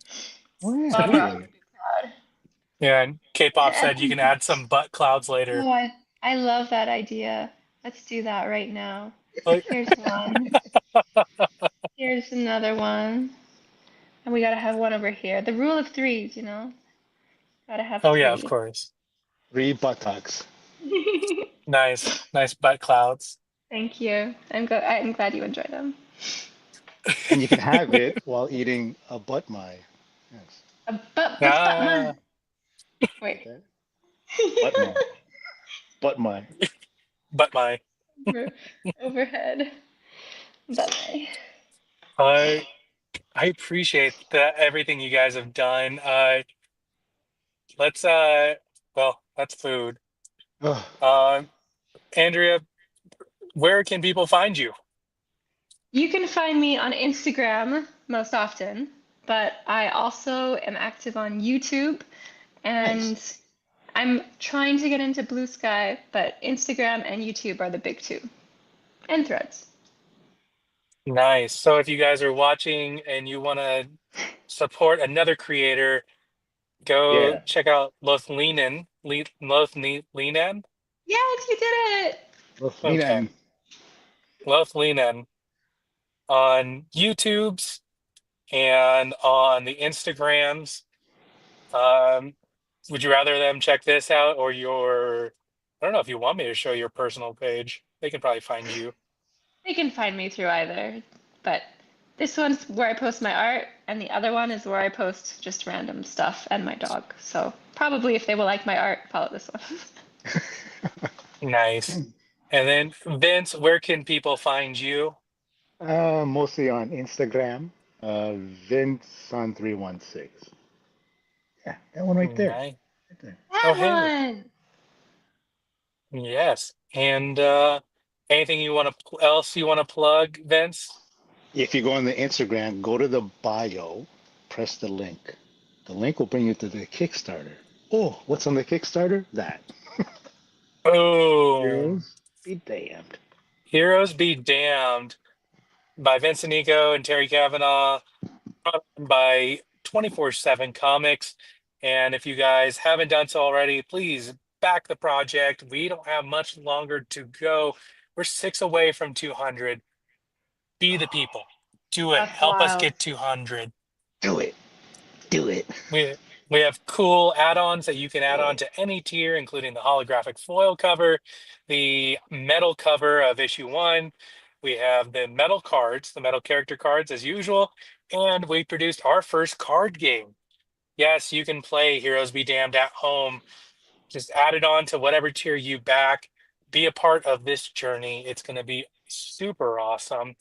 Oh yeah, Bob Ross totally. would be proud. Yeah, and K-pop said you can add some butt clouds later. Oh, I love that idea. Let's do that right now. Like, Here's one. Here's another one. And we gotta have one over here. The rule of threes. Gotta have oh yeah, of three. course. Three buttocks. Nice, nice butt clouds. Thank you. I'm glad you enjoy them. And you can have it while eating a butt my. Yes. But Ah, man. Wait. Okay. Butt my. Butt my. butt my. Over, overhead. Bye. I I appreciate that everything you guys have done. Let's well, that's food. Oh, Um, Andrea, where can people find you? You can find me on Instagram most often. but I also am active on YouTube Nice. and I'm trying to get into Blue Sky, but Instagram and YouTube are the big two, and Threads. Nice. So if you guys are watching and you want to support another creator, go Yeah. check out Loth Leanan. Yes, you did it! Well, Okay. Nina, Loth Leanan on YouTube's and on the Instagrams. Um, would you rather them check this out or your, I don't know if you want me to show your personal page. They can probably find you. They can find me through either, but this one's where I post my art, and the other one is where I post just random stuff and my dog. So probably if they will like my art, follow this one. Nice. And then Vince, where can people find you? mostly on Instagram. Vince on 316. Yeah, that one right there. Nice. Right there. Oh, That hey. one! Yes. And anything you want to else you want to plug, Vince? If you go on the Instagram, go to the bio, press the link. The link will bring you to the Kickstarter. Oh, what's on the Kickstarter? That. Boom. Heroes be damned. Heroes Be Damned by Vince Sunico and Terry Kavanaugh, by 24/7 Comics. And if you guys haven't done so already, please back the project. We don't have much longer to go. We're six away from 200. Be the people. Do it. That's Help us wild. get 200. Do it. Do it. We we have cool add-ons that you can add on to any tier, including the holographic foil cover, the metal cover of issue one. We have the metal cards, the metal character cards as usual, and we produced our first card game. Yes, you can play Heroes Be Damned at home. Just add it on to whatever tier you back. Be a part of this journey. It's going to be super awesome.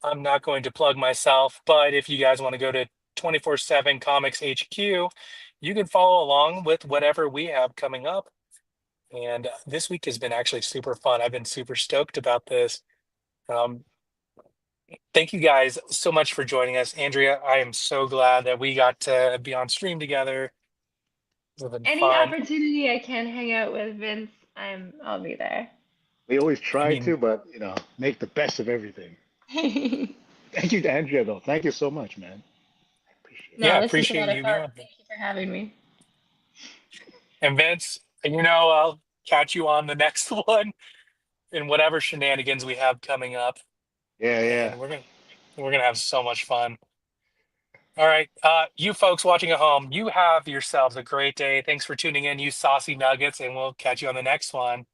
I'm not going to plug myself, but if you guys want to go to 24/7 Comics HQ, you can follow along with whatever we have coming up. And this week has been actually super fun. I've been super stoked about this. Um, thank you guys so much for joining us. Andrea, I am so glad that we got to be on stream together. It's been Any fun. opportunity I can hang out with Vince, I'll be there. We always I try mean, to, but make the best of everything. Thank you, Andrea, though. Thank you so much, man. I appreciate it. yeah, No, this was a appreciate lot of you fun. being here. Thank you for having me. And Vince, I'll catch you on the next one in whatever shenanigans we have coming up. Yeah, yeah. And we're gonna have so much fun. All right, you folks watching at home, you have yourselves a great day. Thanks for tuning in, you saucy nuggets, and we'll catch you on the next one.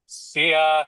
See ya.